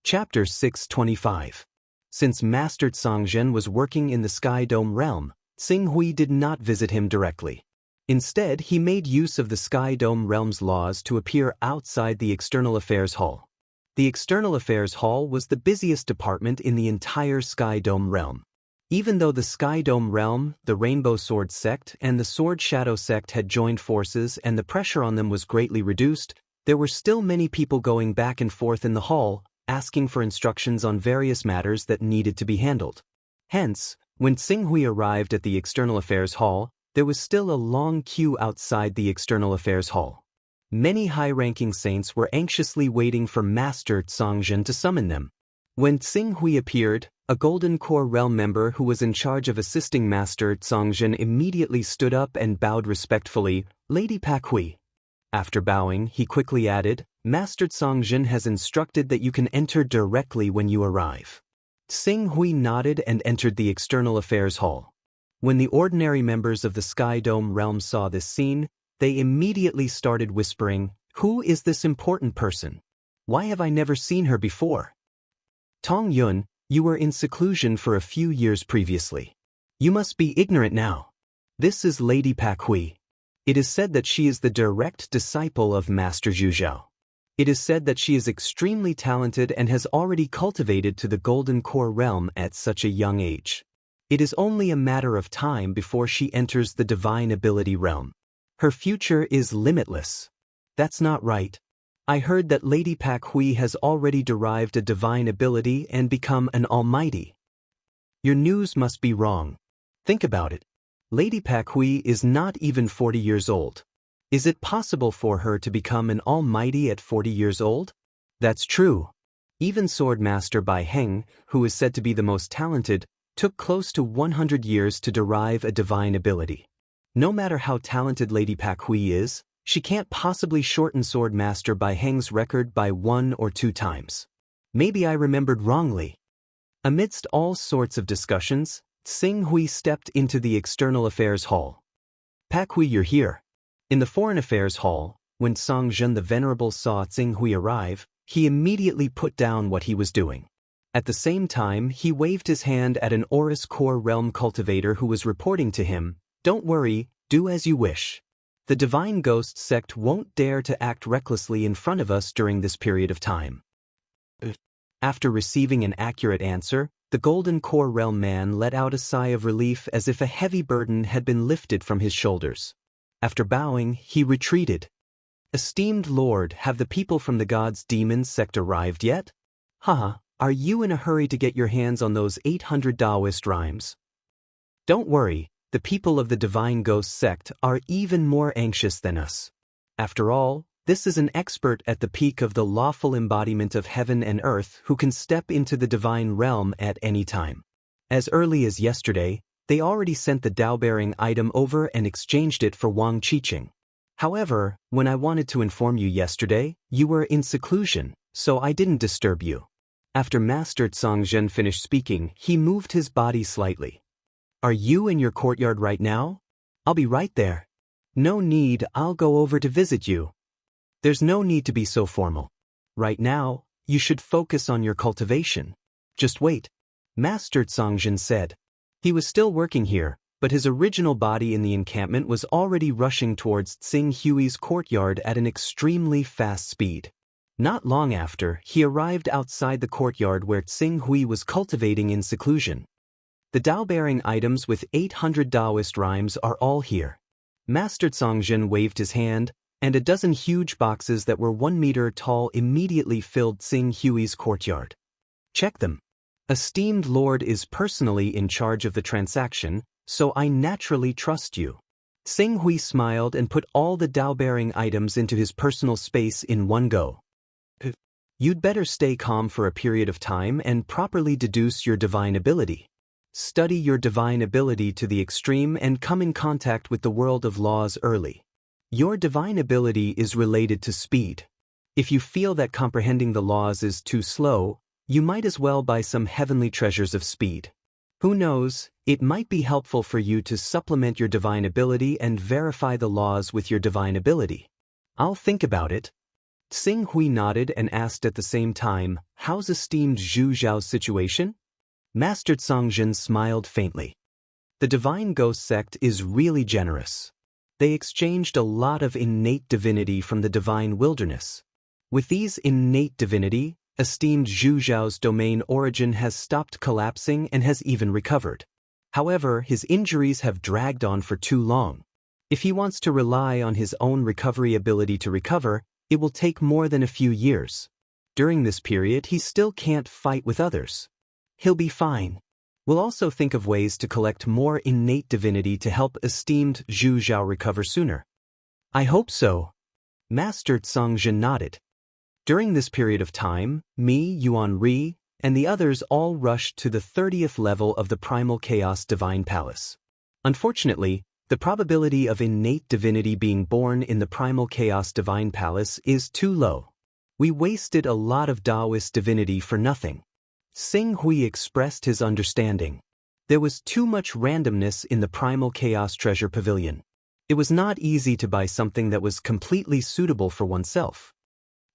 Chapter 625. Since Master Tsangzhen was working in the Sky Dome realm, Xinghui did not visit him directly. Instead, he made use of the Sky Dome realm's laws to appear outside the External Affairs Hall. The External Affairs Hall was the busiest department in the entire Sky Dome realm. Even though the Sky Dome realm, the Rainbow Sword sect, and the Sword Shadow sect had joined forces and the pressure on them was greatly reduced, there were still many people going back and forth in the hall, asking for instructions on various matters that needed to be handled. Hence, when Xinghui arrived at the External Affairs Hall, there was still a long queue outside the External Affairs Hall. Many high-ranking saints were anxiously waiting for Master Tsangzhen to summon them. When Xinghui appeared, a Golden Core Realm member who was in charge of assisting Master Tsangzhen immediately stood up and bowed respectfully, "Lady Pakhui." After bowing, he quickly added, "Master Tsangzhen has instructed that you can enter directly when you arrive." Xinghui nodded and entered the External Affairs Hall. When the ordinary members of the Sky Dome realm saw this scene, they immediately started whispering, "Who is this important person? Why have I never seen her before?" "Tong Yun, you were in seclusion for a few years previously. You must be ignorant now. This is Lady Pakhui. It is said that she is the direct disciple of Master Zhuzhao. It is said that she is extremely talented and has already cultivated to the Golden Core realm at such a young age. It is only a matter of time before she enters the Divine Ability realm. Her future is limitless." "That's not right. I heard that Lady Pakhui has already derived a divine ability and become an almighty." "Your news must be wrong. Think about it. Lady Pakhui is not even 40 years old. Is it possible for her to become an almighty at 40 years old?" "That's true. Even Sword Master Bai Heng, who is said to be the most talented, took close to 100 years to derive a divine ability. No matter how talented Lady Pakhui is, she can't possibly shorten Sword Master Bai Heng's record by 1 or 2 times. Maybe I remembered wrongly." Amidst all sorts of discussions, Xinghui stepped into the External Affairs Hall. "Pakhui, you're here." In the Foreign Affairs Hall, when Tsangzhen the Venerable saw Xinghui arrive, he immediately put down what he was doing. At the same time, he waved his hand at an Aurus Core Realm cultivator who was reporting to him, "Don't worry, do as you wish. The Divine Ghost sect won't dare to act recklessly in front of us during this period of time." After receiving an accurate answer, the Golden Core Realm man let out a sigh of relief as if a heavy burden had been lifted from his shoulders. After bowing, he retreated. "Esteemed Lord, have the people from the God's Demons sect arrived yet? Haha, are you in a hurry to get your hands on those 800 Taoist rhymes?" "Don't worry, the people of the Divine Ghost sect are even more anxious than us. After all, this is an expert at the peak of the lawful embodiment of heaven and earth who can step into the divine realm at any time. As early as yesterday, they already sent the Dao-bearing item over and exchanged it for Wang Qiqing. However, when I wanted to inform you yesterday, you were in seclusion, so I didn't disturb you." After Master Tsangzhen finished speaking, he moved his body slightly. "Are you in your courtyard right now? I'll be right there." "No need, I'll go over to visit you." "There's no need to be so formal. Right now, you should focus on your cultivation. Just wait," Master Tsangzhen said. He was still working here, but his original body in the encampment was already rushing towards Xinghui's courtyard at an extremely fast speed. Not long after, he arrived outside the courtyard where Xinghui was cultivating in seclusion. "The Dao-bearing items with 800 Taoist rhymes are all here." Master Tsangzhen waved his hand, and a dozen huge boxes that were 1 meter tall immediately filled Xinghui's courtyard. "Check them. Esteemed Lord is personally in charge of the transaction, so I naturally trust you." Xinghui smiled and put all the Dao-bearing items into his personal space in one go. "You'd better stay calm for a period of time and properly deduce your divine ability. Study your divine ability to the extreme and come in contact with the world of laws early. Your divine ability is related to speed. If you feel that comprehending the laws is too slow, you might as well buy some heavenly treasures of speed. Who knows, it might be helpful for you to supplement your divine ability and verify the laws with your divine ability." "I'll think about it." Xing Hui nodded and asked at the same time, "How's esteemed Zhu Zhao's situation?" Master Songzhen smiled faintly. The Divine Ghost sect is really generous. They exchanged a lot of innate divinity from the divine wilderness. With these innate divinity, esteemed Zhu Zhao's domain origin has stopped collapsing and has even recovered. However, his injuries have dragged on for too long. If he wants to rely on his own recovery ability to recover, it will take more than a few years. During this period, he still can't fight with others. He'll be fine. We'll also think of ways to collect more innate divinity to help esteemed Zhu Zhao recover sooner. I hope so. Master Songzhen nodded. During this period of time, me, Yuan Ri, and the others all rushed to the 30th level of the Primal Chaos Divine Palace. Unfortunately, the probability of innate divinity being born in the Primal Chaos Divine Palace is too low. We wasted a lot of Taoist divinity for nothing. Xing Hui expressed his understanding. There was too much randomness in the Primal Chaos Treasure Pavilion. It was not easy to buy something that was completely suitable for oneself.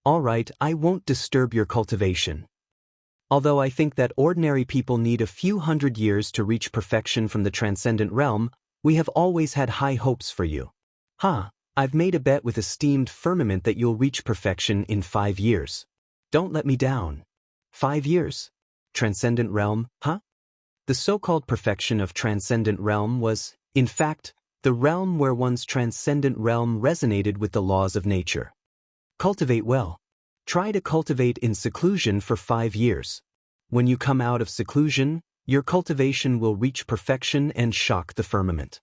All right, I won't disturb your cultivation. Although I think that ordinary people need a few hundred years to reach perfection from the transcendent realm, we have always had high hopes for you. I've made a bet with esteemed Firmament that you'll reach perfection in 5 years. Don't let me down. 5 years? Transcendent realm, The so-called perfection of transcendent realm was, in fact, the realm where one's transcendent realm resonated with the laws of nature. Cultivate well. Try to cultivate in seclusion for 5 years. When you come out of seclusion, your cultivation will reach perfection and shock the firmament.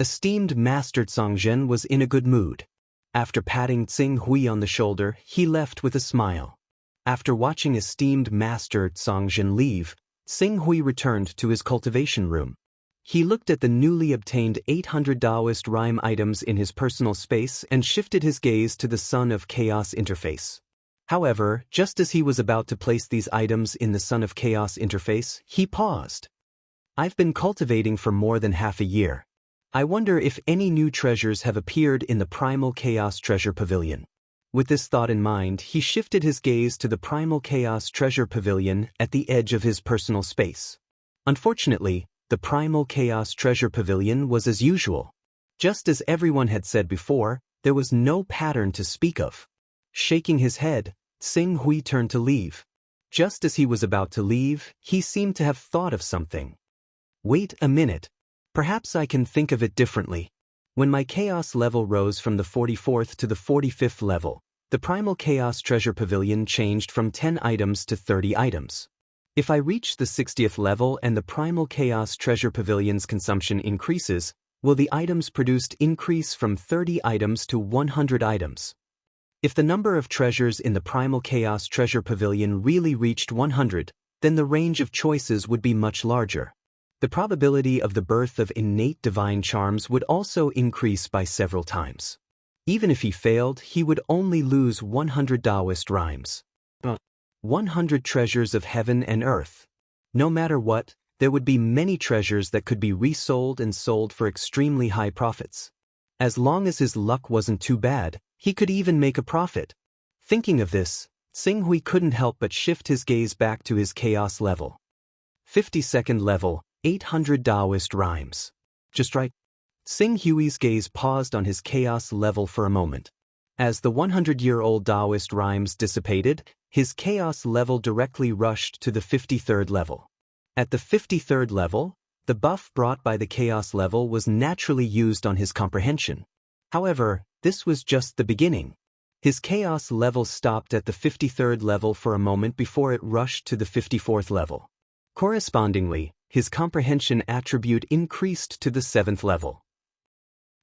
Esteemed Master Songzhen was in a good mood. After patting Xing Hui on the shoulder, he left with a smile. After watching esteemed Master Songzhen leave, Xing Hui returned to his cultivation room. He looked at the newly obtained 800 Taoist rhyme items in his personal space and shifted his gaze to the Sun of Chaos interface. However, just as he was about to place these items in the Sun of Chaos interface, he paused. I've been cultivating for more than half a year. I wonder if any new treasures have appeared in the Primal Chaos Treasure Pavilion. With this thought in mind, he shifted his gaze to the Primal Chaos Treasure Pavilion at the edge of his personal space. Unfortunately, the Primal Chaos Treasure Pavilion was as usual. Just as everyone had said before, there was no pattern to speak of. Shaking his head, Xing Hui turned to leave. Just as he was about to leave, he seemed to have thought of something. Wait a minute. Perhaps I can think of it differently. When my chaos level rose from the 44th to the 45th level, the Primal Chaos Treasure Pavilion changed from 10 items to 30 items. If I reach the 60th level and the Primal Chaos Treasure Pavilion's consumption increases, will the items produced increase from 30 items to 100 items? If the number of treasures in the Primal Chaos Treasure Pavilion really reached 100, then the range of choices would be much larger. The probability of the birth of innate divine charms would also increase by several times. Even if he failed, he would only lose 100 Taoist rhymes. 100 treasures of heaven and earth. No matter what, there would be many treasures that could be resold and sold for extremely high profits. As long as his luck wasn't too bad, he could even make a profit. Thinking of this, Xing Hui couldn't help but shift his gaze back to his chaos level. 52nd level, 800 Taoist rhymes. Just right. Xing Hui's gaze paused on his chaos level for a moment. As the 100-year-old Taoist rhymes dissipated, his chaos level directly rushed to the 53rd level. At the 53rd level, the buff brought by the chaos level was naturally used on his comprehension. However, this was just the beginning. His chaos level stopped at the 53rd level for a moment before it rushed to the 54th level. Correspondingly, his comprehension attribute increased to the 7th level.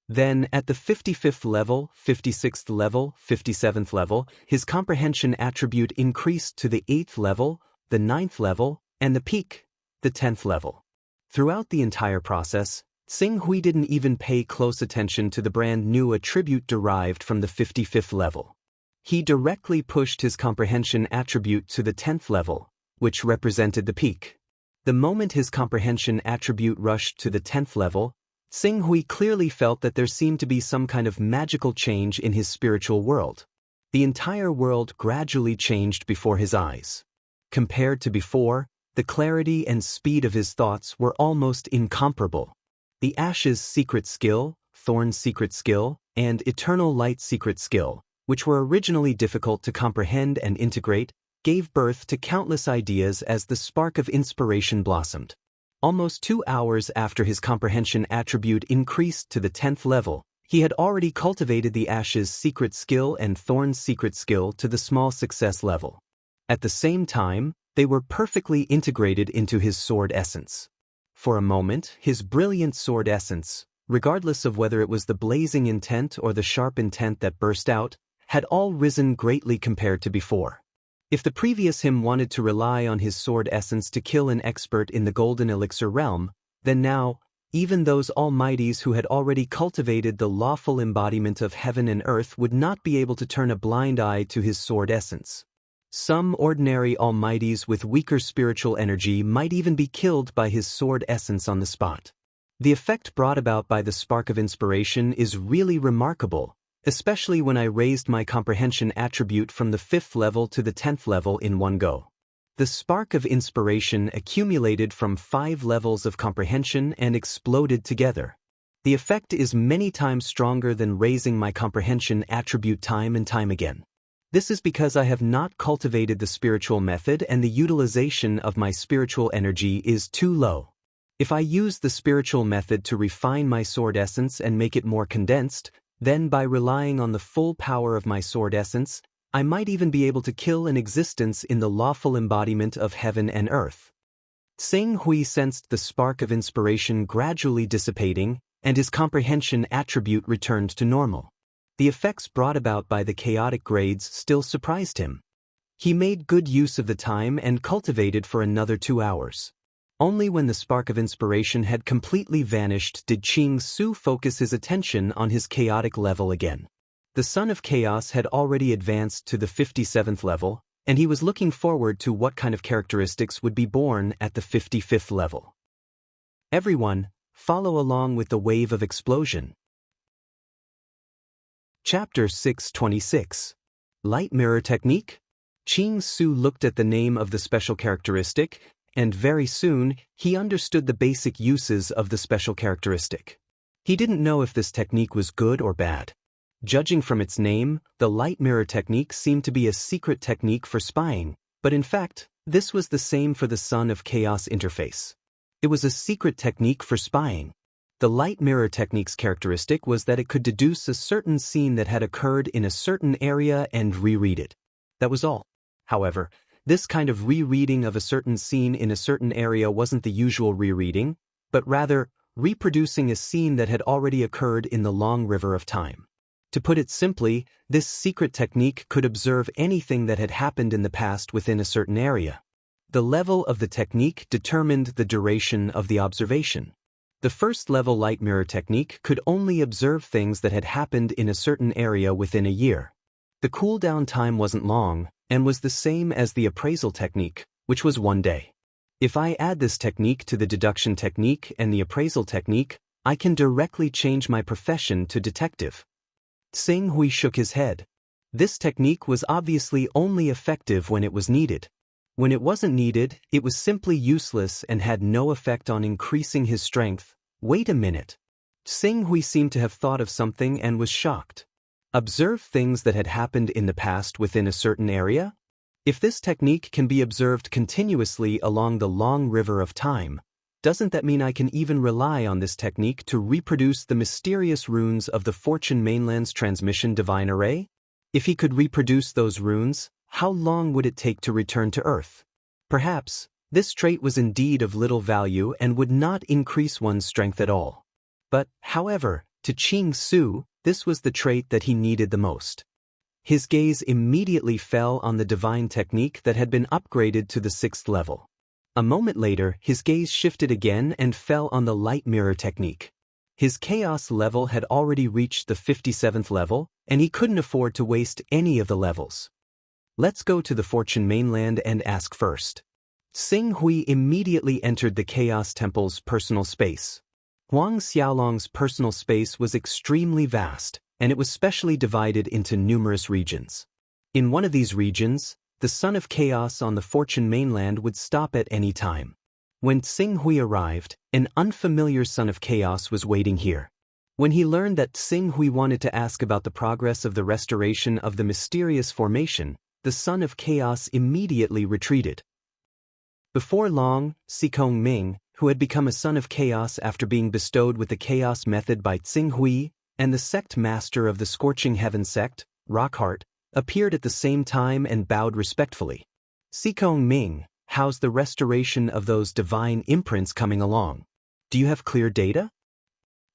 Then, at the 55th level, 56th level, 57th level, his comprehension attribute increased to the 8th level, the 9th level, and the peak, the 10th level. Throughout the entire process, Xing Hui didn't even pay close attention to the brand new attribute derived from the 55th level. He directly pushed his comprehension attribute to the 10th level, which represented the peak. The moment his comprehension attribute rushed to the 10th level, Xing Hui clearly felt that there seemed to be some kind of magical change in his spiritual world. The entire world gradually changed before his eyes. Compared to before, the clarity and speed of his thoughts were almost incomparable. The Ash's secret skill, Thorn's secret skill, and Eternal Light's secret skill, which were originally difficult to comprehend and integrate, gave birth to countless ideas as the spark of inspiration blossomed. Almost 2 hours after his comprehension attribute increased to the 10th level, he had already cultivated the Ash's secret skill and Thorn's secret skill to the small success level. At the same time, they were perfectly integrated into his sword essence. For a moment, his brilliant sword essence, regardless of whether it was the blazing intent or the sharp intent that burst out, had all risen greatly compared to before. If the previous him wanted to rely on his sword essence to kill an expert in the Golden Elixir realm, then now, even those almighties who had already cultivated the lawful embodiment of heaven and earth would not be able to turn a blind eye to his sword essence. Some ordinary almighties with weaker spiritual energy might even be killed by his sword essence on the spot. The effect brought about by the spark of inspiration is really remarkable, especially when I raised my comprehension attribute from the 5th level to the 10th level in one go. The spark of inspiration accumulated from 5 levels of comprehension and exploded together. The effect is many times stronger than raising my comprehension attribute time and time again. This is because I have not cultivated the spiritual method and the utilization of my spiritual energy is too low. If I use the spiritual method to refine my sword essence and make it more condensed, then by relying on the full power of my sword essence, I might even be able to kill an existence in the lawful embodiment of heaven and earth. Tsing Hui sensed the spark of inspiration gradually dissipating, and his comprehension attribute returned to normal. The effects brought about by the chaotic grades still surprised him. He made good use of the time and cultivated for another 2 hours. Only when the spark of inspiration had completely vanished did Qing Su focus his attention on his chaotic level again. The Son of Chaos had already advanced to the 57th level, and he was looking forward to what kind of characteristics would be born at the 55th level. Everyone, follow along with the wave of explosion. Chapter 626. Light Mirror Technique? Qing Su looked at the name of the special characteristic, and very soon, he understood the basic uses of the special characteristic. He didn't know if this technique was good or bad. Judging from its name, the light mirror technique seemed to be a secret technique for spying, but in fact, this was the same for the Son of Chaos interface. It was a secret technique for spying. The light mirror technique's characteristic was that it could deduce a certain scene that had occurred in a certain area and reread it. That was all. However, this kind of rereading of a certain scene in a certain area wasn't the usual rereading, but rather reproducing a scene that had already occurred in the long river of time. To put it simply, this secret technique could observe anything that had happened in the past within a certain area. The level of the technique determined the duration of the observation. The first level light mirror technique could only observe things that had happened in a certain area within a year. The cooldown time wasn't long, and was the same as the appraisal technique, which was 1 day. If I add this technique to the deduction technique and the appraisal technique, I can directly change my profession to detective. Tsing Hui shook his head. This technique was obviously only effective when it was needed. When it wasn't needed, it was simply useless and had no effect on increasing his strength. Wait a minute. Tsing Hui seemed to have thought of something and was shocked. Observe things that had happened in the past within a certain area? If this technique can be observed continuously along the long river of time, doesn't that mean I can even rely on this technique to reproduce the mysterious runes of the Fortune Mainland's transmission divine array? If he could reproduce those runes, how long would it take to return to Earth? Perhaps, this trait was indeed of little value and would not increase one's strength at all. But, however, to Qing Su, this was the trait that he needed the most. His gaze immediately fell on the divine technique that had been upgraded to the 6th level. A moment later, his gaze shifted again and fell on the light mirror technique. His chaos level had already reached the 57th level, and he couldn't afford to waste any of the levels. Let's go to the Fortune Mainland and ask first. Tsing Hui immediately entered the Chaos Temple's personal space. Huang Xiaolong's personal space was extremely vast, and it was specially divided into numerous regions. In one of these regions, the Son of Chaos on the Fortune mainland would stop at any time. When Xing arrived, an unfamiliar Son of Chaos was waiting here. When he learned that Xing wanted to ask about the progress of the restoration of the mysterious formation, the Son of Chaos immediately retreated. Before long, Xing, who had become a Son of Chaos after being bestowed with the Chaos method by Xing, and the sect master of the Scorching Heaven sect, Rockheart, appeared at the same time and bowed respectfully. Xing, how's the restoration of those divine imprints coming along? Do you have clear data?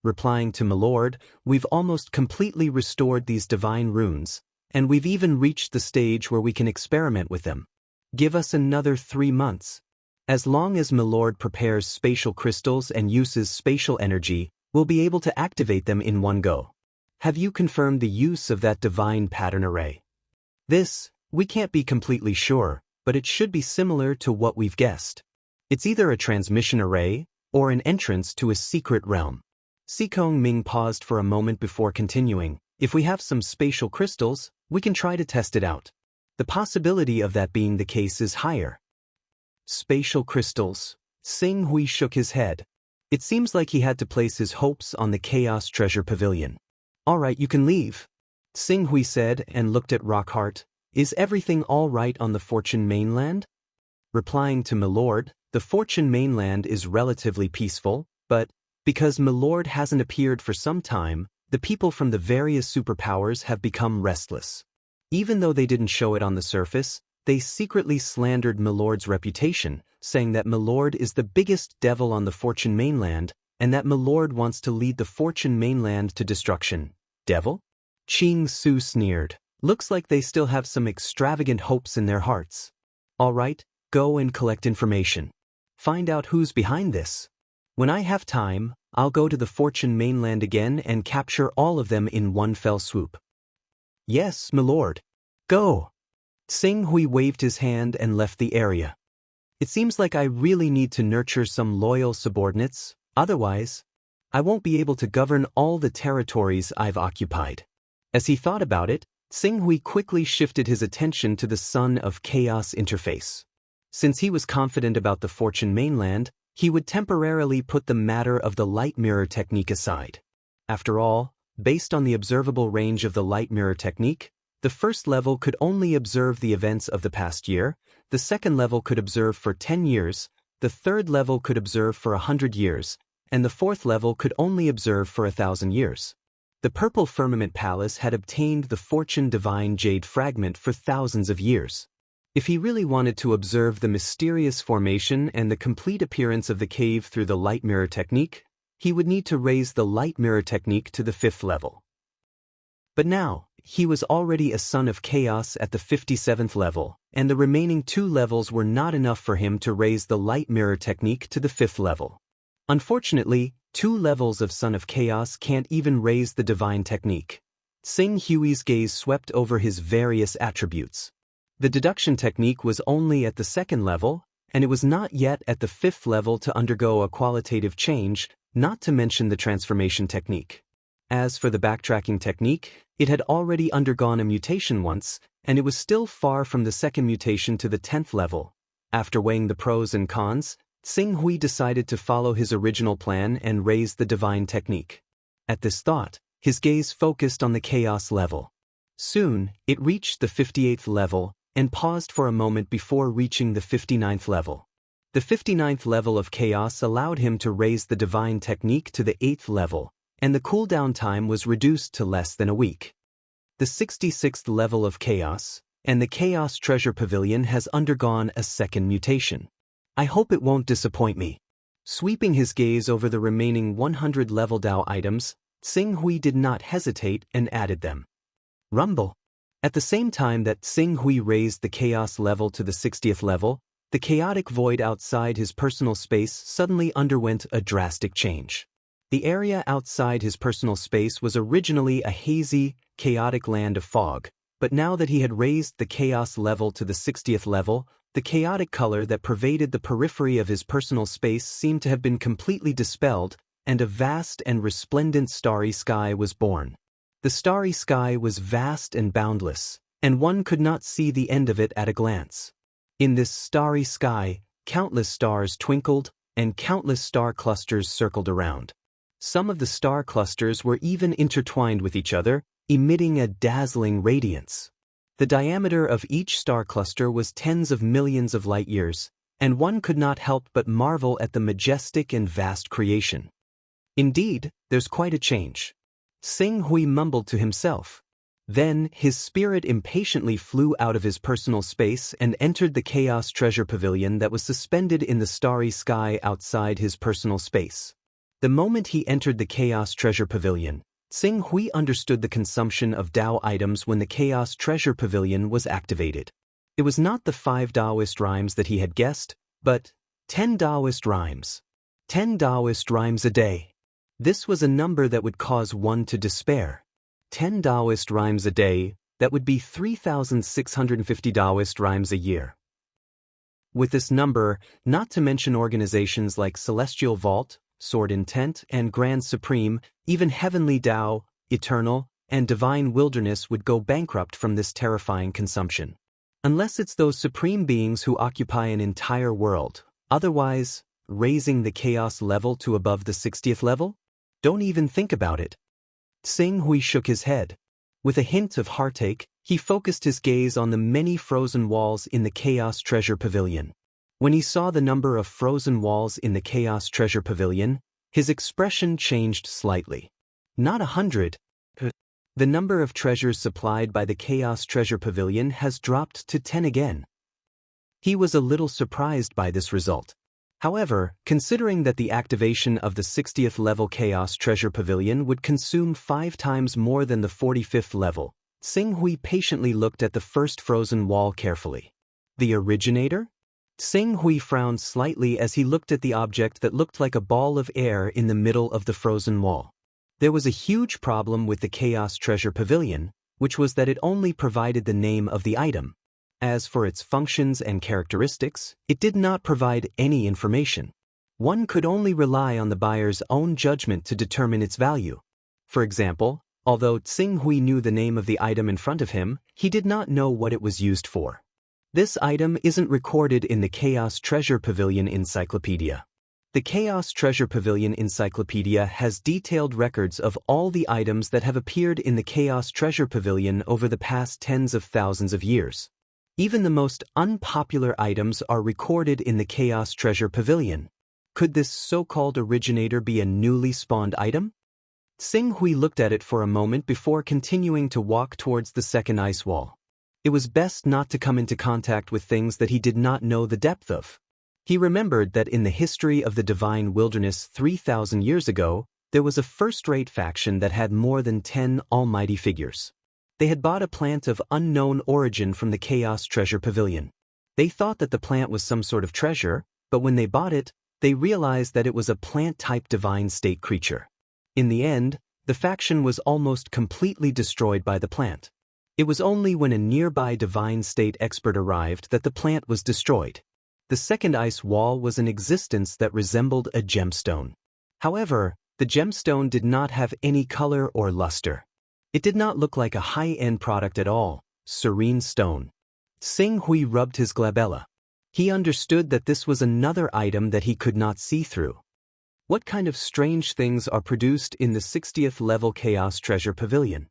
Replying to Milord, we've almost completely restored these divine runes, and we've even reached the stage where we can experiment with them. Give us another 3 months. As long as Milord prepares spatial crystals and uses spatial energy, we'll be able to activate them in one go. Have you confirmed the use of that divine pattern array? This, we can't be completely sure, but it should be similar to what we've guessed. It's either a transmission array or an entrance to a secret realm. Xing paused for a moment before continuing. If we have some spatial crystals, we can try to test it out. The possibility of that being the case is higher. Spatial crystals. Xing shook his head. It seems like he had to place his hopes on the Chaos Treasure Pavilion. All right, you can leave, Xing said and looked at Rockheart. Is everything all right on the Fortune mainland? Replying to Milord, the Fortune mainland is relatively peaceful, but because Milord hasn't appeared for some time, the people from the various superpowers have become restless. Even though they didn't show it on the surface, they secretly slandered Milord's reputation, saying that Milord is the biggest devil on the Fortune mainland, and that Milord wants to lead the Fortune mainland to destruction. Devil? Qing Su sneered. Looks like they still have some extravagant hopes in their hearts. All right, go and collect information. Find out who's behind this. When I have time, I'll go to the Fortune mainland again and capture all of them in one fell swoop. Yes, Milord. Go. Xing waved his hand and left the area. It seems like I really need to nurture some loyal subordinates, otherwise, I won't be able to govern all the territories I've occupied. As he thought about it, Xing quickly shifted his attention to the Son of Chaos interface. Since he was confident about the Fortune mainland, he would temporarily put the matter of the light mirror technique aside. After all, based on the observable range of the light mirror technique, the first level could only observe the events of the past year, the second level could observe for 10 years, the third level could observe for 100 years, and the fourth level could only observe for 1,000 years. The Purple Firmament Palace had obtained the Fortune Divine Jade Fragment for thousands of years. If he really wanted to observe the mysterious formation and the complete appearance of the cave through the light mirror technique, he would need to raise the light mirror technique to the 5th level. But now, he was already a Son of Chaos at the 57th level, and the remaining 2 levels were not enough for him to raise the light mirror technique to the 5th level. Unfortunately, 2 levels of Son of Chaos can't even raise the divine technique. Xing's gaze swept over his various attributes. The deduction technique was only at the 2nd level, and it was not yet at the 5th level to undergo a qualitative change, not to mention the transformation technique. As for the backtracking technique, it had already undergone a mutation once, and it was still far from the 2nd mutation to the 10th level. After weighing the pros and cons, Xing decided to follow his original plan and raise the divine technique. At this thought, his gaze focused on the chaos level. Soon, it reached the 58th level, and paused for a moment before reaching the 59th level. The 59th level of chaos allowed him to raise the divine technique to the 8th level, and the cooldown time was reduced to less than a week. The 66th level of chaos, and the Chaos Treasure Pavilion has undergone a 2nd mutation. I hope it won't disappoint me. Sweeping his gaze over the remaining 100 level Dao items, Xing did not hesitate and added them. Rumble. At the same time that Xing raised the chaos level to the 60th level, the chaotic void outside his personal space suddenly underwent a drastic change. The area outside his personal space was originally a hazy, chaotic land of fog, but now that he had raised the chaos level to the 60th level, the chaotic color that pervaded the periphery of his personal space seemed to have been completely dispelled, and a vast and resplendent starry sky was born. The starry sky was vast and boundless, and one could not see the end of it at a glance. In this starry sky, countless stars twinkled, and countless star clusters circled around. Some of the star clusters were even intertwined with each other, emitting a dazzling radiance. The diameter of each star cluster was tens of millions of light-years, and one could not help but marvel at the majestic and vast creation. Indeed, there's quite a change. Sing Hui mumbled to himself. Then, his spirit impatiently flew out of his personal space and entered the Chaos Treasure Pavilion that was suspended in the starry sky outside his personal space. The moment he entered the Chaos Treasure Pavilion, Sing Hui understood the consumption of Dao items when the Chaos Treasure Pavilion was activated. It was not the 5 Taoist rhymes that he had guessed, but 10 Taoist rhymes. 10 Taoist rhymes a day. This was a number that would cause one to despair. 10 Taoist rhymes a day, that would be 3,650 Taoist rhymes a year. With this number, not to mention organizations like Celestial Vault, Sword Intent, and Grand Supreme, even Heavenly Tao, Eternal, and Divine Wilderness would go bankrupt from this terrifying consumption. Unless it's those supreme beings who occupy an entire world. Otherwise, raising the chaos level to above the 60th level? Don't even think about it. Sing Hui shook his head. With a hint of heartache, he focused his gaze on the many frozen walls in the Chaos Treasure Pavilion. When he saw the number of frozen walls in the Chaos Treasure Pavilion, his expression changed slightly. Not 100. The number of treasures supplied by the Chaos Treasure Pavilion has dropped to 10 again. He was a little surprised by this result. However, considering that the activation of the 60th level Chaos Treasure Pavilion would consume 5 times more than the 45th level, Sing Hui patiently looked at the first frozen wall carefully. The originator? Sing Hui frowned slightly as he looked at the object that looked like a ball of air in the middle of the frozen wall. There was a huge problem with the Chaos Treasure Pavilion, which was that it only provided the name of the item. As for its functions and characteristics, it did not provide any information. One could only rely on the buyer's own judgment to determine its value. For example, although Sing Hui knew the name of the item in front of him, he did not know what it was used for. This item isn't recorded in the Chaos Treasure Pavilion Encyclopedia. The Chaos Treasure Pavilion Encyclopedia has detailed records of all the items that have appeared in the Chaos Treasure Pavilion over the past tens of thousands of years. Even the most unpopular items are recorded in the Chaos Treasure Pavilion. Could this so-called originator be a newly spawned item? Sing Hui looked at it for a moment before continuing to walk towards the second ice wall. It was best not to come into contact with things that he did not know the depth of. He remembered that in the history of the Divine Wilderness 3,000 years ago, there was a first-rate faction that had more than 10 almighty figures. They had bought a plant of unknown origin from the Chaos Treasure Pavilion. They thought that the plant was some sort of treasure, but when they bought it, they realized that it was a plant-type divine state creature. In the end, the faction was almost completely destroyed by the plant. It was only when a nearby divine state expert arrived that the plant was destroyed. The second ice wall was an existence that resembled a gemstone. However, the gemstone did not have any color or luster. It did not look like a high-end product at all, serene stone. Sing Hui rubbed his glabella. He understood that this was another item that he could not see through. What kind of strange things are produced in the 60th level Chaos Treasure Pavilion?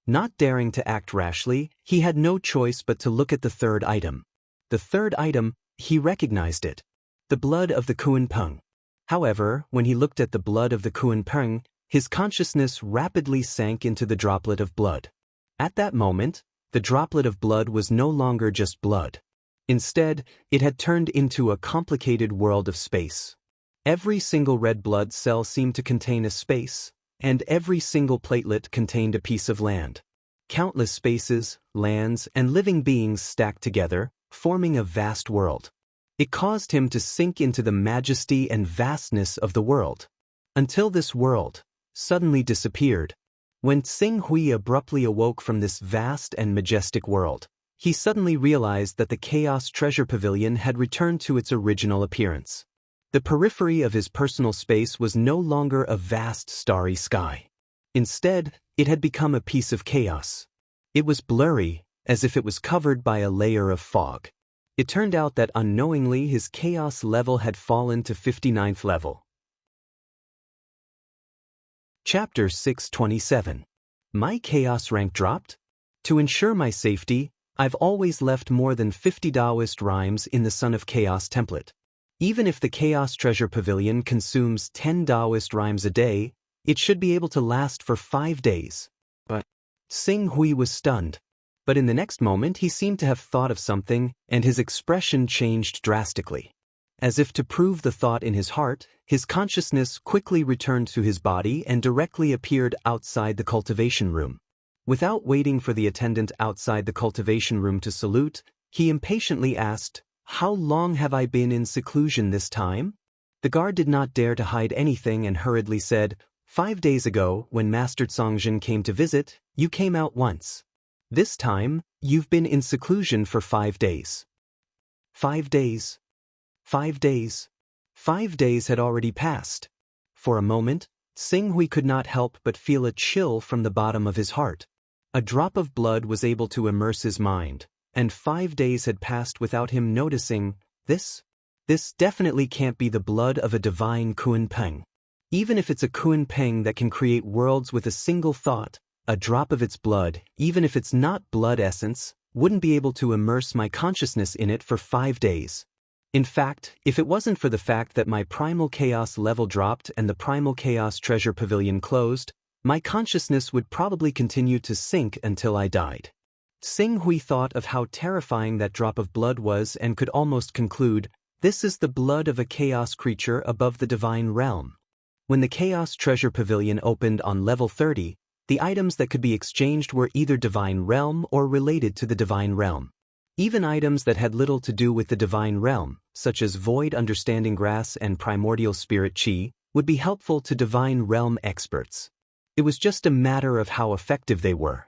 Not daring to act rashly, he had no choice but to look at the third item. The third item, he recognized it. The blood of the Kuan Peng. However, when he looked at the blood of the Kuan Peng, his consciousness rapidly sank into the droplet of blood. At that moment, the droplet of blood was no longer just blood. Instead, it had turned into a complicated world of space. Every single red blood cell seemed to contain a space, and every single platelet contained a piece of land. Countless spaces, lands, and living beings stacked together, forming a vast world. It caused him to sink into the majesty and vastness of the world. Until this world suddenly disappeared. When Sing Hui abruptly awoke from this vast and majestic world, he suddenly realized that the Chaos Treasure Pavilion had returned to its original appearance. The periphery of his personal space was no longer a vast starry sky. Instead, it had become a piece of chaos. It was blurry, as if it was covered by a layer of fog. It turned out that unknowingly his chaos level had fallen to 59th level. Chapter 627. My chaos rank dropped? To ensure my safety, I've always left more than 50 Taoist rhymes in the Son of Chaos template. Even if the Chaos Treasure Pavilion consumes 10 Taoist rhymes a day, it should be able to last for 5 days. But Xing Hui was stunned. But in the next moment he seemed to have thought of something, and his expression changed drastically. As if to prove the thought in his heart, his consciousness quickly returned to his body and directly appeared outside the cultivation room. Without waiting for the attendant outside the cultivation room to salute, he impatiently asked, "How long have I been in seclusion this time?" The guard did not dare to hide anything and hurriedly said, 5 days ago, when Master Songjin came to visit, you came out once. This time, you've been in seclusion for 5 days. 5 days. 5 days. 5 days had already passed. For a moment, Xing Hui could not help but feel a chill from the bottom of his heart. A drop of blood was able to immerse his mind, and 5 days had passed without him noticing. This definitely can't be the blood of a divine Kunpeng. Even if it's a Kunpeng that can create worlds with a single thought, a drop of its blood, even if it's not blood essence, wouldn't be able to immerse my consciousness in it for 5 days. In fact, if it wasn't for the fact that my primal chaos level dropped and the primal chaos treasure pavilion closed, my consciousness would probably continue to sink until I died. Xing Hui thought of how terrifying that drop of blood was and could almost conclude, this is the blood of a chaos creature above the divine realm. When the chaos treasure pavilion opened on level 30, the items that could be exchanged were either divine realm or related to the divine realm. Even items that had little to do with the divine realm, such as void understanding grass and primordial spirit chi, would be helpful to divine realm experts. It was just a matter of how effective they were.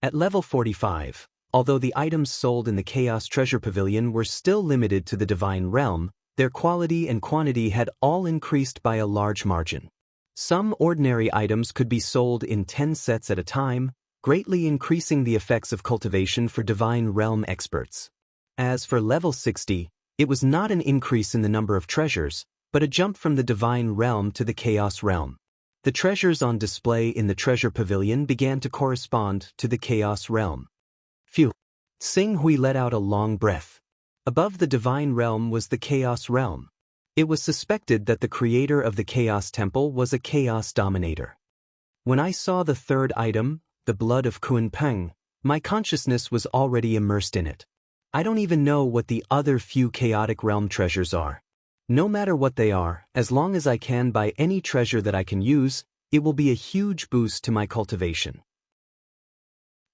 At level 45, although the items sold in the Chaos Treasure Pavilion were still limited to the divine realm, their quality and quantity had all increased by a large margin. Some ordinary items could be sold in 10 sets at a time, greatly increasing the effects of cultivation for divine realm experts. As for level 60, it was not an increase in the number of treasures, but a jump from the divine realm to the chaos realm. The treasures on display in the treasure pavilion began to correspond to the chaos realm. Phew! Xing Hui let out a long breath. Above the divine realm was the chaos realm. It was suspected that the creator of the chaos temple was a chaos dominator. When I saw the third item, the blood of Kunpeng, my consciousness was already immersed in it. I don't even know what the other few chaotic realm treasures are. No matter what they are, as long as I can buy any treasure that I can use, it will be a huge boost to my cultivation.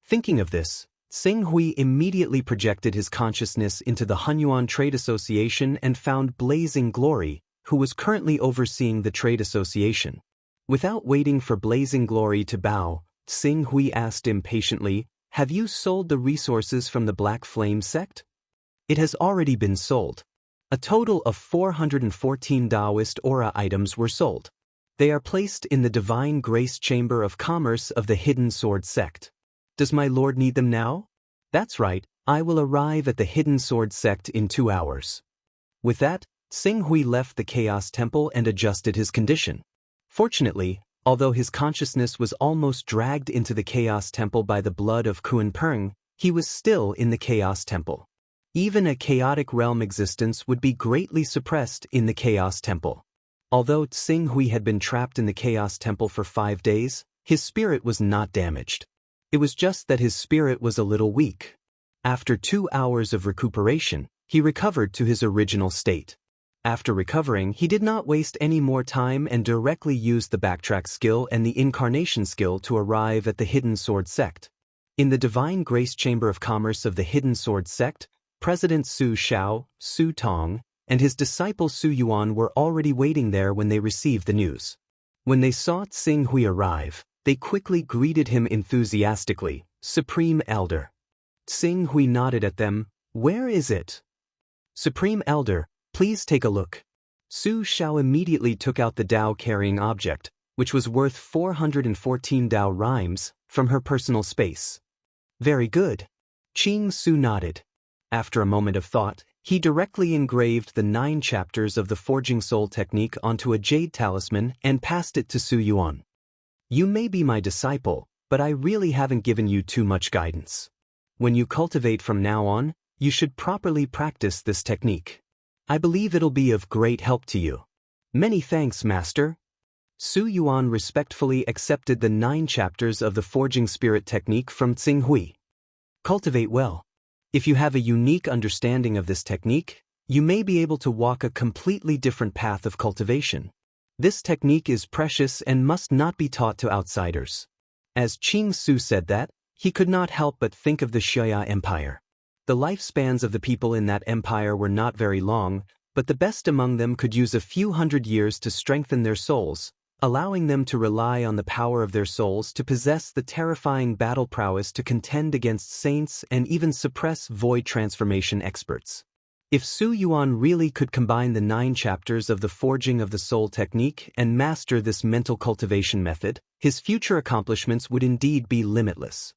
Thinking of this, Xing Hui immediately projected his consciousness into the Hunyuan Trade Association and found Blazing Glory, who was currently overseeing the trade association. Without waiting for Blazing Glory to bow, Xing Hui asked impatiently, "Have you sold the resources from the Black Flame sect?" "It has already been sold." A total of 414 Taoist aura items were sold. They are placed in the Divine Grace Chamber of Commerce of the Hidden Sword sect. Does my lord need them now? That's right, I will arrive at the Hidden Sword sect in 2 hours. With that, Xing Hui left the Chaos Temple and adjusted his condition. Fortunately, although his consciousness was almost dragged into the Chaos Temple by the blood of Kunpeng, he was still in the Chaos Temple. Even a chaotic realm existence would be greatly suppressed in the Chaos Temple. Although Xing Hui had been trapped in the Chaos Temple for 5 days, his spirit was not damaged. It was just that his spirit was a little weak. After 2 hours of recuperation, he recovered to his original state. After recovering, he did not waste any more time and directly used the backtrack skill and the incarnation skill to arrive at the Hidden Sword sect. In the Divine Grace Chamber of Commerce of the Hidden Sword sect, President Su Xiao, Su Tong, and his disciple Su Yuan were already waiting there when they received the news. When they saw Xing Hui arrive, they quickly greeted him enthusiastically, "Supreme Elder." Xing Hui nodded at them, "Where is it?" "Supreme Elder, please take a look." Su Xiao immediately took out the Dao-carrying object, which was worth 414 Dao rhymes, from her personal space. Very good. Ching Su nodded. After a moment of thought, he directly engraved the 9 chapters of the Forging Soul technique onto a jade talisman and passed it to Su Yuan. You may be my disciple, but I really haven't given you too much guidance. When you cultivate from now on, you should properly practice this technique. I believe it'll be of great help to you. Many thanks, Master. Su Yuan respectfully accepted the 9 chapters of the Forging Spirit technique from Tsing Hui. Cultivate well. If you have a unique understanding of this technique, you may be able to walk a completely different path of cultivation. This technique is precious and must not be taught to outsiders. As Ching Su said that, he could not help but think of the Xia Empire. The lifespans of the people in that empire were not very long, but the best among them could use a few hundred years to strengthen their souls, allowing them to rely on the power of their souls to possess the terrifying battle prowess to contend against saints and even suppress void transformation experts. If Su Yuan really could combine the 9 chapters of the Forging of the Soul technique and master this mental cultivation method, his future accomplishments would indeed be limitless.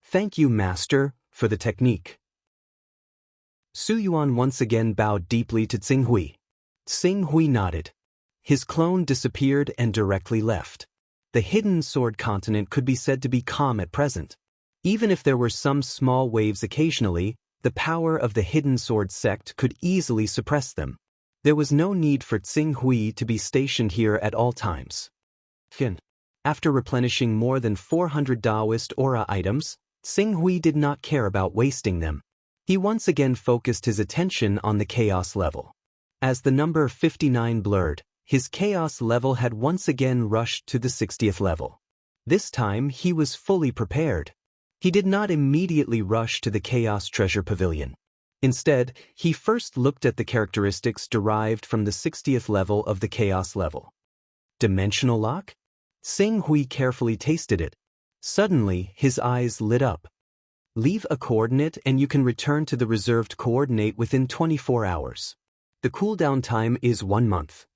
Thank you, Master, for the technique. Su Yuan once again bowed deeply to Tsing Hui. Tsing Hui nodded. His clone disappeared and directly left. The hidden sword continent could be said to be calm at present. Even if there were some small waves occasionally, the power of the hidden sword sect could easily suppress them. There was no need for Tsing Hui to be stationed here at all times. After replenishing more than 400 Taoist aura items, Tsing Hui did not care about wasting them. He once again focused his attention on the chaos level. As the number 59 blurred, his chaos level had once again rushed to the 60th level. This time he was fully prepared. He did not immediately rush to the Chaos Treasure Pavilion. Instead, he first looked at the characteristics derived from the 60th level of the Chaos level. Dimensional Lock? Tsing Hui carefully tasted it. Suddenly, his eyes lit up. Leave a coordinate and you can return to the reserved coordinate within 24 hours. The cooldown time is 1 month.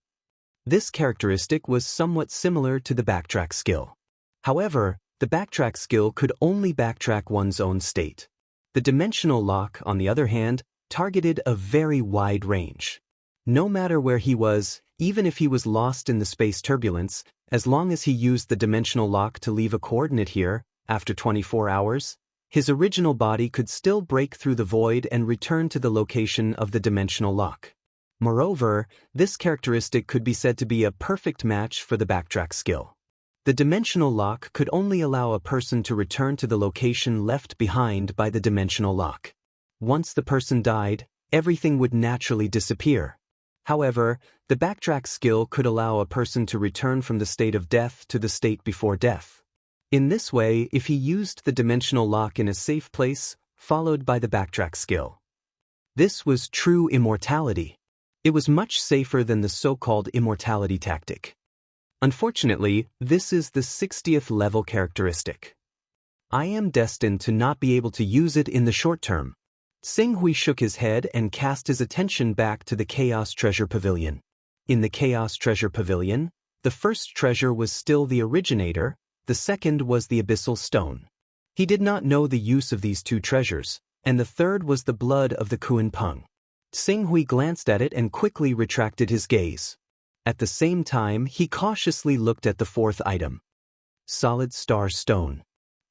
This characteristic was somewhat similar to the backtrack skill. However, the backtrack skill could only backtrack one's own state. The dimensional lock, on the other hand, targeted a very wide range. No matter where he was, even if he was lost in the space turbulence, as long as he used the dimensional lock to leave a coordinate here, after 24 hours, his original body could still break through the void and return to the location of the dimensional lock. Moreover, this characteristic could be said to be a perfect match for the backtrack skill. The dimensional lock could only allow a person to return to the location left behind by the dimensional lock. Once the person died, everything would naturally disappear. However, the backtrack skill could allow a person to return from the state of death to the state before death. In this way, if he used the dimensional lock in a safe place, followed by the backtrack skill. This was true immortality. It was much safer than the so-called immortality tactic. Unfortunately, this is the 60th level characteristic. I am destined to not be able to use it in the short term. Tsing Hui shook his head and cast his attention back to the Chaos Treasure Pavilion. In the Chaos Treasure Pavilion, the first treasure was still the originator, the second was the Abyssal Stone. He did not know the use of these 2 treasures, and the third was the blood of the Kuan Peng. Tsing Hui glanced at it and quickly retracted his gaze. At the same time, he cautiously looked at the 4th item. Solid Star Stone.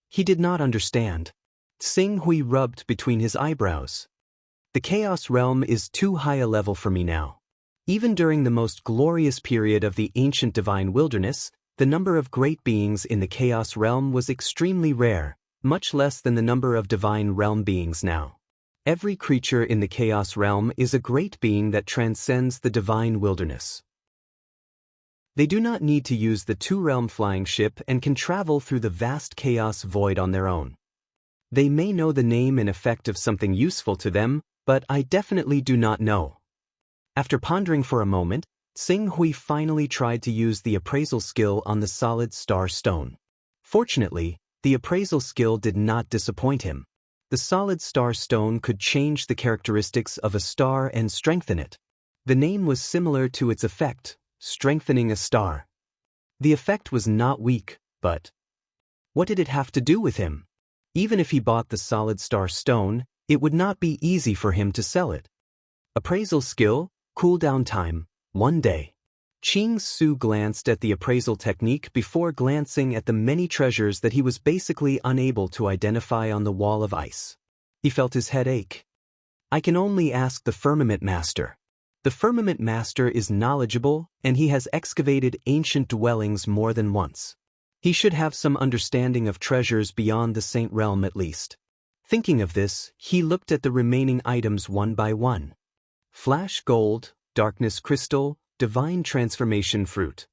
He did not understand. Tsing Hui rubbed between his eyebrows. The Chaos Realm is too high a level for me now. Even during the most glorious period of the ancient divine wilderness, the number of great beings in the Chaos Realm was extremely rare, much less than the number of divine realm beings now. Every creature in the Chaos Realm is a great being that transcends the divine wilderness. They do not need to use the 2-realm flying ship and can travel through the vast chaos void on their own. They may know the name and effect of something useful to them, but I definitely do not know. After pondering for a moment, Tsing Hui finally tried to use the appraisal skill on the Solid Star Stone. Fortunately, the appraisal skill did not disappoint him. The Solid Star Stone could change the characteristics of a star and strengthen it. The name was similar to its effect, strengthening a star. The effect was not weak, but what did it have to do with him? Even if he bought the solid star stone, it would not be easy for him to sell it. Appraisal skill, cooldown time, 1 day. Ching Su glanced at the appraisal technique before glancing at the many treasures that he was basically unable to identify on the wall of ice. He felt his head ache. I can only ask the Firmament Master. The Firmament Master is knowledgeable, and he has excavated ancient dwellings more than once. He should have some understanding of treasures beyond the Saint Realm at least. Thinking of this, he looked at the remaining items one by one. Flash Gold, Darkness Crystal, Divine Transformation Fruit.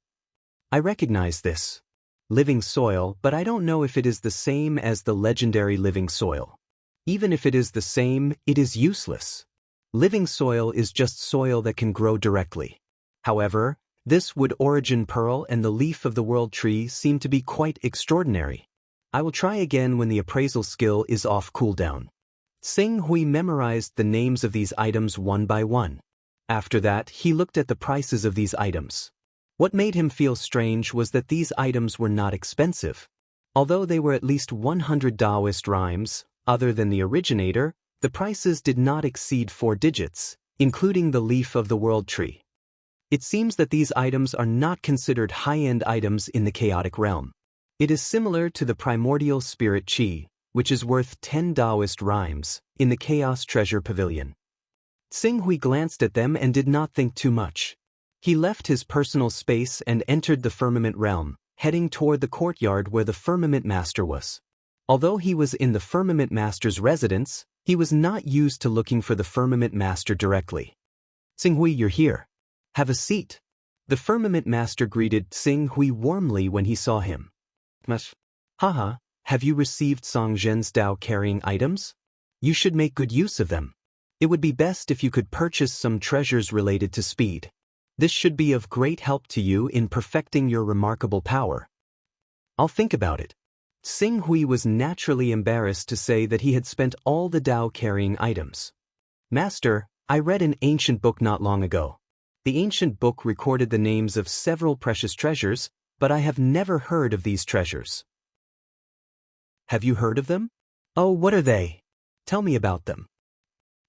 I recognize this. Living Soil, but I don't know if it is the same as the legendary Living Soil. Even if it is the same, it is useless. Living Soil is just soil that can grow directly. However, this Wood Origin Pearl and the Leaf of the World Tree seem to be quite extraordinary. I will try again when the appraisal skill is off cooldown. Xing Hui memorized the names of these items one by one. After that, he looked at the prices of these items. What made him feel strange was that these items were not expensive. Although they were at least 100 Taoist rhymes, other than the originator, the prices did not exceed 4 digits, including the Leaf of the World Tree. It seems that these items are not considered high-end items in the chaotic realm. It is similar to the Primordial Spirit Chi, which is worth 10 Taoist rhymes, in the Chaos Treasure Pavilion. Xing Hui glanced at them and did not think too much. He left his personal space and entered the Firmament Realm, heading toward the courtyard where the Firmament Master was. Although he was in the Firmament Master's residence, he was not used to looking for the Firmament Master directly. Xing Hui, you're here. Have a seat. The Firmament Master greeted Xing Hui warmly when he saw him. Haha, have you received Song Zhen's Dao-carrying items? You should make good use of them. It would be best if you could purchase some treasures related to speed. This should be of great help to you in perfecting your remarkable power. I'll think about it. Xing Hui was naturally embarrassed to say that he had spent all the Dao-carrying items. Master, I read an ancient book not long ago. The ancient book recorded the names of several precious treasures, but I have never heard of these treasures. Have you heard of them? Oh, what are they? Tell me about them.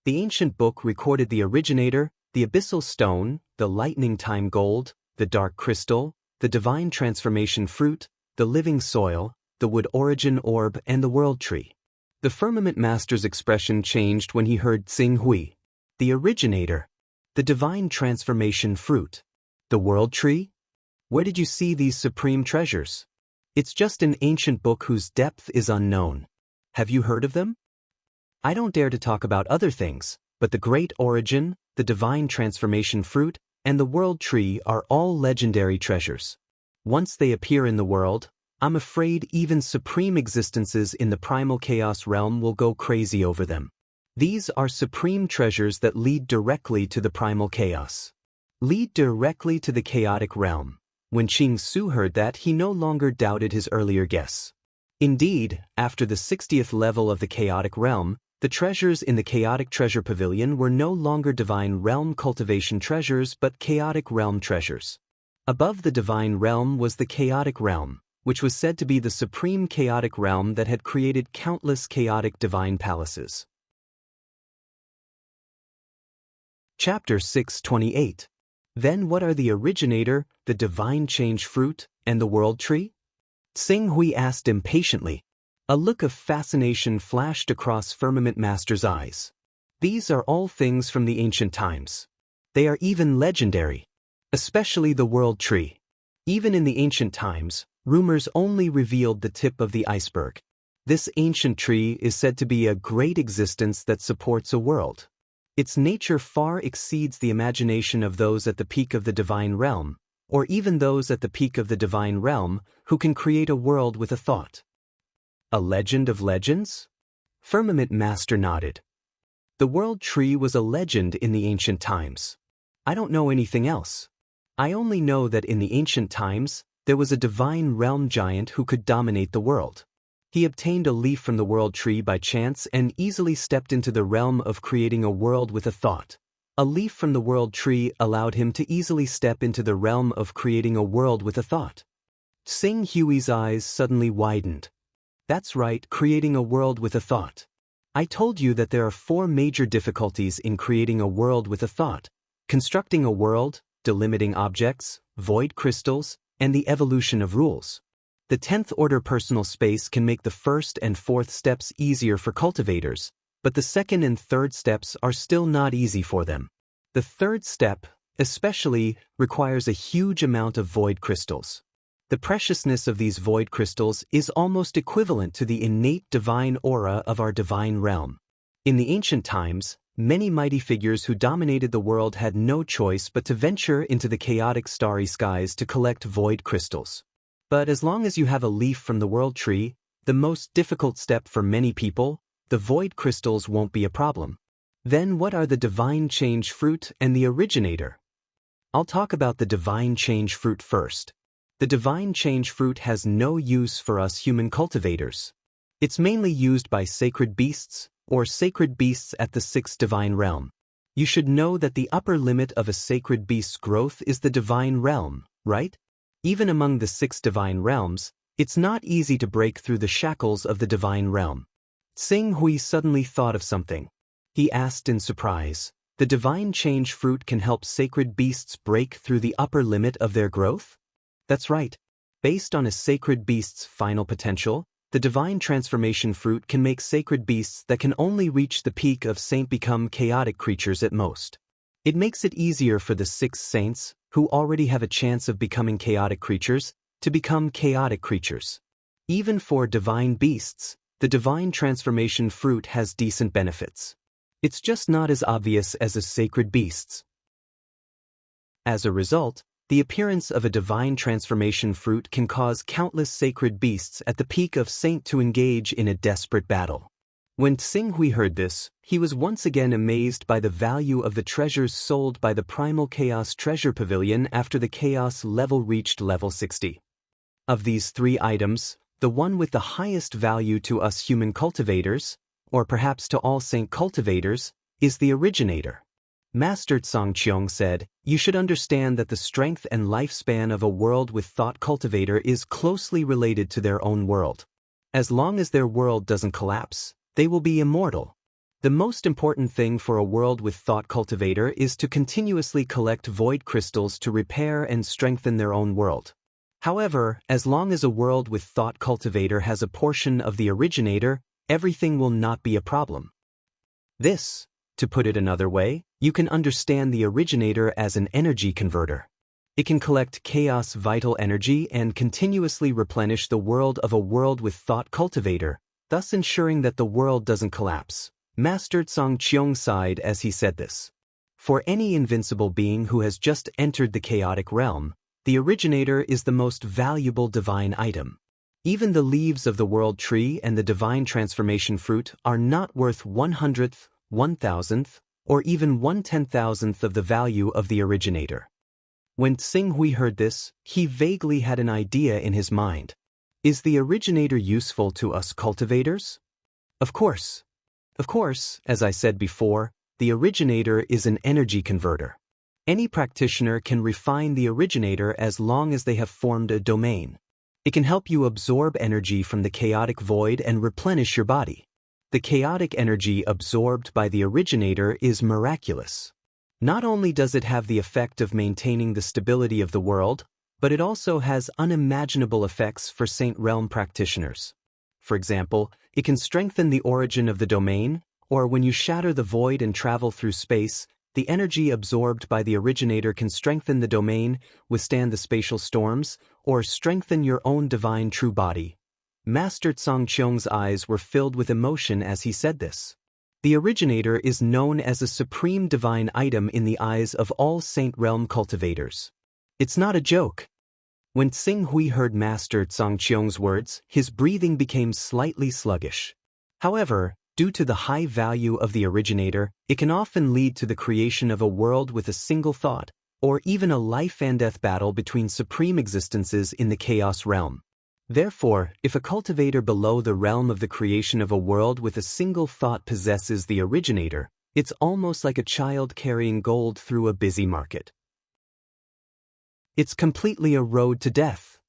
The ancient book recorded the originator, the abyssal stone, the lightning time gold, the dark crystal, the divine transformation fruit, the living soil, the wood origin orb, and the world tree. The Firmament Master's expression changed when he heard Xing Hui. The originator, the divine transformation fruit, the world tree? Where did you see these supreme treasures? It's just an ancient book whose depth is unknown. Have you heard of them? I don't dare to talk about other things, but the great origin, the divine transformation fruit, and the world tree are all legendary treasures. Once they appear in the world, I'm afraid even supreme existences in the primal chaos realm will go crazy over them. These are supreme treasures that lead directly to the primal chaos. Lead directly to the chaotic realm. When Ching Su heard that, he no longer doubted his earlier guess. Indeed, after the 60th level of the chaotic realm, the treasures in the Chaotic Treasure Pavilion were no longer Divine Realm cultivation treasures but Chaotic Realm treasures. Above the Divine Realm was the Chaotic Realm, which was said to be the supreme chaotic realm that had created countless chaotic divine palaces. Chapter 628. Then what are the originator, the divine change fruit, and the world tree? Xing Hui asked impatiently. A look of fascination flashed across Firmament Master's eyes. These are all things from the ancient times. They are even legendary, especially the world tree. Even in the ancient times, rumors only revealed the tip of the iceberg. This ancient tree is said to be a great existence that supports a world. Its nature far exceeds the imagination of those at the peak of the divine realm, or even those at the peak of the divine realm who can create a world with a thought. A legend of legends? Firmament Master nodded. The world tree was a legend in the ancient times. I don't know anything else. I only know that in the ancient times, there was a divine realm giant who could dominate the world. He obtained a leaf from the world tree by chance and easily stepped into the realm of creating a world with a thought. A leaf from the world tree allowed him to easily step into the realm of creating a world with a thought. Xing Hui's eyes suddenly widened. That's right, creating a world with a thought. I told you that there are 4 major difficulties in creating a world with a thought: constructing a world, delimiting objects, void crystals, and the evolution of rules. The 10th order personal space can make the first and fourth steps easier for cultivators, but the second and third steps are still not easy for them. The third step, especially, requires a huge amount of void crystals. The preciousness of these void crystals is almost equivalent to the innate divine aura of our divine realm. In the ancient times, many mighty figures who dominated the world had no choice but to venture into the chaotic starry skies to collect void crystals. But as long as you have a leaf from the world tree, the most difficult step for many people, the void crystals won't be a problem. Then what are the divine change fruit and the originator? I'll talk about the divine change fruit first. The divine change fruit has no use for us human cultivators. It's mainly used by sacred beasts, or sacred beasts at the 6th divine realm. You should know that the upper limit of a sacred beast's growth is the divine realm, right? Even among the 6 divine realms, it's not easy to break through the shackles of the divine realm. Tsing Hui suddenly thought of something. He asked in surprise, "The divine change fruit can help sacred beasts break through the upper limit of their growth?" That's right. Based on a sacred beast's final potential, the divine transformation fruit can make sacred beasts that can only reach the peak of saint become chaotic creatures at most. It makes it easier for the 6 saints, who already have a chance of becoming chaotic creatures, to become chaotic creatures. Even for divine beasts, the divine transformation fruit has decent benefits. It's just not as obvious as a sacred beast's. As a result, the appearance of a divine transformation fruit can cause countless sacred beasts at the peak of saint to engage in a desperate battle. When Tsing Hui heard this, he was once again amazed by the value of the treasures sold by the Primal Chaos Treasure Pavilion after the Chaos level reached level 60. Of these 3 items, the one with the highest value to us human cultivators, or perhaps to all saint cultivators, is the originator. Master Tsongqiong said, "You should understand that the strength and lifespan of a world with thought cultivator is closely related to their own world. As long as their world doesn't collapse, they will be immortal. The most important thing for a world with thought cultivator is to continuously collect void crystals to repair and strengthen their own world. However, as long as a world with thought cultivator has a portion of the originator, everything will not be a problem. This, to put it another way, you can understand the originator as an energy converter. It can collect chaos vital energy and continuously replenish the world of a world with thought cultivator, thus ensuring that the world doesn't collapse." Master Tsongqiong sighed as he said this. For any invincible being who has just entered the chaotic realm, the originator is the most valuable divine item. Even the leaves of the world tree and the divine transformation fruit are not worth 100th, 1,000th, or even 1/10,000th of the value of the originator. When Tsing Hui heard this, he vaguely had an idea in his mind. Is the originator useful to us cultivators? Of course. Of course, as I said before, the originator is an energy converter. Any practitioner can refine the originator as long as they have formed a domain. It can help you absorb energy from the chaotic void and replenish your body. The chaotic energy absorbed by the originator is miraculous. Not only does it have the effect of maintaining the stability of the world, but it also has unimaginable effects for Saint Realm practitioners. For example, it can strengthen the origin of the domain, or when you shatter the void and travel through space, the energy absorbed by the originator can strengthen the domain, withstand the spatial storms, or strengthen your own divine true body. Master Tsongqiong's eyes were filled with emotion as he said this. The originator is known as a supreme divine item in the eyes of all Saint Realm cultivators. It's not a joke. When Tsing Hui heard Master Tsongqiong's words, his breathing became slightly sluggish. However, due to the high value of the originator, it can often lead to the creation of a world with a single thought, or even a life and death battle between supreme existences in the chaos realm. Therefore, if a cultivator below the realm of the creation of a world with a single thought possesses the originator, it's almost like a child carrying gold through a busy market. It's completely a road to death.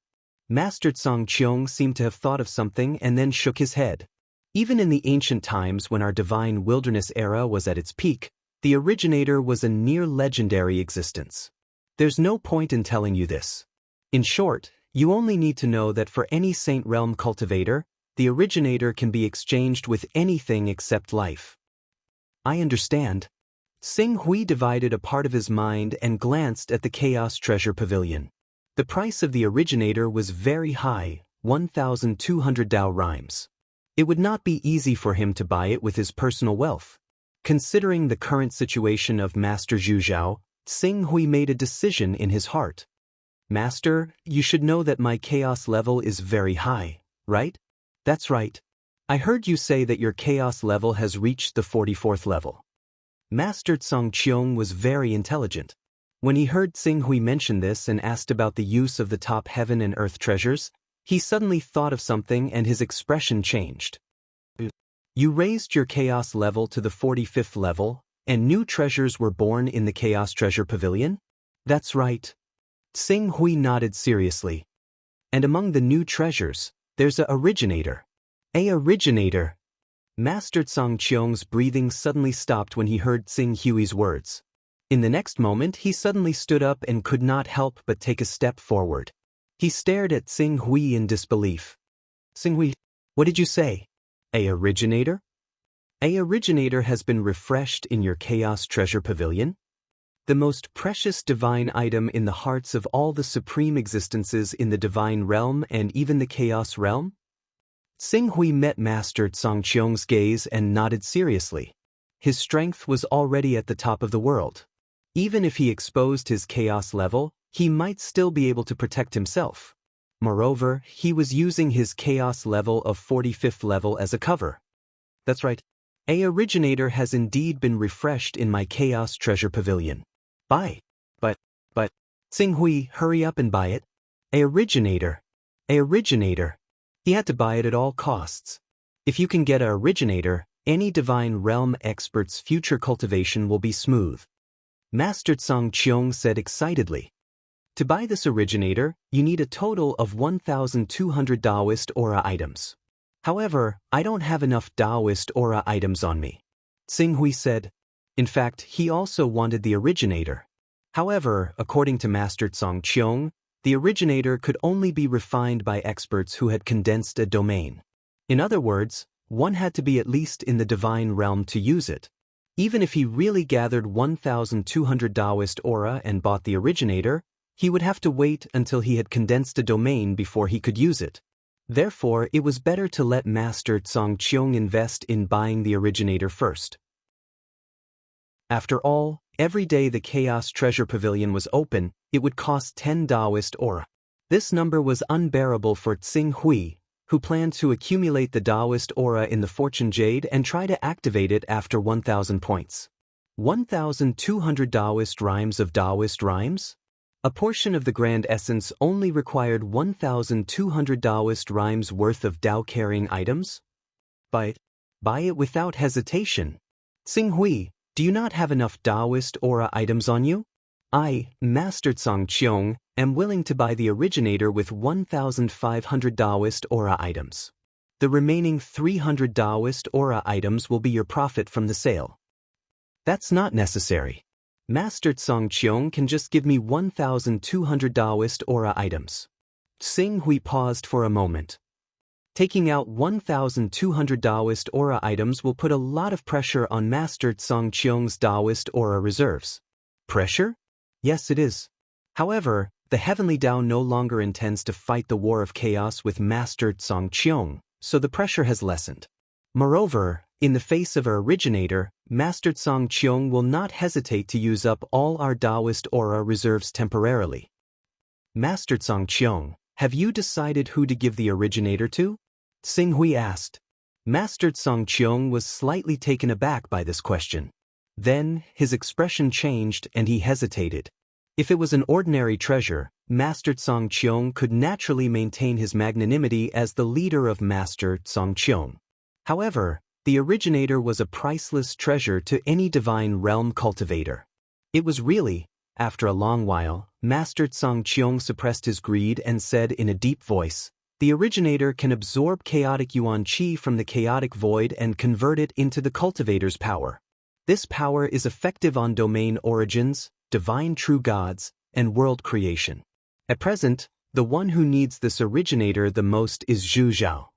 Master Tsang Cheong seemed to have thought of something and then shook his head. Even in the ancient times when our divine wilderness era was at its peak, the originator was a near-legendary existence. There's no point in telling you this. In short, you only need to know that for any Saint Realm cultivator, the originator can be exchanged with anything except life. I understand. Xing Hui divided a part of his mind and glanced at the Chaos Treasure Pavilion. The price of the originator was very high, 1,200 Dao rhymes. It would not be easy for him to buy it with his personal wealth. Considering the current situation of Master Zhu Zhao, Xing Hui made a decision in his heart. Master, you should know that my chaos level is very high, right? That's right. I heard you say that your chaos level has reached the 44th level. Master Tsang Cheong was very intelligent. When he heard Xing Hui mention this and asked about the use of the top heaven and earth treasures, he suddenly thought of something and his expression changed. You raised your chaos level to the 45th level, and new treasures were born in the Chaos Treasure Pavilion? That's right. Xing Hui nodded seriously. And among the new treasures, there's a originator. A originator. Master Tsang Cheong's breathing suddenly stopped when he heard Xing Hui's words. In the next moment, he suddenly stood up and could not help but take a step forward. He stared at Xing Hui in disbelief. Xing Hui, what did you say? A originator? A originator has been refreshed in your Chaos Treasure Pavilion? The most precious divine item in the hearts of all the supreme existences in the divine realm and even the chaos realm? Xing Hui met Master Tsang Cheong's gaze and nodded seriously. His strength was already at the top of the world. Even if he exposed his chaos level, he might still be able to protect himself. Moreover, he was using his chaos level of 45th level as a cover. That's right. A originator has indeed been refreshed in my Chaos Treasure Pavilion. Buy. But, Xing Hui, hurry up and buy it. A originator. A originator. He had to buy it at all costs. If you can get a originator, any divine realm expert's future cultivation will be smooth. Master Tsang Cheong said excitedly. To buy this originator, you need a total of 1,200 Taoist aura items. However, I don't have enough Taoist aura items on me. Xing Hui said. In fact, he also wanted the originator. However, according to Master Tsang Cheong, the originator could only be refined by experts who had condensed a domain. In other words, one had to be at least in the divine realm to use it. Even if he really gathered 1,200 Taoist aura and bought the originator, he would have to wait until he had condensed a domain before he could use it. Therefore, it was better to let Master Tsang Cheong invest in buying the originator first. After all, every day the Chaos Treasure Pavilion was open, it would cost 10 Taoist aura. This number was unbearable for Xing Hui, who planned to accumulate the Taoist aura in the Fortune Jade and try to activate it after 1,000 points. 1,200 Taoist rhymes of Taoist rhymes? A portion of the Grand Essence only required 1,200 Taoist rhymes worth of Tao-carrying items? Buy it without hesitation. Xing Hui, do you not have enough Taoist aura items on you? I, Master Tsang Cheong, am willing to buy the originator with 1,500 Taoist aura items. The remaining 300 Taoist aura items will be your profit from the sale. That's not necessary. Master Tsang Cheong can just give me 1,200 Taoist aura items. Xing Hui paused for a moment. Taking out 1,200 Taoist aura items will put a lot of pressure on Master Tsang Cheong's Taoist aura reserves. Pressure? Yes, it is. However, the Heavenly Tao no longer intends to fight the war of chaos with Master Tsang Cheong, so the pressure has lessened. Moreover, in the face of our originator, Master Tsang Cheong will not hesitate to use up all our Taoist aura reserves temporarily. Master Tsang Cheong, have you decided who to give the originator to? Xing Hui asked. Master Tsang Cheong was slightly taken aback by this question. Then, his expression changed and he hesitated. If it was an ordinary treasure, Master Tsang Cheong could naturally maintain his magnanimity as the leader of Master Tsang Cheong. However, the originator was a priceless treasure to any divine realm cultivator. It was really, after a long while, Master Tsang Qiong suppressed his greed and said in a deep voice, "The originator can absorb chaotic yuan qi from the chaotic void and convert it into the cultivator's power. This power is effective on domain origins, divine true gods, and world creation. At present, the one who needs this originator the most is Zhu Zhao.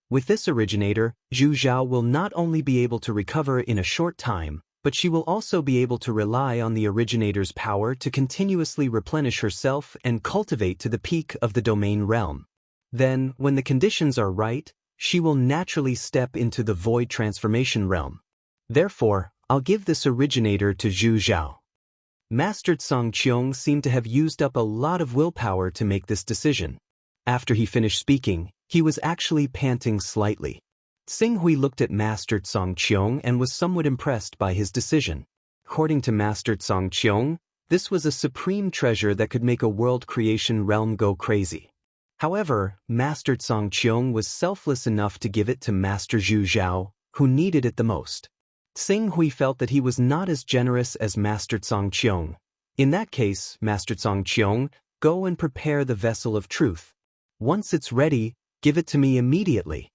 With this originator, Zhu Zhao will not only be able to recover in a short time, but she will also be able to rely on the originator's power to continuously replenish herself and cultivate to the peak of the domain realm. Then, when the conditions are right, she will naturally step into the void transformation realm. Therefore, I'll give this originator to Zhu Zhao." Master Tsang Qiong seemed to have used up a lot of willpower to make this decision. After he finished speaking, he was actually panting slightly. Xing Hui looked at Master Tsang Qiong and was somewhat impressed by his decision. According to Master Tsang Qiong, this was a supreme treasure that could make a world creation realm go crazy. However, Master Tsang Qiong was selfless enough to give it to Master Zhu Zhao, who needed it the most. Xing Hui felt that he was not as generous as Master Tsang Qiong. In that case, Master Tsang Qiong, go and prepare the vessel of truth. Once it's ready, give it to me immediately.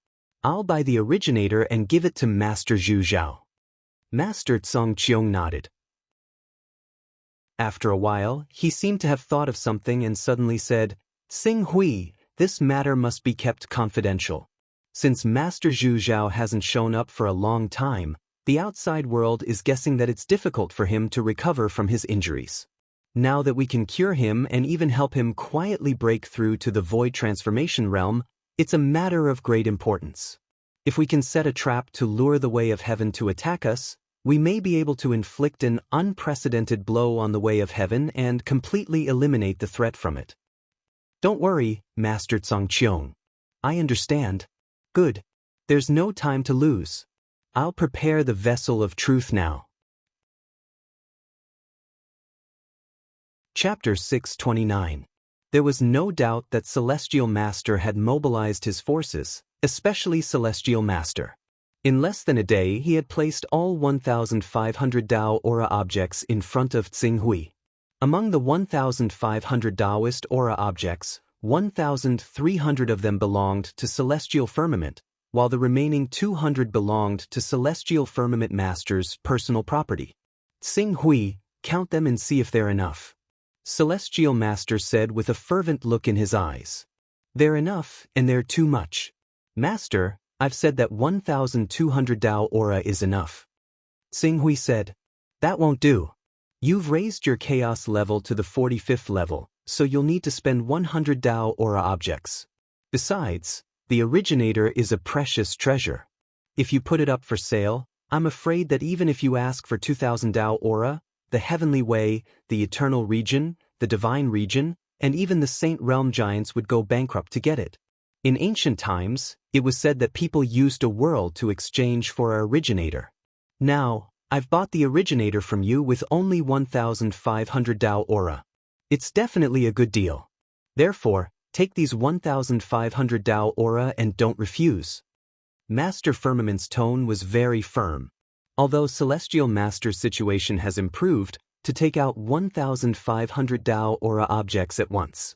I'll buy the originator and give it to Master Zhu Zhao." Master Tsang Qiong nodded. After a while, he seemed to have thought of something and suddenly said, "Xing Hui, this matter must be kept confidential. Since Master Zhu Zhao hasn't shown up for a long time, the outside world is guessing that it's difficult for him to recover from his injuries. Now that we can cure him and even help him quietly break through to the void transformation realm, it's a matter of great importance. If we can set a trap to lure the way of heaven to attack us, we may be able to inflict an unprecedented blow on the way of heaven and completely eliminate the threat from it." "Don't worry, Master Tsang Qiong. I understand." "Good. There's no time to lose. I'll prepare the vessel of truth now." Chapter 629. There was no doubt that Celestial Master had mobilized his forces, especially Celestial Master. In less than a day he had placed all 1,500 Dao aura objects in front of Xing Hui. Among the 1,500 Daoist aura objects, 1,300 of them belonged to Celestial Firmament, while the remaining 200 belonged to Celestial Firmament Master's personal property. "Xing Hui, count them and see if they're enough," Celestial Master said with a fervent look in his eyes. "They're enough, and they're too much." "Master, I've said that 1,200 Dao aura is enough." Xing Hui said, "That won't do. You've raised your chaos level to the 45th level, so you'll need to spend 100 Dao aura objects. Besides, the originator is a precious treasure. If you put it up for sale, I'm afraid that even if you ask for 2,000 Dao aura, the heavenly way, the eternal region, the divine region, and even the saint realm giants would go bankrupt to get it. In ancient times, it was said that people used a world to exchange for our originator. Now, I've bought the originator from you with only 1,500 Dao aura. It's definitely a good deal. Therefore, take these 1,500 Dao aura and don't refuse." Master Firmament's tone was very firm. Although Celestial Master's situation has improved, to take out 1,500 Dao aura objects at once.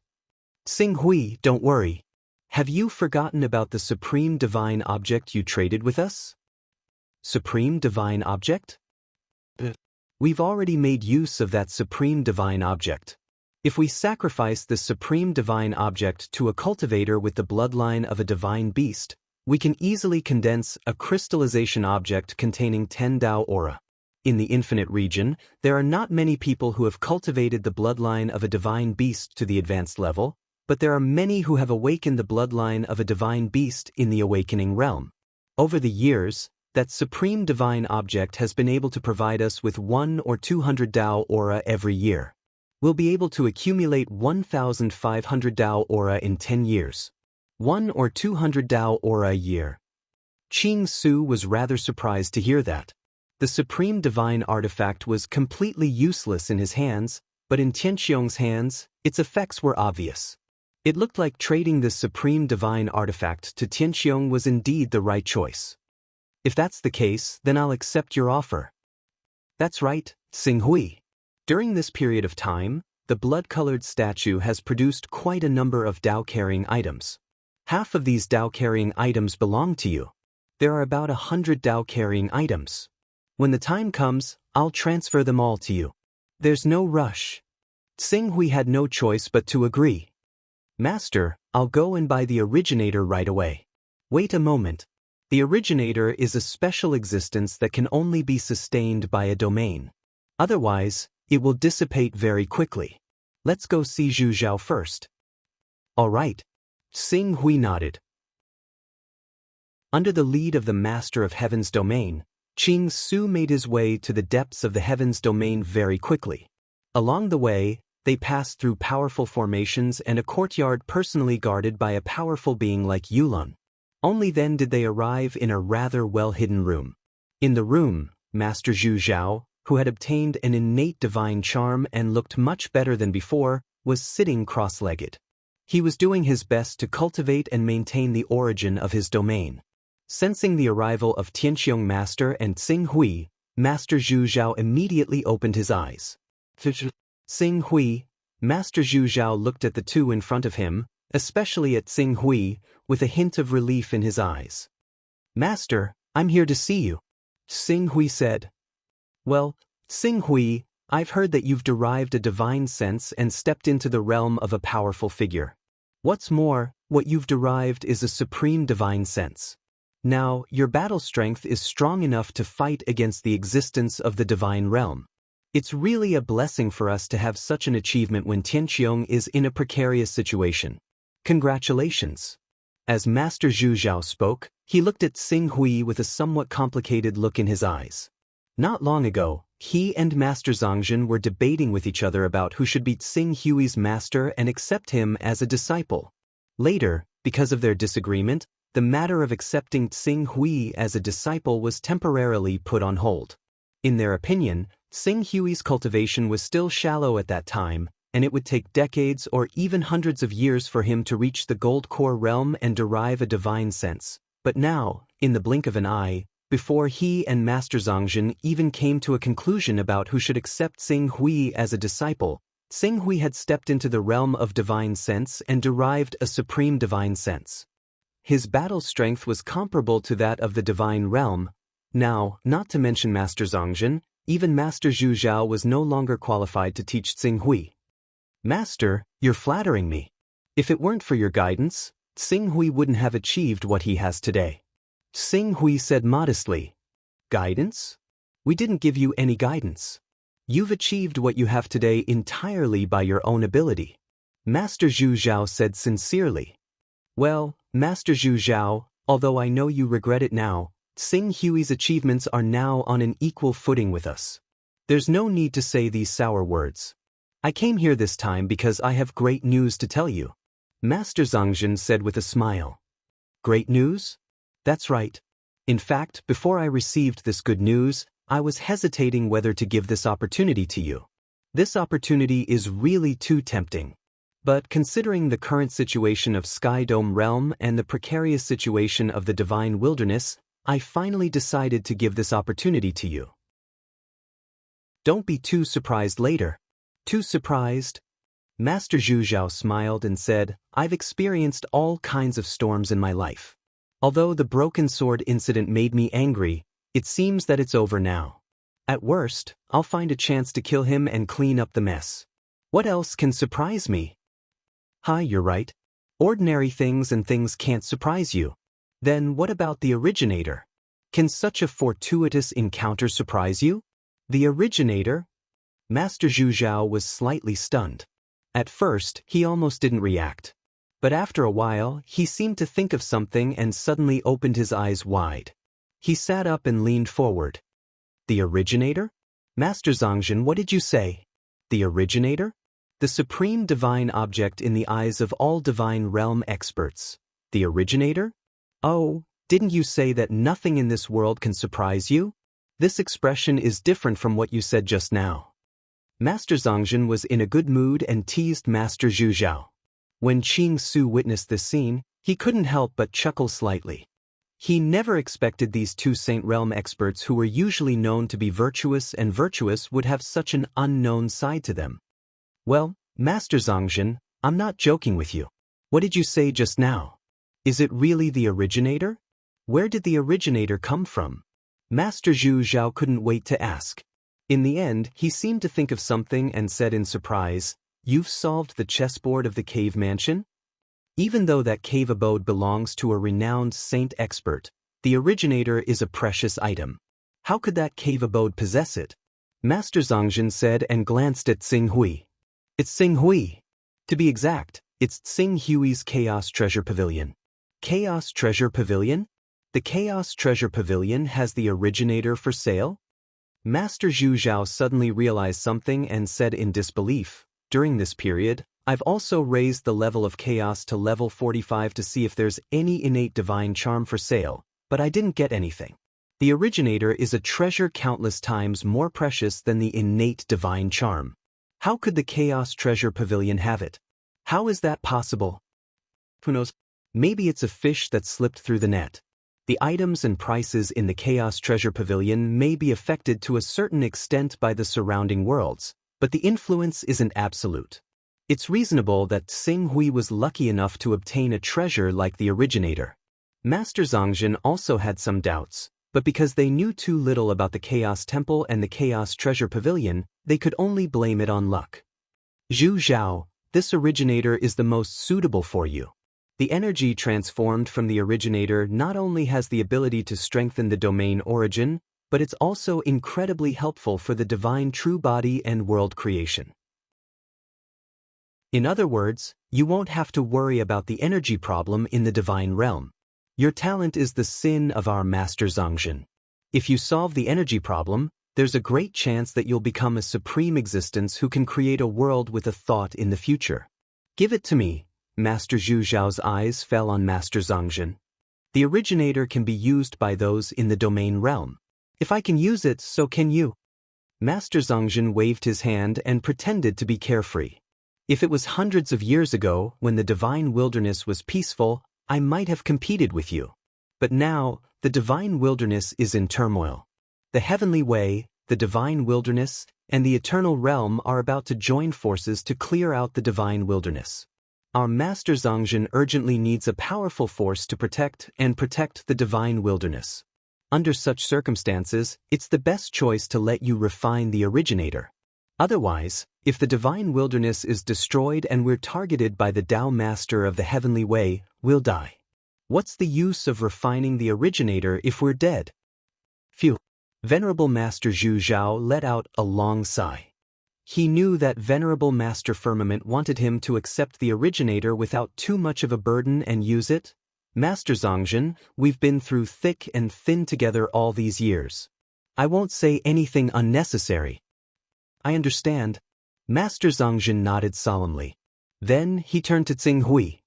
"Xing Hui, don't worry. Have you forgotten about the Supreme Divine Object you traded with us?" "Supreme Divine Object?" "We've already made use of that Supreme Divine Object. If we sacrifice the Supreme Divine Object to a cultivator with the bloodline of a divine beast, we can easily condense a crystallization object containing 10 Dao aura. In the infinite region, there are not many people who have cultivated the bloodline of a divine beast to the advanced level, but there are many who have awakened the bloodline of a divine beast in the awakening realm. Over the years, that Supreme Divine Object has been able to provide us with 1 or 200 Dao aura every year. We'll be able to accumulate 1,500 Dao aura in 10 years. 1 or 200 Dao aura a year." Qing Su was rather surprised to hear that. The Supreme Divine Artifact was completely useless in his hands, but in Tianqiong's hands, its effects were obvious. It looked like trading this Supreme Divine Artifact to Tianqiong was indeed the right choice. "If that's the case, then I'll accept your offer." "That's right, Xing Hui. During this period of time, the blood-colored statue has produced quite a number of Dao-carrying items. Half of these Dao-carrying items belong to you. There are about 100 Dao-carrying items. When the time comes, I'll transfer them all to you. There's no rush. Xing Hui had no choice but to agree. Master, I'll go and buy the originator right away. Wait a moment. The originator is a special existence that can only be sustained by a domain. Otherwise, it will dissipate very quickly. Let's go see Zhu Zhao first. All right. Xing Hui nodded. Under the lead of the Master of Heaven's domain, Qing Su made his way to the depths of the Heaven's domain very quickly. Along the way, they passed through powerful formations and a courtyard personally guarded by a powerful being like Yulun. Only then did they arrive in a rather well-hidden room. In the room, Master Zhu Zhao, who had obtained an innate divine charm and looked much better than before, was sitting cross-legged. He was doing his best to cultivate and maintain the origin of his domain. Sensing the arrival of Tianqiong Master and Xing Hui, Master Zhu Zhao immediately opened his eyes. Xing Hui, Master Zhu Zhao looked at the two in front of him, especially at Xing Hui, with a hint of relief in his eyes. Master, I'm here to see you. Xing Hui said. Well, Xing Hui, I've heard that you've derived a divine sense and stepped into the realm of a powerful figure. What's more, what you've derived is a supreme divine sense. Now, your battle strength is strong enough to fight against the existence of the divine realm. It's really a blessing for us to have such an achievement when Tianqiong is in a precarious situation. Congratulations. As Master Zhu Zhao spoke, he looked at Xing Hui with a somewhat complicated look in his eyes. Not long ago, he and Master Zhangzhen were debating with each other about who should beat Xing Hui's master and accept him as a disciple. Later, because of their disagreement, the matter of accepting Xing Hui as a disciple was temporarily put on hold. In their opinion, Xing Hui's cultivation was still shallow at that time, and it would take decades or even hundreds of years for him to reach the gold core realm and derive a divine sense. But now, in the blink of an eye, before he and Master Zhangzhen even came to a conclusion about who should accept Xing Hui as a disciple, Xing Hui had stepped into the realm of divine sense and derived a supreme divine sense. His battle strength was comparable to that of the divine realm. Now, not to mention Master Zhangzhen, even Master Zhu Zhao was no longer qualified to teach Xing Hui. Master, you're flattering me. If it weren't for your guidance, Xing Hui wouldn't have achieved what he has today. Xing Hui said modestly. Guidance? We didn't give you any guidance. You've achieved what you have today entirely by your own ability. Master Zhu Zhao said sincerely. Well, Master Zhu Zhao, although I know you regret it now, Xing Hui's achievements are now on an equal footing with us. There's no need to say these sour words. I came here this time because I have great news to tell you. Master Zhangzhen said with a smile. Great news? That's right. In fact, before I received this good news, I was hesitating whether to give this opportunity to you. This opportunity is really too tempting. But considering the current situation of Sky Dome Realm and the precarious situation of the Divine Wilderness, I finally decided to give this opportunity to you. Don't be too surprised later. Too surprised? Master Zhu Zhao smiled and said, I've experienced all kinds of storms in my life. Although the broken sword incident made me angry, it seems that it's over now. At worst, I'll find a chance to kill him and clean up the mess. What else can surprise me? Hi, you're right. Ordinary things and things can't surprise you. Then what about the originator? Can such a fortuitous encounter surprise you? The originator? Master Zhu Zhao was slightly stunned. At first, he almost didn't react. But after a while, he seemed to think of something and suddenly opened his eyes wide. He sat up and leaned forward. The originator? Master Zhangzhen, what did you say? The originator? The supreme divine object in the eyes of all divine realm experts. The originator? Oh, didn't you say that nothing in this world can surprise you? This expression is different from what you said just now. Master Zhangzhen was in a good mood and teased Master Zhu Zhao. When Qing Su witnessed this scene, he couldn't help but chuckle slightly. He never expected these two Saint Realm experts who were usually known to be virtuous would have such an unknown side to them. Well, Master Zhongzhen, I'm not joking with you. What did you say just now? Is it really the originator? Where did the originator come from? Master Zhu Zhao couldn't wait to ask. In the end, he seemed to think of something and said in surprise, "You've solved the chessboard of the cave mansion?" Even though that cave abode belongs to a renowned saint expert, the originator is a precious item. How could that cave abode possess it? Master Zhongzhen said and glanced at Xing Hui. It's Xing Hui. To be exact, it's Xing Hui's Chaos Treasure Pavilion. Chaos Treasure Pavilion? The Chaos Treasure Pavilion has the originator for sale? Master Zhu Zhao suddenly realized something and said in disbelief, "During this period, I've also raised the level of chaos to level 45 to see if there's any innate divine charm for sale, but I didn't get anything. The originator is a treasure countless times more precious than the innate divine charm. How could the Chaos Treasure Pavilion have it? How is that possible? Who knows? Maybe it's a fish that slipped through the net. The items and prices in the Chaos Treasure Pavilion may be affected to a certain extent by the surrounding worlds, but the influence isn't absolute. It's reasonable that Xing Hui was lucky enough to obtain a treasure like the originator." Master Zhongzhen also had some doubts, but because they knew too little about the Chaos Temple and the Chaos Treasure Pavilion, they could only blame it on luck. "Zhu Zhao, this originator is the most suitable for you. The energy transformed from the originator not only has the ability to strengthen the domain origin, but it's also incredibly helpful for the divine true body and world creation. In other words, you won't have to worry about the energy problem in the divine realm. Your talent is the sin of our Master Zhongzhen. If you solve the energy problem, there's a great chance that you'll become a supreme existence who can create a world with a thought in the future. Give it to me." Master Zhu Zhao's eyes fell on Master Zhongzhen. "The originator can be used by those in the domain realm. If I can use it, so can you." Master Zhongzhen waved his hand and pretended to be carefree. "If it was hundreds of years ago, when the divine wilderness was peaceful, I might have competed with you. But now, the divine wilderness is in turmoil. The heavenly way, the divine wilderness, and the eternal realm are about to join forces to clear out the divine wilderness. Our Master Zhongzhen urgently needs a powerful force to protect the divine wilderness. Under such circumstances, it's the best choice to let you refine the originator. Otherwise, if the divine wilderness is destroyed and we're targeted by the Tao Master of the heavenly way, we'll die. What's the use of refining the originator if we're dead?" Phew. Venerable Master Zhu Zhao let out a long sigh. He knew that Venerable Master Firmament wanted him to accept the originator without too much of a burden and use it. "Master Zhongzhen, we've been through thick and thin together all these years. I won't say anything unnecessary." "I understand." Master Zhongzhen nodded solemnly. Then he turned to Xing Hui.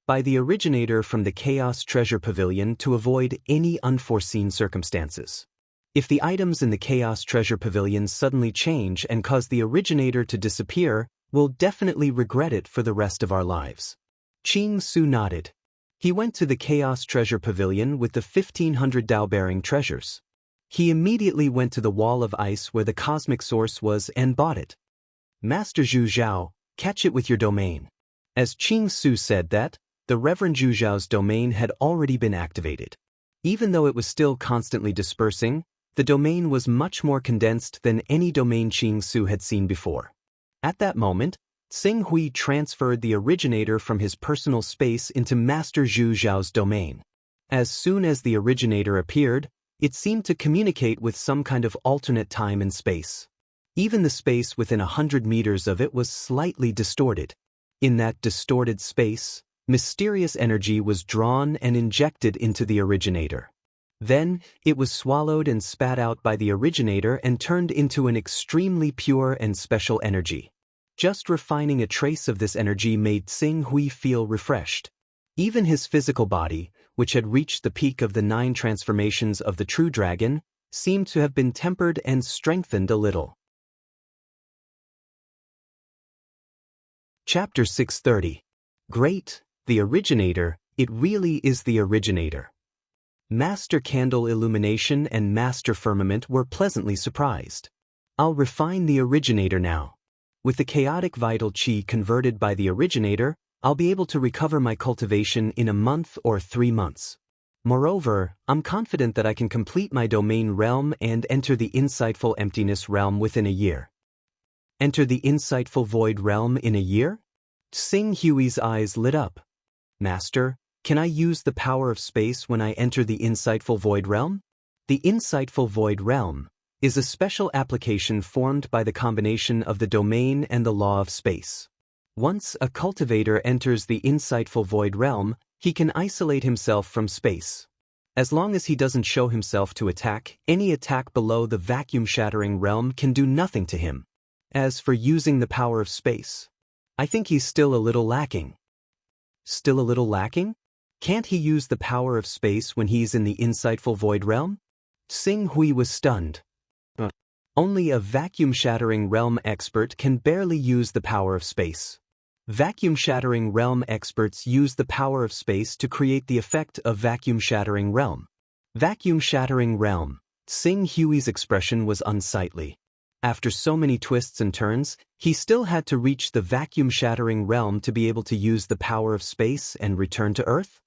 "Buy the originator from the Chaos Treasure Pavilion to avoid any unforeseen circumstances. If the items in the Chaos Treasure Pavilion suddenly change and cause the originator to disappear, we'll definitely regret it for the rest of our lives." Qing Su nodded. He went to the Chaos Treasure Pavilion with the 1,500 Tao-bearing treasures. He immediately went to the wall of ice where the cosmic source was and bought it. "Master Zhu Zhao, catch it with your domain." As Qing Su said that, the Reverend Zhu Zhao's domain had already been activated. Even though it was still constantly dispersing, the domain was much more condensed than any domain Qing Su had seen before. At that moment, Xing Hui transferred the originator from his personal space into Master Zhu Zhao's domain. As soon as the originator appeared, it seemed to communicate with some kind of alternate time and space. Even the space within 100 meters of it was slightly distorted. In that distorted space, mysterious energy was drawn and injected into the originator. Then, it was swallowed and spat out by the originator and turned into an extremely pure and special energy. Just refining a trace of this energy made Xing Hui feel refreshed. Even his physical body, which had reached the peak of the 9 transformations of the true dragon, seemed to have been tempered and strengthened a little. Chapter 630. Great, the originator, it really is the originator. Master Candle Illumination and Master Firmament were pleasantly surprised. "I'll refine the originator now." With the chaotic vital qi converted by the originator, I'll be able to recover my cultivation in a month or 3 months. Moreover, I'm confident that I can complete my domain realm and enter the insightful emptiness realm within a year. Enter the insightful void realm in a year? Tsing Hui's eyes lit up. Master, can I use the power of space when I enter the insightful void realm? The insightful void realm is a special application formed by the combination of the domain and the law of space. Once a cultivator enters the insightful void realm, he can isolate himself from space. As long as he doesn't show himself to attack, any attack below the vacuum-shattering realm can do nothing to him. As for using the power of space, I think he's still a little lacking. Still a little lacking? Can't he use the power of space when he's in the insightful void realm? Tsing Hui was stunned. Only a vacuum-shattering realm expert can barely use the power of space. Vacuum-shattering realm experts use the power of space to create the effect of vacuum-shattering realm. Vacuum-shattering realm. Tsing Hui's expression was unsightly. After so many twists and turns, he still had to reach the vacuum-shattering realm to be able to use the power of space and return to Earth?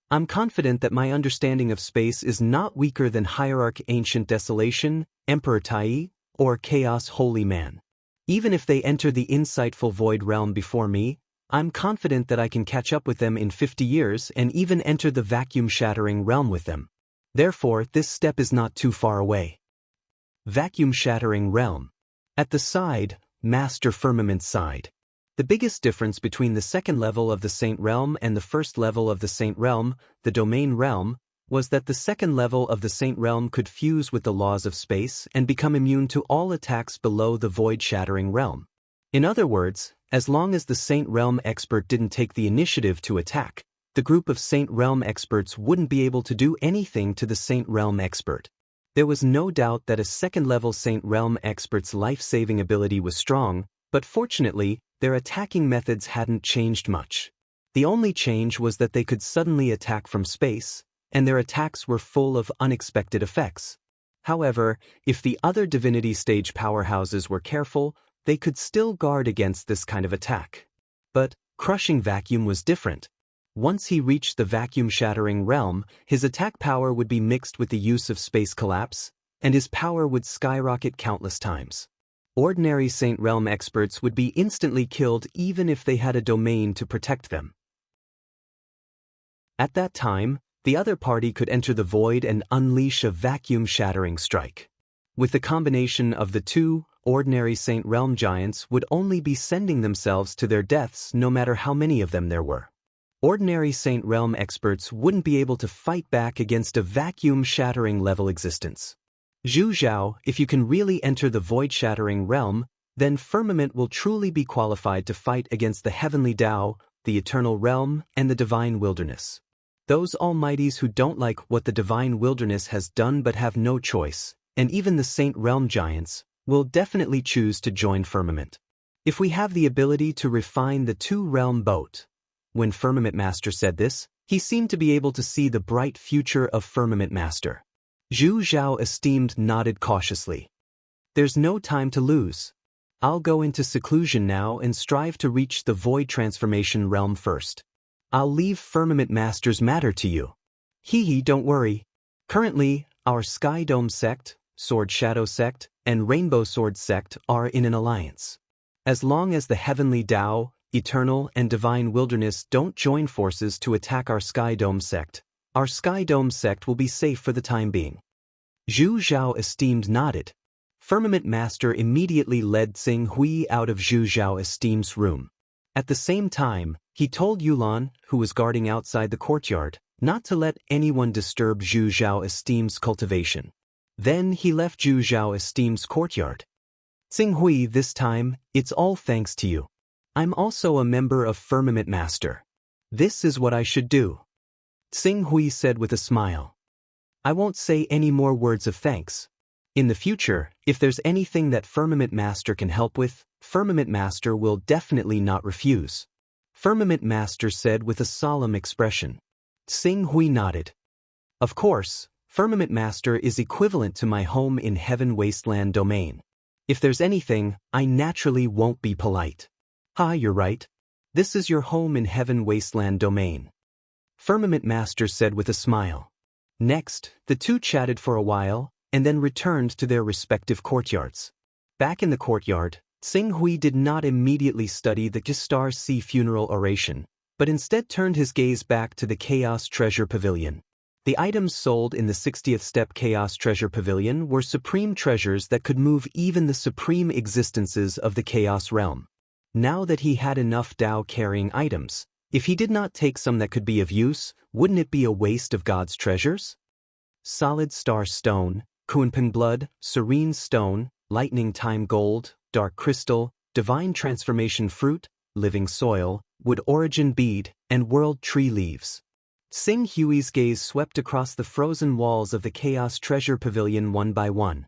I'm confident that my understanding of space is not weaker than Hierarch Ancient Desolation, Emperor Tai, or Chaos Holy Man. Even if they enter the insightful void realm before me, I'm confident that I can catch up with them in 50 years and even enter the vacuum-shattering realm with them. Therefore, this step is not too far away. Vacuum-shattering realm. At the side, Master Firmament side. The biggest difference between the second level of the Saint Realm and the first level of the Saint Realm, the Domain Realm, was that the second level of the Saint Realm could fuse with the laws of space and become immune to all attacks below the void-shattering realm. In other words, as long as the Saint Realm expert didn't take the initiative to attack, the group of Saint Realm experts wouldn't be able to do anything to the Saint Realm expert. There was no doubt that a second-level Saint Realm expert's life-saving ability was strong, but fortunately, their attacking methods hadn't changed much. The only change was that they could suddenly attack from space, and their attacks were full of unexpected effects. However, if the other divinity stage powerhouses were careful, they could still guard against this kind of attack. But Crushing Vacuum was different. Once he reached the vacuum-shattering realm, his attack power would be mixed with the use of space collapse, and his power would skyrocket countless times. Ordinary Saint Realm experts would be instantly killed even if they had a domain to protect them. At that time, the other party could enter the void and unleash a vacuum-shattering strike. With the combination of the two, ordinary Saint Realm giants would only be sending themselves to their deaths no matter how many of them there were. Ordinary Saint Realm experts wouldn't be able to fight back against a vacuum-shattering level existence. Zhu Zhao, if you can really enter the void-shattering realm, then Firmament will truly be qualified to fight against the Heavenly Tao, the Eternal Realm, and the Divine Wilderness. Those almighties who don't like what the Divine Wilderness has done but have no choice, and even the Saint Realm giants, will definitely choose to join Firmament. If we have the ability to refine the two-realm boat. When Firmament Master said this, he seemed to be able to see the bright future of Firmament Master. Zhu Zhao esteemed nodded cautiously. There's no time to lose. I'll go into seclusion now and strive to reach the void transformation realm first. I'll leave Firmament Master's matter to you. Don't worry. Currently, our Sky Dome sect, Sword Shadow sect, and Rainbow Sword sect are in an alliance. As long as the Heavenly Tao, Eternal and Divine Wilderness don't join forces to attack our Sky Dome sect, our Sky Dome sect will be safe for the time being. Zhu Zhao esteemed nodded. Firmament Master immediately led Tsing Hui out of Zhu Zhao esteemed's room. At the same time, he told Yulan, who was guarding outside the courtyard, not to let anyone disturb Zhu Zhao esteemed's cultivation. Then he left Zhu Zhao esteemed's courtyard. Tsing Hui, this time, it's all thanks to you. I'm also a member of Firmament Master. This is what I should do. Tsing Hui said with a smile. I won't say any more words of thanks. In the future, if there's anything that Firmament Master can help with, Firmament Master will definitely not refuse. Firmament Master said with a solemn expression. Tsing Hui nodded. Of course, Firmament Master is equivalent to my home in Heaven Wasteland domain. If there's anything, I naturally won't be polite. Ha, you're right. This is your home in heaven wasteland domain. Firmament Master said with a smile. Next, the two chatted for a while, and then returned to their respective courtyards. Back in the courtyard, Tsing Hui did not immediately study the Gestar Sea funeral oration, but instead turned his gaze back to the Chaos Treasure Pavilion. The items sold in the 60th Step Chaos Treasure Pavilion were supreme treasures that could move even the supreme existences of the Chaos Realm. Now that he had enough Tao-carrying items, if he did not take some that could be of use, wouldn't it be a waste of God's treasures? Solid Star Stone, Kunpeng Blood, Serene Stone, Lightning Time Gold, Dark Crystal, Divine Transformation Fruit, Living Soil, Wood Origin Bead, and World Tree Leaves. Tsing Hui's gaze swept across the frozen walls of the Chaos Treasure Pavilion one by one.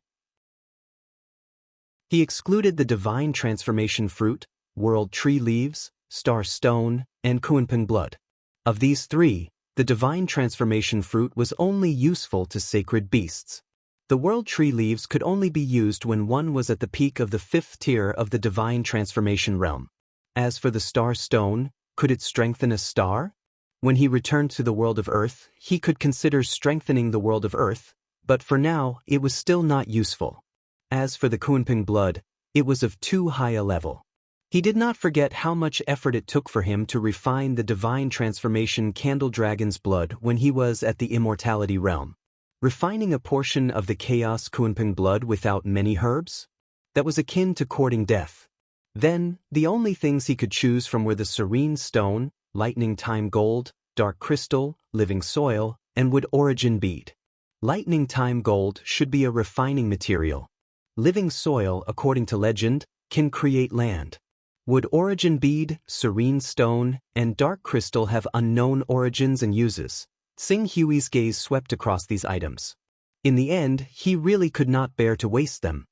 He excluded the Divine Transformation Fruit, World Tree Leaves, Star Stone, and Kunpeng Blood. Of these three, the Divine Transformation Fruit was only useful to sacred beasts. The World Tree Leaves could only be used when one was at the peak of the 5th tier of the Divine Transformation Realm. As for the Star Stone, could it strengthen a star? When he returned to the world of Earth, he could consider strengthening the world of Earth, but for now, it was still not useful. As for the Kunpeng Blood, it was of too high a level. He did not forget how much effort it took for him to refine the Divine Transformation Candle Dragon's blood when he was at the Immortality Realm. Refining a portion of the Chaos Kunpeng Blood without many herbs? That was akin to courting death. Then, the only things he could choose from were the Serene Stone, Lightning Time Gold, Dark Crystal, Living Soil, and Wood Origin Bead. Lightning Time Gold should be a refining material. Living Soil, according to legend, can create land. Wood Origin Bead, Serene Stone, and Dark Crystal have unknown origins and uses. Tsing Hui's gaze swept across these items. In the end, he really could not bear to waste them.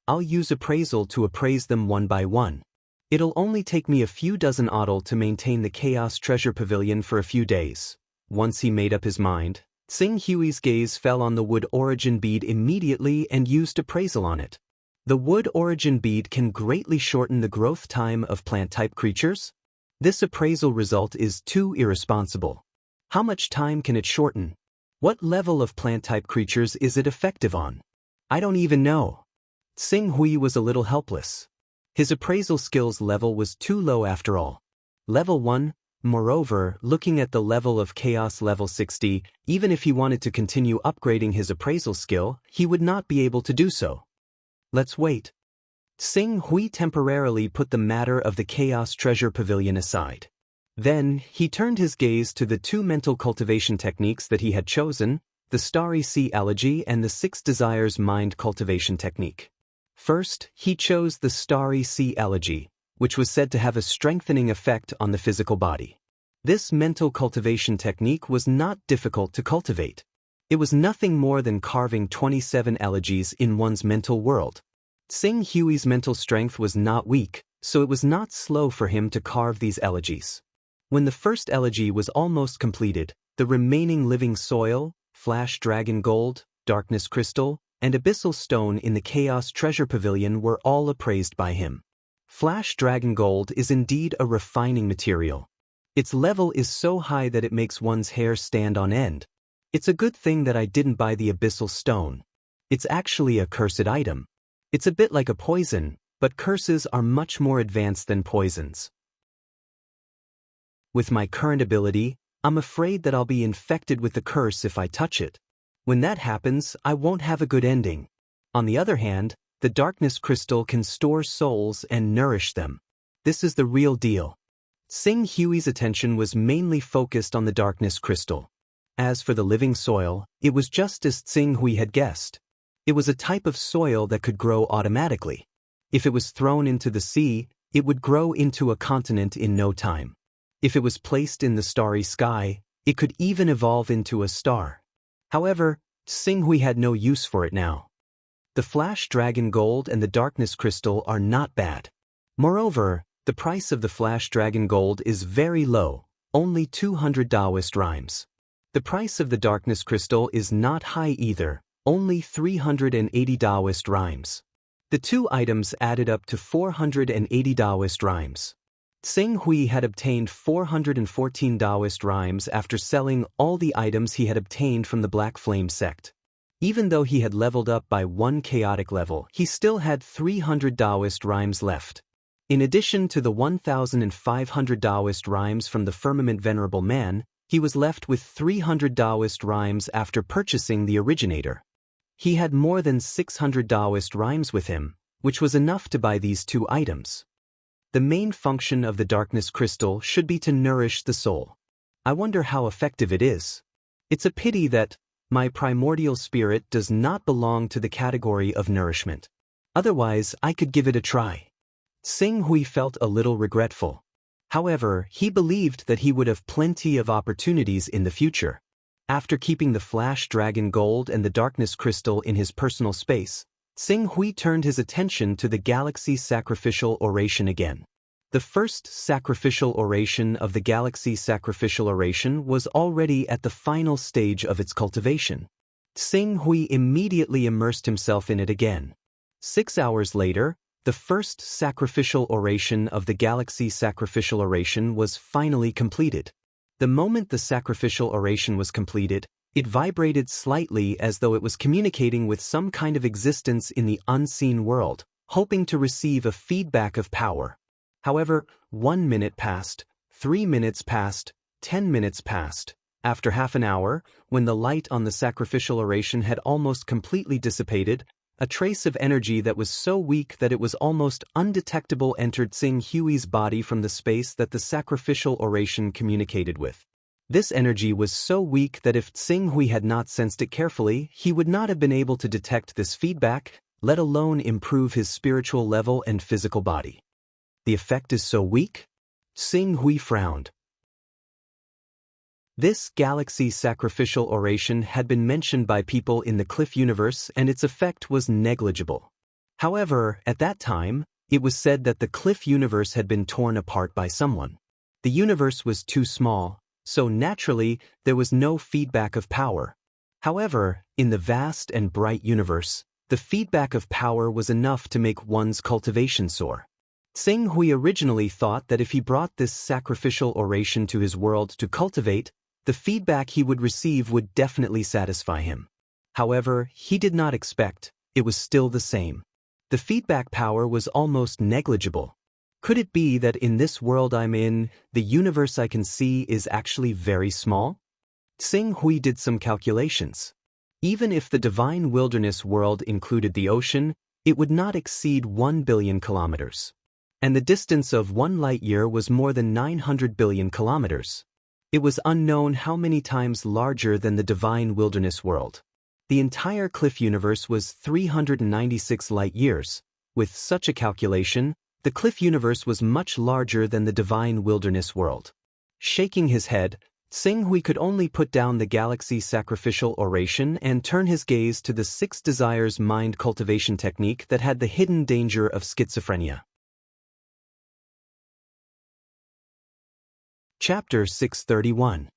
I'll use appraisal to appraise them one by one. It'll only take me a few dozen AUDL to maintain the Chaos Treasure Pavilion for a few days. Once he made up his mind, Tsing Hui's gaze fell on the Wood Origin Bead immediately and used appraisal on it. The Wood Origin Bead can greatly shorten the growth time of plant-type creatures. This appraisal result is too irresponsible. How much time can it shorten? What level of plant-type creatures is it effective on? I don't even know. Tsing Hui was a little helpless. His appraisal skills level was too low after all. Level 1, moreover, looking at the level of Chaos level 60, even if he wanted to continue upgrading his appraisal skill, he would not be able to do so. Let's wait. Tsing Hui temporarily put the matter of the Chaos Treasure Pavilion aside. Then, he turned his gaze to the two mental cultivation techniques that he had chosen, the Starry Sea Elegy and the 6 Desires Mind Cultivation Technique. First, he chose the Starry Sea Elegy, which was said to have a strengthening effect on the physical body. This mental cultivation technique was not difficult to cultivate. It was nothing more than carving 27 elegies in one's mental world. Tsing Hui's mental strength was not weak, so it was not slow for him to carve these elegies. When the first elegy was almost completed, the remaining Living Soil, Flash Dragon Gold, Darkness Crystal, and Abyssal Stone in the Chaos Treasure Pavilion were all appraised by him. Flash Dragon Gold is indeed a refining material. Its level is so high that it makes one's hair stand on end. It's a good thing that I didn't buy the Abyssal Stone. It's actually a cursed item. It's a bit like a poison, but curses are much more advanced than poisons. With my current ability, I'm afraid that I'll be infected with the curse if I touch it. When that happens, I won't have a good ending. On the other hand, the Darkness Crystal can store souls and nourish them. This is the real deal. Tsing Hui's attention was mainly focused on the Darkness Crystal. As for the Living Soil, it was just as Tsing Hui had guessed. It was a type of soil that could grow automatically. If it was thrown into the sea, it would grow into a continent in no time. If it was placed in the starry sky, it could even evolve into a star. However, Tsing Hui had no use for it now. The Flash Dragon Gold and the Darkness Crystal are not bad. Moreover, the price of the Flash Dragon Gold is very low, only 200 Taoist rhymes. The price of the Darkness Crystal is not high either, only 380 Taoist rhymes. The two items added up to 480 Taoist rhymes. Tsing Hui had obtained 414 Taoist rhymes after selling all the items he had obtained from the Black Flame sect. Even though he had leveled up by one chaotic level, he still had 300 Taoist rhymes left. In addition to the 1,500 Taoist rhymes from the Firmament Venerable Man, he was left with 300 Taoist rhymes after purchasing the originator. He had more than 600 Taoist rhymes with him, which was enough to buy these two items. The main function of the darkness crystal should be to nourish the soul. I wonder how effective it is. It's a pity that my primordial spirit does not belong to the category of nourishment. Otherwise, I could give it a try. Tsing Hui felt a little regretful. However, he believed that he would have plenty of opportunities in the future. After keeping the Flash Dragon Gold and the Darkness Crystal in his personal space, Tsing Hui turned his attention to the Galaxy Sacrificial Oration again. The first sacrificial oration of the Galaxy Sacrificial Oration was already at the final stage of its cultivation. Tsing Hui immediately immersed himself in it again. 6 hours later, the first sacrificial oration of the Galaxy Sacrificial Oration was finally completed. The moment the sacrificial oration was completed, it vibrated slightly as though it was communicating with some kind of existence in the unseen world, hoping to receive a feedback of power. However, 1 minute passed, 3 minutes passed, 10 minutes passed. After half an hour, when the light on the sacrificial oration had almost completely dissipated, a trace of energy that was so weak that it was almost undetectable entered Tsing Hui's body from the space that the sacrificial oration communicated with. This energy was so weak that if Tsing Hui had not sensed it carefully, he would not have been able to detect this feedback, let alone improve his spiritual level and physical body. The effect is so weak? Tsing Hui frowned. This Galaxy Sacrificial Oration had been mentioned by people in the Cliff universe and its effect was negligible. However, at that time, it was said that the Cliff universe had been torn apart by someone. The universe was too small, so naturally, there was no feedback of power. However, in the vast and bright universe, the feedback of power was enough to make one's cultivation soar. Tsing Hui originally thought that if he brought this sacrificial oration to his world to cultivate, the feedback he would receive would definitely satisfy him. However, he did not expect it was still the same. The feedback power was almost negligible. Could it be that in this world I'm in, the universe I can see is actually very small? Tsing Hui did some calculations. Even if the divine wilderness world included the ocean, it would not exceed 1 billion kilometers. And the distance of 1 light year was more than 900 billion kilometers. It was unknown how many times larger than the divine wilderness world. The entire Cliff universe was 396 light years. With such a calculation, the Cliff universe was much larger than the divine wilderness world. Shaking his head, Tsing Hui could only put down the Galaxy Sacrificial Oration and turn his gaze to the 6 Desires mind cultivation technique that had the hidden danger of schizophrenia. Chapter 631.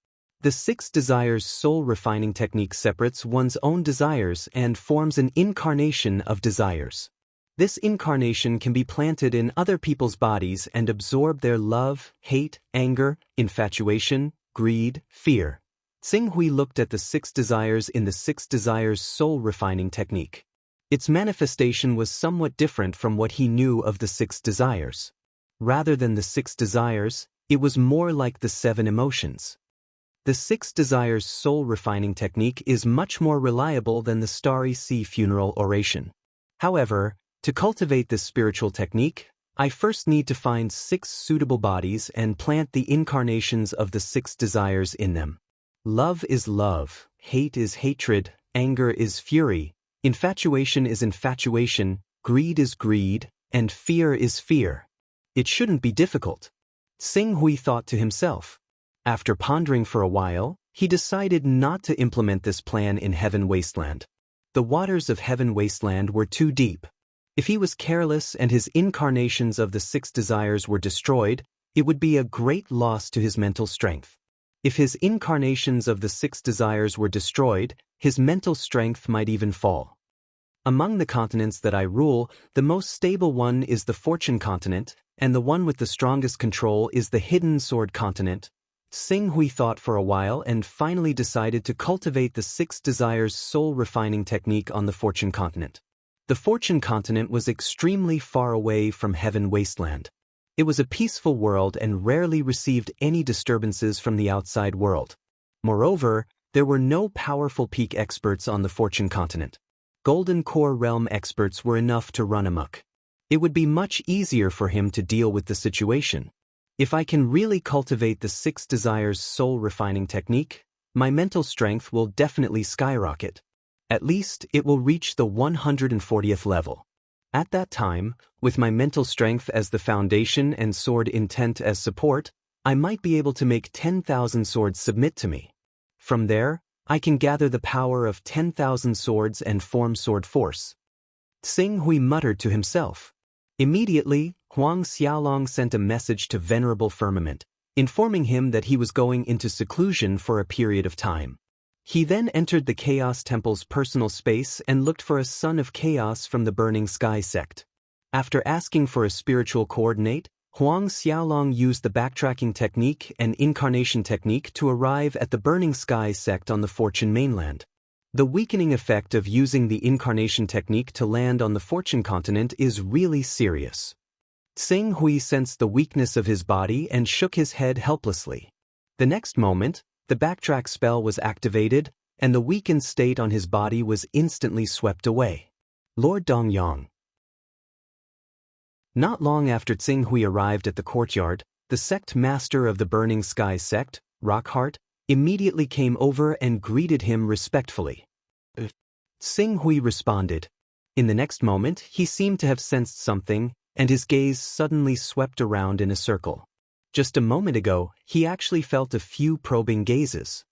The 6 Desires soul refining technique separates one's own desires and forms an incarnation of desires. This incarnation can be planted in other people's bodies and absorb their love, hate, anger, infatuation, greed, fear. Tsing Hui looked at the 6 desires in the 6 Desires soul refining technique. Its manifestation was somewhat different from what he knew of the 6 desires. Rather than the 6 desires, it was more like the 7 emotions. The 6 Desires soul refining technique is much more reliable than the Starry Sea funeral oration. However, to cultivate this spiritual technique, I first need to find 6 suitable bodies and plant the incarnations of the 6 desires in them. Love is love, hate is hatred, anger is fury, infatuation is infatuation, greed is greed, and fear is fear. It shouldn't be difficult. Tsing Hui thought to himself. After pondering for a while, he decided not to implement this plan in Heaven Wasteland. The waters of Heaven Wasteland were too deep. If he was careless and his incarnations of the 6 desires were destroyed, it would be a great loss to his mental strength. If his incarnations of the 6 desires were destroyed, his mental strength might even fall. Among the continents that I rule, the most stable one is the Fortune continent, and the one with the strongest control is the Hidden Sword continent. Xing Hui thought for a while and finally decided to cultivate the 6 desires soul refining technique on the Fortune continent. The Fortune continent was extremely far away from Heaven Wasteland. It was a peaceful world and rarely received any disturbances from the outside world. Moreover, there were no powerful peak experts on the Fortune continent. Golden Core Realm experts were enough to run amok. It would be much easier for him to deal with the situation. If I can really cultivate the 6 desires soul refining technique, my mental strength will definitely skyrocket. At least, it will reach the 140th level. At that time, with my mental strength as the foundation and sword intent as support, I might be able to make 10,000 swords submit to me. From there, I can gather the power of 10,000 swords and form sword force. Xing Hui muttered to himself. Immediately, Huang Xiaolong sent a message to Venerable Firmament, informing him that he was going into seclusion for a period of time. He then entered the Chaos Temple's personal space and looked for a son of chaos from the Burning Sky sect. After asking for a spiritual coordinate, Huang Xiaolong used the backtracking technique and incarnation technique to arrive at the Burning Sky sect on the Fortune mainland. The weakening effect of using the incarnation technique to land on the Fortune continent is really serious. Xing Hui sensed the weakness of his body and shook his head helplessly. The next moment, the backtrack spell was activated, and the weakened state on his body was instantly swept away. Lord Dongyang. Not long after Xing Hui arrived at the courtyard, the sect master of the Burning Sky sect, Rockheart, immediately came over and greeted him respectfully. Xing Hui responded. In the next moment, he seemed to have sensed something, and his gaze suddenly swept around in a circle. Just a moment ago, he actually felt a few probing gazes.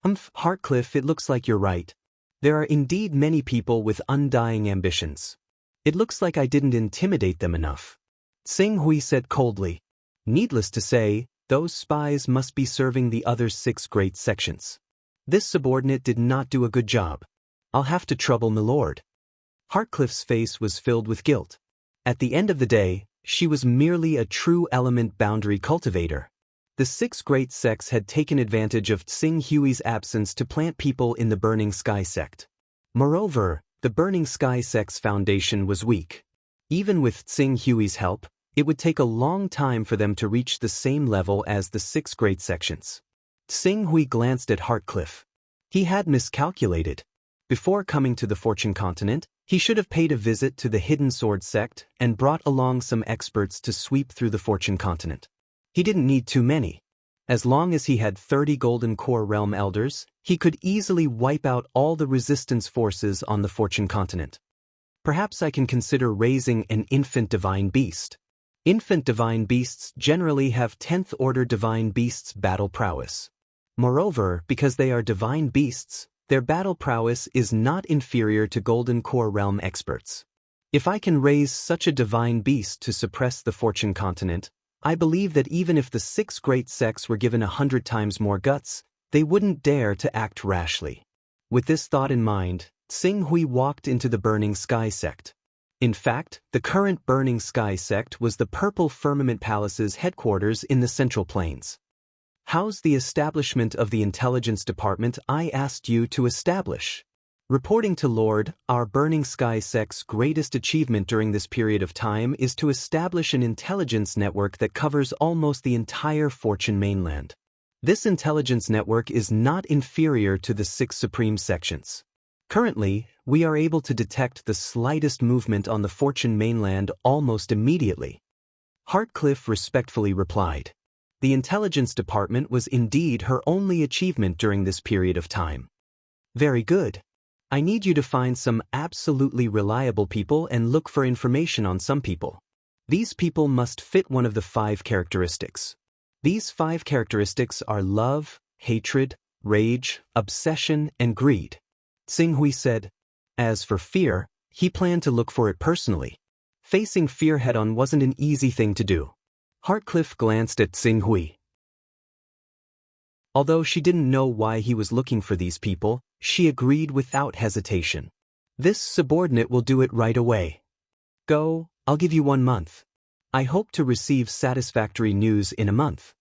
Heartcliff, it looks like you're right. There are indeed many people with undying ambitions. It looks like I didn't intimidate them enough. Xing Hui said coldly. Needless to say, those spies must be serving the other 6 great sections. This subordinate did not do a good job. I'll have to trouble Milord. Heartcliff's face was filled with guilt. At the end of the day, she was merely a true element boundary cultivator. The 6 great sects had taken advantage of Xing Hui's absence to plant people in the Burning Sky sect. Moreover, the Burning Sky sect's foundation was weak. Even with Xing Hui's help, it would take a long time for them to reach the same level as the 6 great sections. Xing Hui glanced at Heartcliff. He had miscalculated. Before coming to the Fortune continent, he should have paid a visit to the Hidden Sword sect and brought along some experts to sweep through the Fortune continent. He didn't need too many. As long as he had 30 Golden Core Realm Elders, he could easily wipe out all the resistance forces on the Fortune continent. Perhaps I can consider raising an infant divine beast. Infant divine beasts generally have 10th order divine beasts battle prowess. Moreover, because they are divine beasts, their battle prowess is not inferior to Golden Core Realm experts. If I can raise such a divine beast to suppress the Fortune continent, I believe that even if the 6 great sects were given 100 times more guts, they wouldn't dare to act rashly. With this thought in mind, Xing Hui walked into the Burning Sky sect. In fact, the current Burning Sky sect was the Purple Firmament Palace's headquarters in the Central Plains. How's the establishment of the intelligence department I asked you to establish? Reporting to Lord, our Burning Sky sect's greatest achievement during this period of time is to establish an intelligence network that covers almost the entire Fortune mainland. This intelligence network is not inferior to the 6 supreme sections. Currently, we are able to detect the slightest movement on the Fortune mainland almost immediately. Heartcliff respectfully replied. The intelligence department was indeed her only achievement during this period of time. Very good. I need you to find some absolutely reliable people and look for information on some people. These people must fit one of the 5 characteristics. These 5 characteristics are love, hatred, rage, obsession, and greed. Xing Hui said. As for fear, he planned to look for it personally. Facing fear head-on wasn't an easy thing to do. Heartcliff glanced at Xing Hui. Although she didn't know why he was looking for these people, she agreed without hesitation. This subordinate will do it right away. Go, I'll give you 1 month. I hope to receive satisfactory news in a month.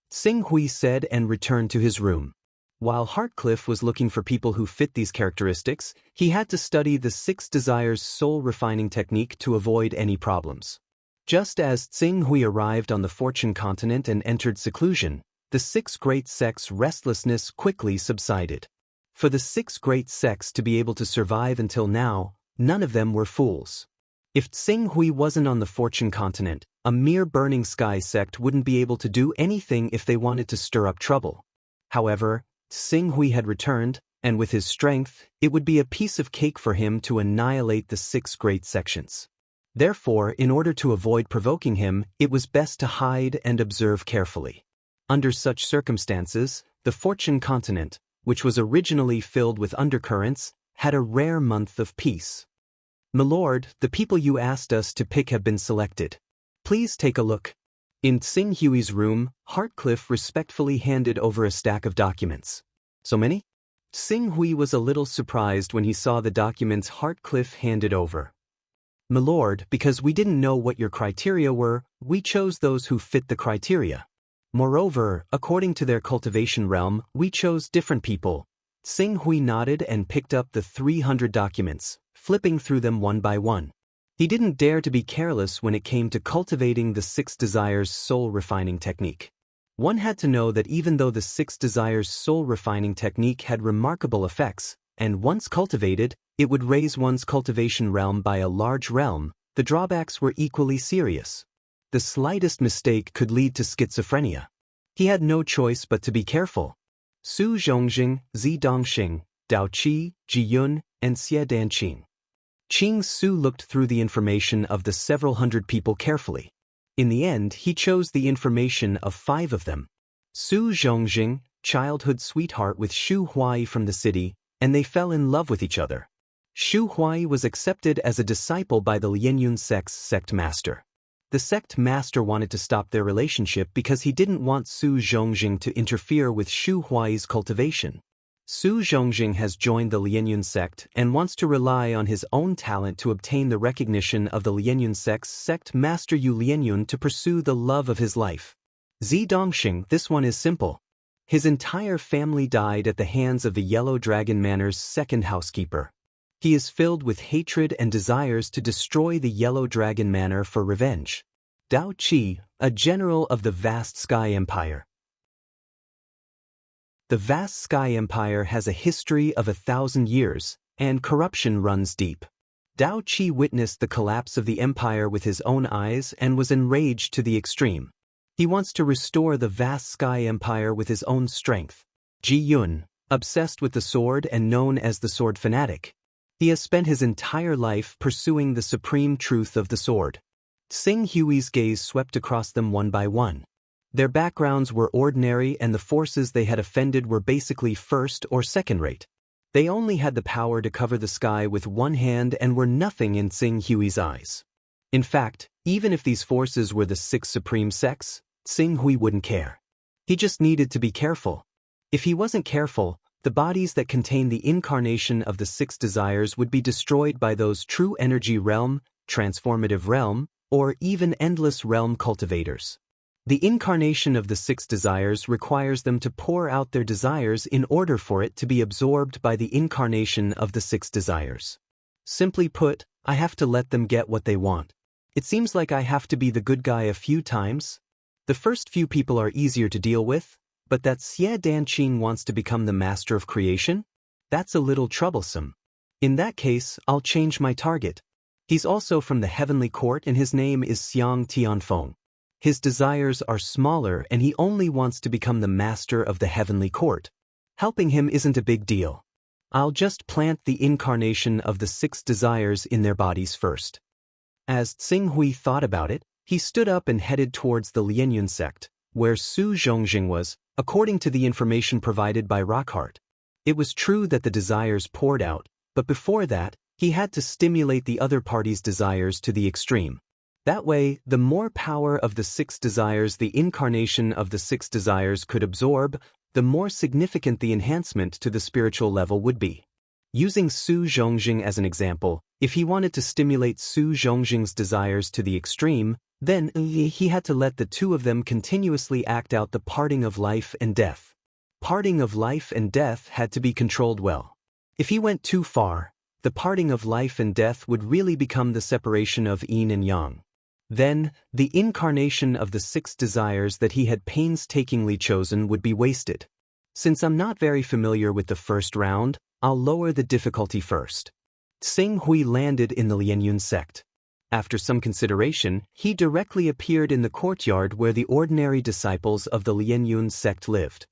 Sing Hui said and returned to his room. While Heartcliff was looking for people who fit these characteristics, he had to study the 6 desires soul refining technique to avoid any problems. Just as Tsing Hui arrived on the Fortune continent and entered seclusion, the 6 great sects' restlessness quickly subsided. For the 6 great sects to be able to survive until now, none of them were fools. If Tsing Hui wasn't on the Fortune continent, a mere burning sky sect wouldn't be able to do anything if they wanted to stir up trouble. However, Tsing Hui had returned, and with his strength, it would be a piece of cake for him to annihilate the 6 great sections. Therefore, in order to avoid provoking him, it was best to hide and observe carefully. Under such circumstances, the Fortune continent, which was originally filled with undercurrents, had a rare month of peace. "Milord, the people you asked us to pick have been selected. Please take a look." In Tsing Hui's room, Heartcliff respectfully handed over a stack of documents. "So many?" Tsing Hui was a little surprised when he saw the documents Heartcliff handed over. "Milord, because we didn't know what your criteria were, we chose those who fit the criteria. Moreover, according to their cultivation realm, we chose different people." Tsing Hui nodded and picked up the 300 documents, flipping through them one by one. He didn't dare to be careless when it came to cultivating the 6 desires soul refining technique. One had to know that even though the 6 desires soul refining technique had remarkable effects, and once cultivated, it would raise one's cultivation realm by a large realm, the drawbacks were equally serious. The slightest mistake could lead to schizophrenia. He had no choice but to be careful. Su Zhongjing, Zi Dongxing, Dao Qi, Ji Yun, and Xie Danqing. Qing Su looked through the information of the several hundred people carefully. In the end, he chose the information of 5 of them. Su Zhongjing, childhood sweetheart with Shu Huai from the city, and they fell in love with each other. Shu Huai was accepted as a disciple by the Lianyun sect's sect master. The sect master wanted to stop their relationship because he didn't want Su Zhongjing to interfere with Shu Huai's cultivation. Su Zhongjing has joined the Lianyun sect and wants to rely on his own talent to obtain the recognition of the Lianyun sect's sect master Yu Lianyun to pursue the love of his life. Zi Dongxing, this one is simple. His entire family died at the hands of the Yellow Dragon Manor's second housekeeper. He is filled with hatred and desires to destroy the Yellow Dragon Manor for revenge. Dao Qi, a general of the vast Sky Empire. The vast Sky Empire has a history of 1,000 years, and corruption runs deep. Dao Qi witnessed the collapse of the empire with his own eyes and was enraged to the extreme. He wants to restore the vast Sky Empire with his own strength. Ji Yun, obsessed with the sword and known as the sword fanatic. He has spent his entire life pursuing the supreme truth of the sword. Tsing Hui's gaze swept across them one by one. Their backgrounds were ordinary and the forces they had offended were basically first or second-rate. They only had the power to cover the sky with one hand and were nothing in Tsing Hui's eyes. In fact, even if these forces were the 6 supreme sects, Tsing Hui wouldn't care. He just needed to be careful. If he wasn't careful, the bodies that contain the incarnation of the 6 desires would be destroyed by those true energy realm, transformative realm, or even endless realm cultivators. The incarnation of the 6 desires requires them to pour out their desires in order for it to be absorbed by the incarnation of the 6 desires. Simply put, I have to let them get what they want. It seems like I have to be the good guy a few times. The first few people are easier to deal with, but that Xie Danqing wants to become the master of creation? That's a little troublesome. In that case, I'll change my target. He's also from the heavenly court and his name is Xiang Tianfeng. His desires are smaller and he only wants to become the master of the heavenly court. Helping him isn't a big deal. I'll just plant the incarnation of the 6 desires in their bodies first. As Tsing Hui thought about it, he stood up and headed towards the Lianyun sect, where Su Zhongjing was, according to the information provided by Rockheart. It was true that the desires poured out, but before that, he had to stimulate the other party's desires to the extreme. That way, the more power of the 6 desires the incarnation of the 6 desires could absorb, the more significant the enhancement to the spiritual level would be. Using Su Zhongjing as an example, if he wanted to stimulate Su Zhongjing's desires to the extreme, then he had to let the two of them continuously act out the parting of life and death. Parting of life and death had to be controlled well. If he went too far, the parting of life and death would really become the separation of yin and yang. Then, the incarnation of the 6 desires that he had painstakingly chosen would be wasted. Since I'm not very familiar with the first round, I'll lower the difficulty first. Tsing Hui landed in the Lianyun sect. After some consideration, he directly appeared in the courtyard where the ordinary disciples of the Lianyun sect lived.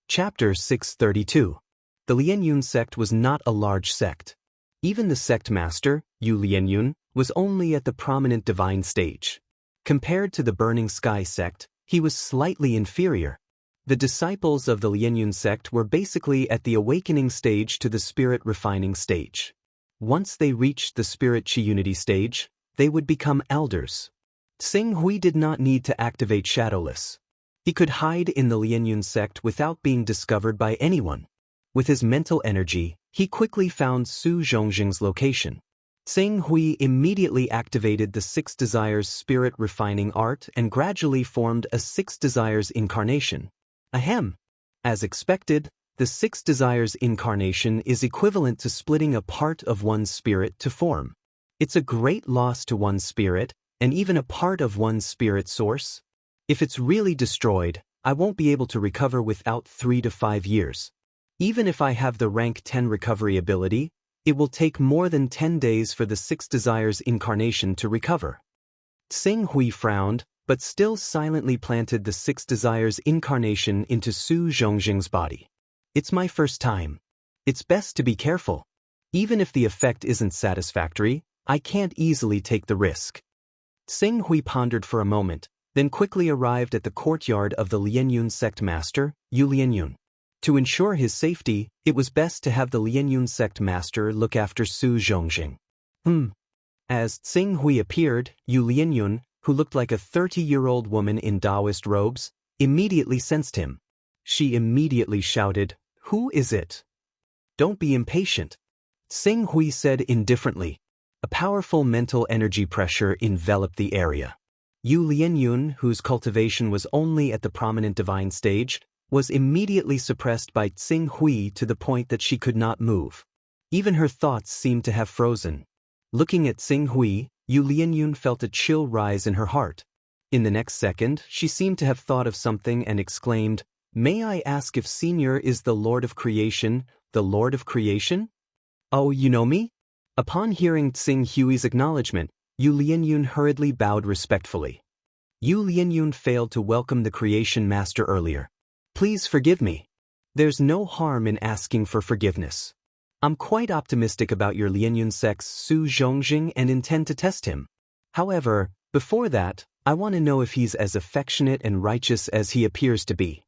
Chapter 632. The Lianyun sect was not a large sect. Even the sect master, Yu Lianyun, was only at the prominent divine stage. Compared to the Burning Sky sect, he was slightly inferior. The disciples of the Lianyun sect were basically at the awakening stage to the spirit refining stage. Once they reached the spirit chi unity stage, they would become elders. Tsing Hui did not need to activate Shadowless. He could hide in the Lianyun sect without being discovered by anyone. With his mental energy, he quickly found Su Zhongjing's location. Tsing Hui immediately activated the 6 desires spirit refining art and gradually formed a 6 desires incarnation. Ahem. As expected, the 6 desires incarnation is equivalent to splitting a part of one's spirit to form. It's a great loss to one's spirit, and even a part of one's spirit source. If it's really destroyed, I won't be able to recover without 3 to 5 years. Even if I have the rank 10 recovery ability, it will take more than 10 days for the 6 desires incarnation to recover. Tsing Hui frowned, but still silently planted the 6 desires incarnation into Su Zhongjing's body. It's my first time. It's best to be careful. Even if the effect isn't satisfactory, I can't easily take the risk. Tsing Hui pondered for a moment, then quickly arrived at the courtyard of the Lianyun sect master, Yu Lianyun. To ensure his safety, it was best to have the Lianyun sect master look after Su Zhongjing. As Tsing Hui appeared, Yu Lianyun, who looked like a 30-year-old woman in Taoist robes, immediately sensed him. She immediately shouted, "Who is it?" "Don't be impatient," Tsing Hui said indifferently. A powerful mental energy pressure enveloped the area. Yu Lianyun, whose cultivation was only at the prominent divine stage, was immediately suppressed by Tsing Hui to the point that she could not move. Even her thoughts seemed to have frozen. Looking at Tsing Hui, Yu Lianyun felt a chill rise in her heart. In the next second, she seemed to have thought of something and exclaimed, "May I ask if Senior is the Lord of Creation, the Lord of Creation?" "Oh, you know me?" Upon hearing Tsing Hui's acknowledgement, Yu Lianyun hurriedly bowed respectfully. Yu Lianyun failed to welcome the Creation Master earlier. "Please forgive me. There's no harm in asking for forgiveness. I'm quite optimistic about your Lianyun sect's Su Zhongjing and intend to test him. However, before that, I want to know if he's as affectionate and righteous as he appears to be.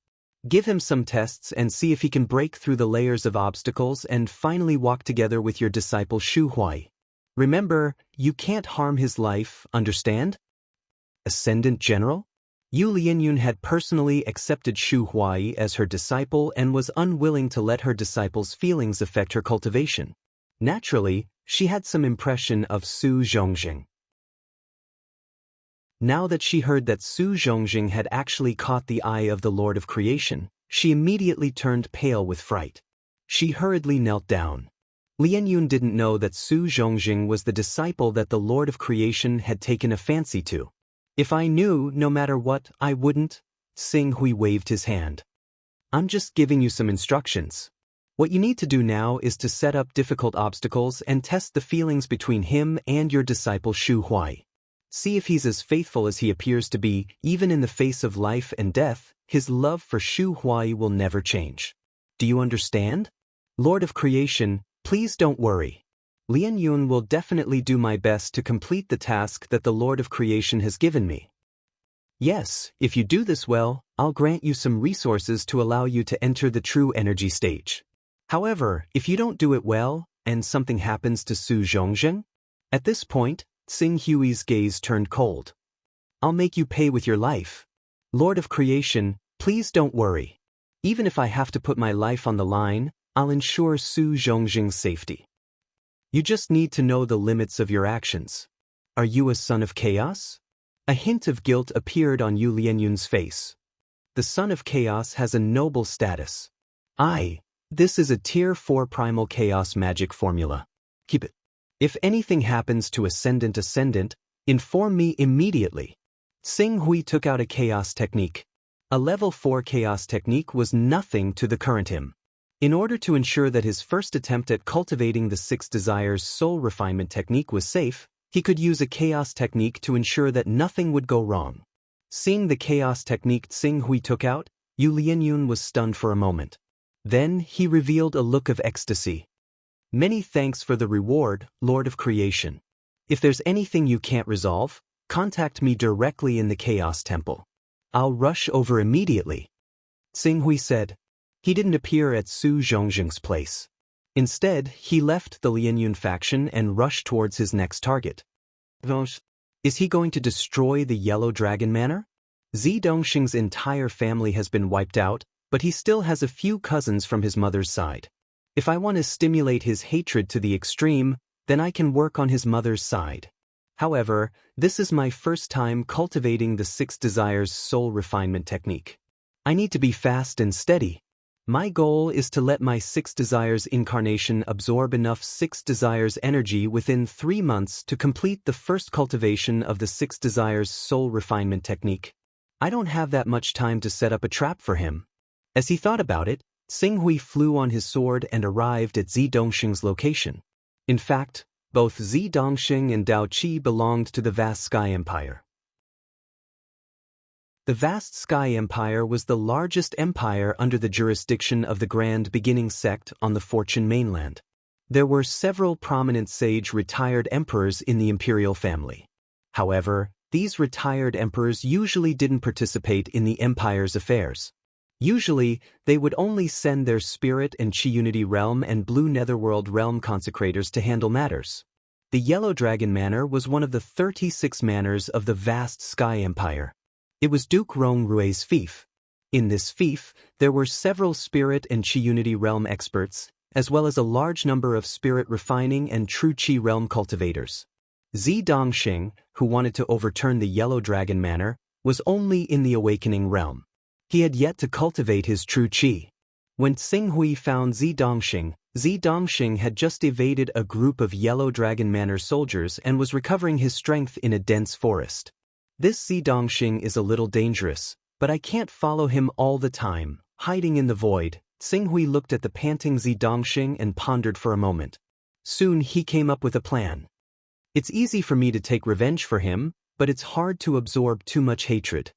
Give him some tests and see if he can break through the layers of obstacles and finally walk together with your disciple Shu Huai. Remember, you can't harm his life, understand?" Ascendant General? Yu Lianyun had personally accepted Shu Huai as her disciple and was unwilling to let her disciple's feelings affect her cultivation. Naturally, she had some impression of Su Zhongjing. Now that she heard that Su Zhongjing had actually caught the eye of the Lord of Creation, she immediately turned pale with fright. She hurriedly knelt down. Lianyun didn't know that Su Zhongjing was the disciple that the Lord of Creation had taken a fancy to. "If I knew, no matter what, I wouldn't," Tsing Hui waved his hand. "I'm just giving you some instructions. What you need to do now is to set up difficult obstacles and test the feelings between him and your disciple Shu Huai. See if he's as faithful as he appears to be, even in the face of life and death. His love for Shu Huai will never change. Do you understand? Lord of Creation, please don't worry. Lianyun will definitely do my best to complete the task that the Lord of Creation has given me. Yes, if you do this well, I'll grant you some resources to allow you to enter the true energy stage. However, if you don't do it well, and something happens to Su Zhongjing?" At this point, Tsing Hui's gaze turned cold. "I'll make you pay with your life. Lord of Creation, please don't worry. Even if I have to put my life on the line, I'll ensure Su Zhongjing's safety. You just need to know the limits of your actions. Are you a son of chaos? A hint of guilt appeared on Yu Lianyun's face. The son of chaos has a noble status. This is a tier 4 primal chaos magic formula. Keep it. If anything happens to Ascendant, inform me immediately. Xing Hui took out a chaos technique. A level 4 chaos technique was nothing to the current him. In order to ensure that his first attempt at cultivating the 6 desires soul refinement technique was safe, he could use a chaos technique to ensure that nothing would go wrong. Seeing the chaos technique Xing Hui took out, Yu Lianyun was stunned for a moment. Then he revealed a look of ecstasy. Many thanks for the reward, Lord of Creation. If there's anything you can't resolve, contact me directly in the Chaos Temple. I'll rush over immediately. Xing Hui said. He didn't appear at Su Zhongjing's place. Instead, he left the Lianyun faction and rushed towards his next target. Is he going to destroy the Yellow Dragon Manor? Zi Dongxing's entire family has been wiped out, but he still has a few cousins from his mother's side. If I want to stimulate his hatred to the extreme, then I can work on his mother's side. However, this is my first time cultivating the 6 desires soul refinement technique. I need to be fast and steady. My goal is to let my 6 desires incarnation absorb enough 6 desires energy within 3 months to complete the first cultivation of the 6 desires soul refinement technique. I don't have that much time to set up a trap for him. As he thought about it, Xing Hui flew on his sword and arrived at Zi Dongxing's location. In fact, both Zi Dongxing and Dao Qi belonged to the vast Sky Empire. The vast Sky Empire was the largest empire under the jurisdiction of the Grand Beginning sect on the Fortune mainland. There were several prominent sage retired emperors in the imperial family. However, these retired emperors usually didn't participate in the empire's affairs. Usually, they would only send their Spirit and Chi Unity Realm and Blue Netherworld Realm consecrators to handle matters. The Yellow Dragon Manor was one of the 36 manors of the vast Sky Empire. It was Duke Rong Rui's fief. In this fief, there were several Spirit and Chi Unity Realm experts, as well as a large number of Spirit Refining and True Chi Realm cultivators. Zi Dongxing, who wanted to overturn the Yellow Dragon Manor, was only in the Awakening Realm. He had yet to cultivate his true chi. When Xing Hui found Zi Dongxing had just evaded a group of Yellow Dragon Manor soldiers and was recovering his strength in a dense forest. This Zi Dongxing is a little dangerous, but I can't follow him all the time, hiding in the void. Xing Hui looked at the panting Zi Dongxing and pondered for a moment. Soon he came up with a plan. It's easy for me to take revenge for him, but it's hard to absorb too much hatred.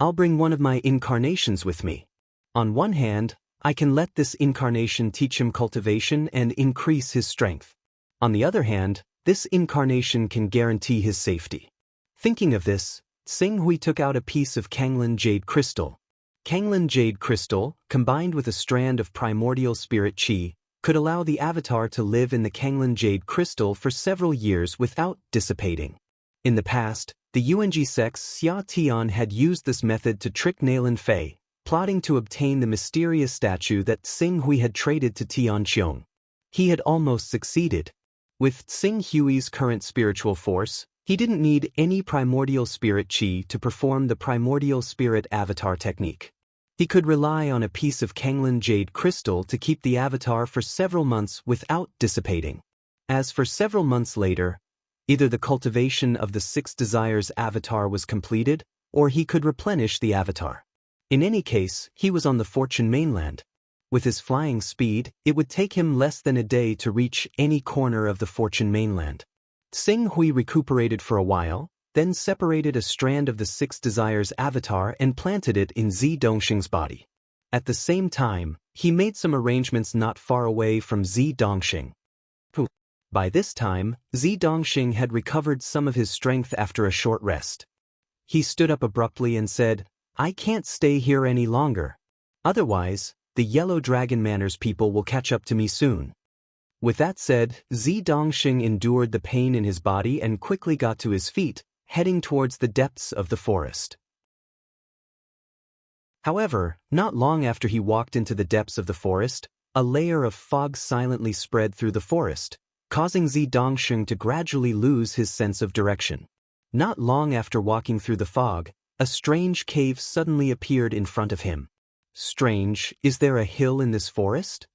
I'll bring one of my incarnations with me. On one hand, I can let this incarnation teach him cultivation and increase his strength. On the other hand, this incarnation can guarantee his safety. Thinking of this, Xing Hui took out a piece of Kanglin Jade Crystal. Kanglin Jade Crystal, combined with a strand of Primordial Spirit Chi, could allow the avatar to live in the Kanglin Jade Crystal for several years without dissipating. In the past, the UNG sect's Xia Tian had used this method to trick Nailin Fei, plotting to obtain the mysterious statue that Xing Hui had traded to Tian Qiong. He had almost succeeded. With Xing Hui's current spiritual force, he didn't need any primordial spirit chi to perform the primordial spirit avatar technique. He could rely on a piece of Kanglin Jade Crystal to keep the avatar for several months without dissipating. As for several months later, either the cultivation of the 6 desires avatar was completed, or he could replenish the avatar. In any case, he was on the Fortune mainland. With his flying speed, it would take him less than a day to reach any corner of the Fortune mainland. Xing Hui recuperated for a while, then separated a strand of the 6 desires avatar and planted it in Zi Dongxing's body. At the same time, he made some arrangements not far away from Zi Dongxing. By this time, Zi Dongxing had recovered some of his strength after a short rest. He stood up abruptly and said, "I can't stay here any longer. Otherwise, the Yellow Dragon Manor's people will catch up to me soon." With that said, Zi Dongxing endured the pain in his body and quickly got to his feet, heading towards the depths of the forest. However, not long after he walked into the depths of the forest, a layer of fog silently spread through the forest, causing Zidongsheng to gradually lose his sense of direction. Not long after walking through the fog, a strange cave suddenly appeared in front of him. Strange, is there a hill in this forest?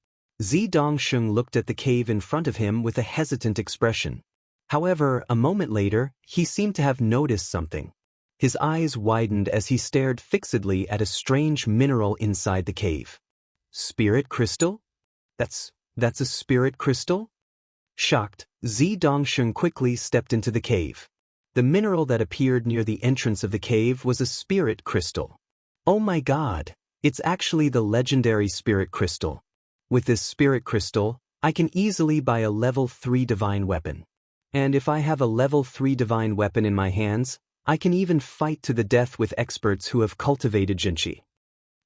Zidongsheng looked at the cave in front of him with a hesitant expression. However, a moment later, he seemed to have noticed something. His eyes widened as he stared fixedly at a strange mineral inside the cave. Spirit crystal? That's a spirit crystal? Shocked, Zidongsheng quickly stepped into the cave. The mineral that appeared near the entrance of the cave was a spirit crystal. Oh my god, it's actually the legendary spirit crystal. With this spirit crystal, I can easily buy a level 3 divine weapon. And if I have a level 3 divine weapon in my hands, I can even fight to the death with experts who have cultivated Jinchi.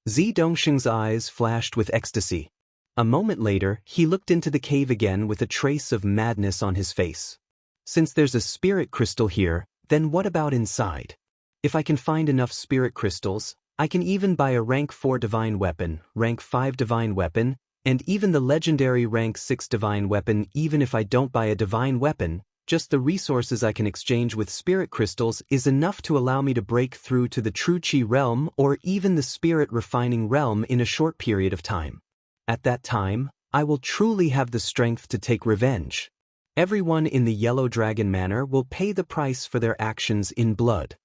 Zidongsheng's eyes flashed with ecstasy. A moment later, he looked into the cave again with a trace of madness on his face. Since there's a spirit crystal here, then what about inside? If I can find enough spirit crystals, I can even buy a rank 4 divine weapon, rank 5 divine weapon, and even the legendary rank 6 divine weapon. Even if I don't buy a divine weapon, just the resources I can exchange with spirit crystals is enough to allow me to break through to the true Qi realm or even the spirit refining realm in a short period of time. At that time, I will truly have the strength to take revenge. Everyone in the Yellow Dragon Manor will pay the price for their actions in blood.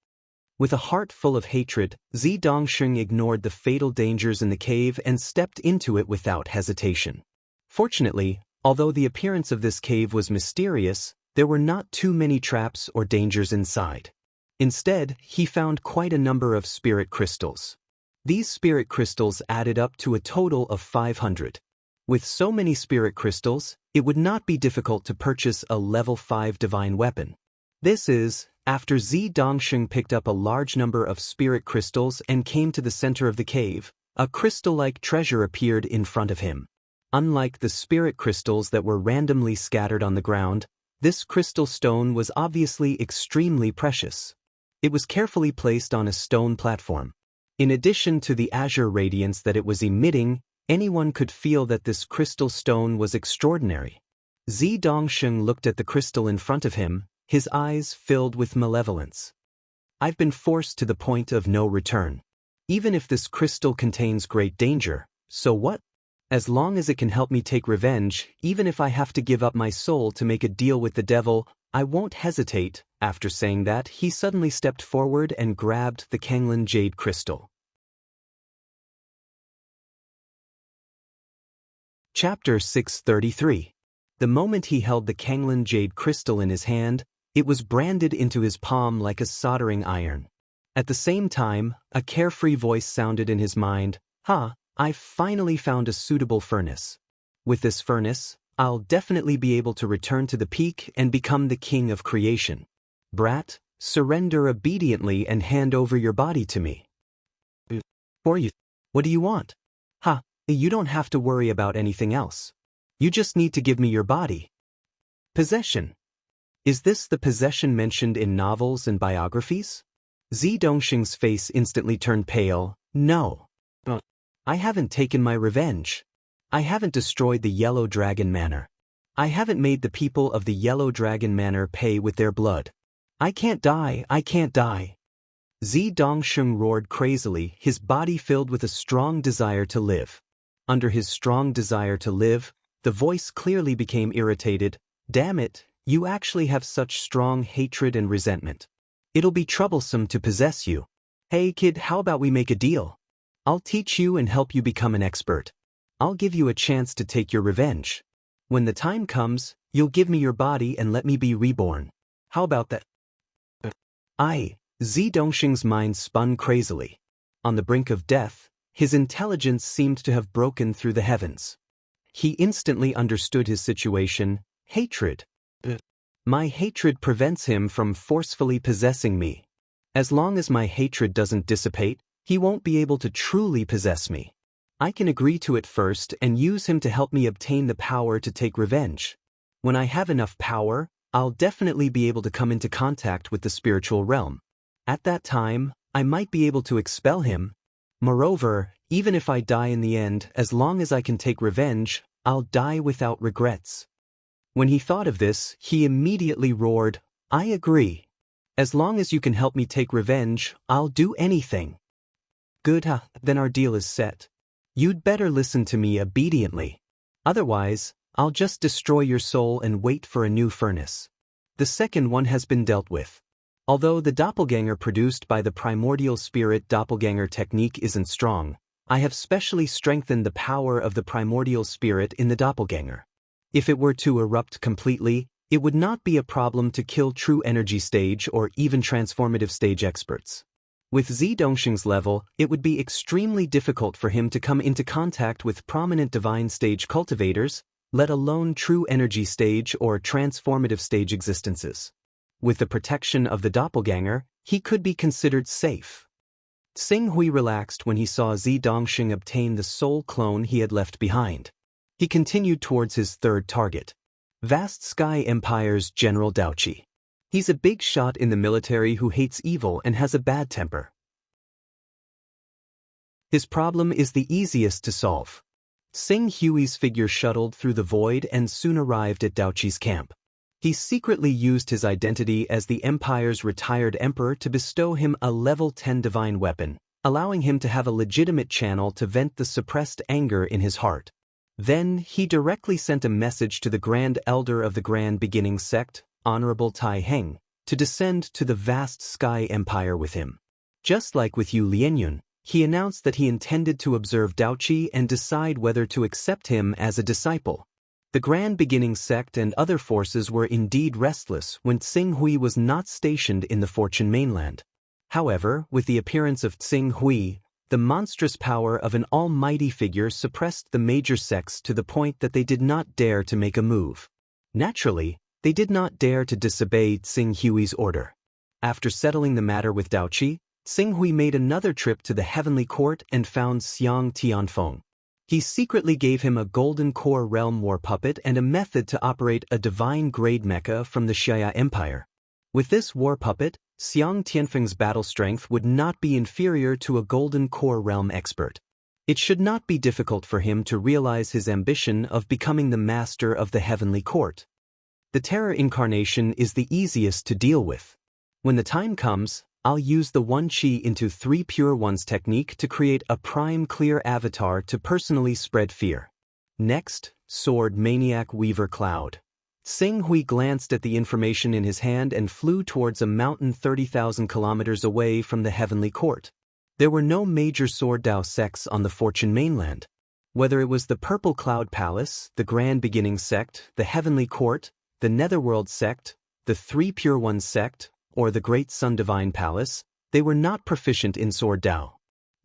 With a heart full of hatred, Zidongsheng ignored the fatal dangers in the cave and stepped into it without hesitation. Fortunately, although the appearance of this cave was mysterious, there were not too many traps or dangers inside. Instead, he found quite a number of spirit crystals. These spirit crystals added up to a total of 500. With so many spirit crystals, it would not be difficult to purchase a level 5 divine weapon. This is, after Zidongsheng picked up a large number of spirit crystals and came to the center of the cave, a crystal-like treasure appeared in front of him. Unlike the spirit crystals that were randomly scattered on the ground, this crystal stone was obviously extremely precious. It was carefully placed on a stone platform. In addition to the azure radiance that it was emitting, anyone could feel that this crystal stone was extraordinary. Zidongsheng looked at the crystal in front of him, his eyes filled with malevolence. I've been forced to the point of no return. Even if this crystal contains great danger, so what? As long as it can help me take revenge, even if I have to give up my soul to make a deal with the devil, I won't hesitate. After saying that, he suddenly stepped forward and grabbed the Kanglin Jade Crystal. Chapter 633. The moment he held the Kanglin Jade Crystal in his hand, it was branded into his palm like a soldering iron. At the same time, a carefree voice sounded in his mind, I've finally found a suitable furnace. With this furnace, I'll definitely be able to return to the peak and become the king of creation. Brat, surrender obediently and hand over your body to me. Or you, what do you want? You don't have to worry about anything else. You just need to give me your body. Possession. Is this the possession mentioned in novels and biographies? Zidongsheng's face instantly turned pale. No. I haven't taken my revenge. I haven't destroyed the Yellow Dragon Manor. I haven't made the people of the Yellow Dragon Manor pay with their blood. I can't die, I can't die. Zidongsheng roared crazily, his body filled with a strong desire to live. Under his strong desire to live, the voice clearly became irritated. Damn it, you actually have such strong hatred and resentment. It'll be troublesome to possess you. Hey kid, how about we make a deal? I'll teach you and help you become an expert. I'll give you a chance to take your revenge. When the time comes, you'll give me your body and let me be reborn. How about that? Zidongsheng's mind spun crazily. On the brink of death, his intelligence seemed to have broken through the heavens. He instantly understood his situation. Hatred. My hatred prevents him from forcefully possessing me. As long as my hatred doesn't dissipate, he won't be able to truly possess me. I can agree to it first and use him to help me obtain the power to take revenge. When I have enough power, I'll definitely be able to come into contact with the spiritual realm. At that time, I might be able to expel him. Moreover, even if I die in the end, as long as I can take revenge, I'll die without regrets. When he thought of this, he immediately roared, I agree. As long as you can help me take revenge, I'll do anything. Good, then our deal is set. You'd better listen to me obediently. Otherwise, I'll just destroy your soul and wait for a new furnace. The second one has been dealt with. Although the doppelganger produced by the primordial spirit doppelganger technique isn't strong, I have specially strengthened the power of the primordial spirit in the doppelganger. If it were to erupt completely, it would not be a problem to kill true energy stage or even transformative stage experts. With Zi Dongxing's level, it would be extremely difficult for him to come into contact with prominent divine stage cultivators, let alone true energy stage or transformative stage existences. With the protection of the doppelganger, he could be considered safe. Xing Hui relaxed when he saw Zi Dongxing obtain the soul clone he had left behind. He continued towards his third target. Vast Sky Empire's General Daoqi. He's a big shot in the military who hates evil and has a bad temper. His problem is the easiest to solve. Xing Hui's figure shuttled through the void and soon arrived at Daoqi's camp. He secretly used his identity as the Empire's retired emperor to bestow him a level 10 divine weapon, allowing him to have a legitimate channel to vent the suppressed anger in his heart. Then, he directly sent a message to the Grand Elder of the Grand Beginning Sect, Honorable Tai Heng, to descend to the vast Sky Empire with him. Just like with Yu Lianyun, he announced that he intended to observe Daoqi and decide whether to accept him as a disciple. The Grand Beginning Sect and other forces were indeed restless when Xing Hui was not stationed in the Fortune mainland. However, with the appearance of Xing Hui, the monstrous power of an almighty figure suppressed the major sects to the point that they did not dare to make a move. Naturally, they did not dare to disobey Xing Hui's order. After settling the matter with Daoqi, Xing Hui made another trip to the Heavenly Court and found Xiang Tianfeng. He secretly gave him a Golden Core Realm war puppet and a method to operate a divine-grade mecha from the Xia Empire. With this war puppet, Xiang Tianfeng's battle strength would not be inferior to a Golden Core Realm expert. It should not be difficult for him to realize his ambition of becoming the master of the Heavenly Court. The Terror Incarnation is the easiest to deal with. When the time comes, I'll use the One Qi into 3 Pure Ones technique to create a prime clear avatar to personally spread fear. Next, Sword Maniac Weaver Cloud. Xing Hui glanced at the information in his hand and flew towards a mountain 30,000 kilometers away from the Heavenly Court. There were no major Sword Dao sects on the Fortune mainland. Whether it was the Purple Cloud Palace, the Grand Beginning Sect, the Heavenly Court, the Netherworld Sect, the 3 Pure Ones Sect, or the Great Sun Divine Palace, they were not proficient in Sword Dao.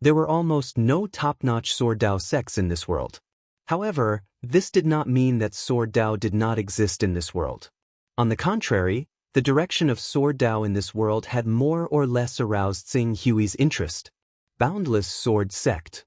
There were almost no top-notch Sword Dao sects in this world. However, this did not mean that Sword Dao did not exist in this world. On the contrary, the direction of Sword Dao in this world had more or less aroused Xing Hui's interest. Boundless Sword Sect.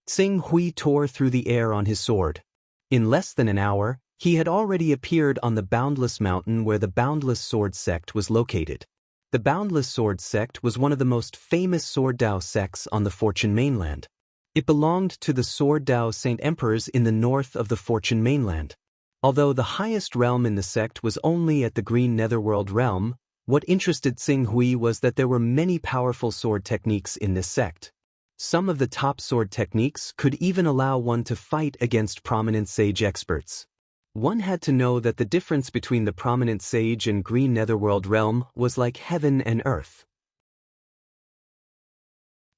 Xing Hui tore through the air on his sword. In less than an hour, he had already appeared on the Boundless Mountain where the Boundless Sword Sect was located. The Boundless Sword Sect was one of the most famous Sword Dao sects on the Fortune mainland. It belonged to the Sword Dao Saint Emperors in the north of the Fortune mainland. Although the highest realm in the sect was only at the Green Netherworld realm, what interested Xing Hui was that there were many powerful sword techniques in this sect. Some of the top sword techniques could even allow one to fight against prominent sage experts. One had to know that the difference between the prominent sage and Green Netherworld realm was like heaven and earth.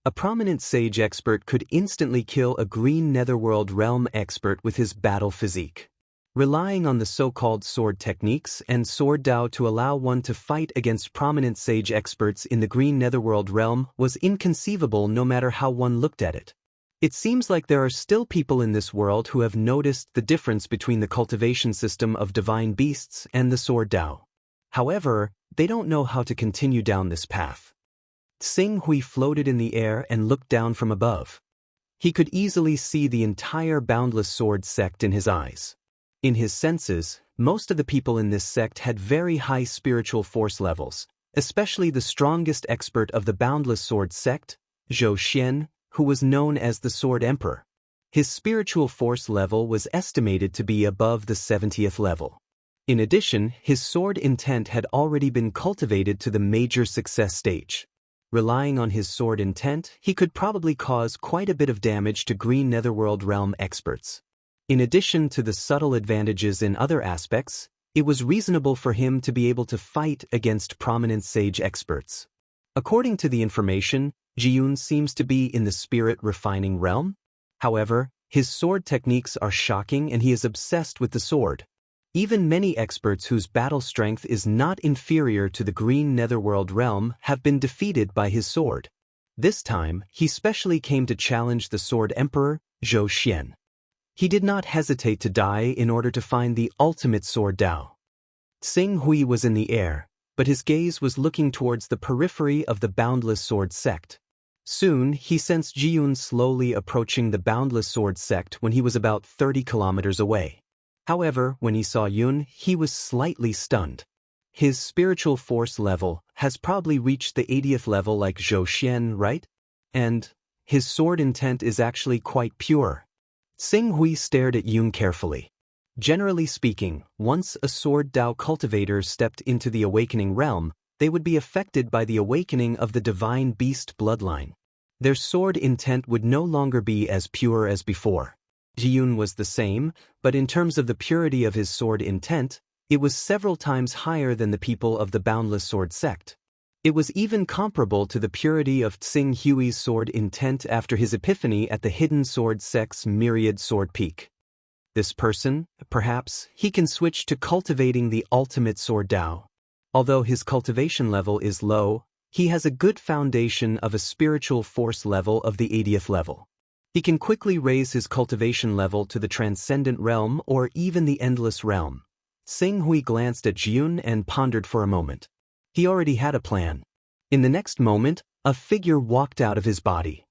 A prominent sage expert could instantly kill a Green Netherworld realm expert with his battle physique. Relying on the so-called sword techniques and Sword Dao to allow one to fight against prominent sage experts in the Green Netherworld realm was inconceivable no matter how one looked at it. It seems like there are still people in this world who have noticed the difference between the cultivation system of divine beasts and the Sword Dao. However, they don't know how to continue down this path. Xing Hui floated in the air and looked down from above. He could easily see the entire Boundless Sword sect in his eyes. In his senses, most of the people in this sect had very high spiritual force levels, especially the strongest expert of the Boundless Sword sect, Zhou Xian, who was known as the Sword Emperor. His spiritual force level was estimated to be above the 70th level. In addition, his sword intent had already been cultivated to the major success stage. Relying on his sword intent, he could probably cause quite a bit of damage to Green Netherworld realm experts. In addition to the subtle advantages in other aspects, it was reasonable for him to be able to fight against prominent sage experts. According to the information, Ji-yoon seems to be in the spirit refining realm. However, his sword techniques are shocking and he is obsessed with the sword. Even many experts whose battle strength is not inferior to the Green Netherworld realm have been defeated by his sword. This time, he specially came to challenge the Sword Emperor, Zhou Xian. He did not hesitate to die in order to find the ultimate sword Dao. Xing Hui was in the air, but his gaze was looking towards the periphery of the Boundless Sword sect. Soon, he sensed Ji-yoon slowly approaching the Boundless Sword sect when he was about 30 kilometers away. However, when he saw Yun, he was slightly stunned. His spiritual force level has probably reached the 80th level like Zhou Xian, right? And his sword intent is actually quite pure. Xing Hui stared at Yun carefully. Generally speaking, once a sword Dao cultivator stepped into the awakening realm, they would be affected by the awakening of the divine beast bloodline. Their sword intent would no longer be as pure as before. Ji-yoon was the same, but in terms of the purity of his sword intent, it was several times higher than the people of the Boundless Sword sect. It was even comparable to the purity of Xing Hui's sword intent after his epiphany at the Hidden Sword sect's Myriad Sword Peak. This person, perhaps, he can switch to cultivating the ultimate sword Dao. Although his cultivation level is low, he has a good foundation of a spiritual force level of the 80th level. He can quickly raise his cultivation level to the Transcendent Realm or even the Endless Realm. Xing Hui glanced at Ji-yoon and pondered for a moment. He already had a plan. In the next moment, a figure walked out of his body.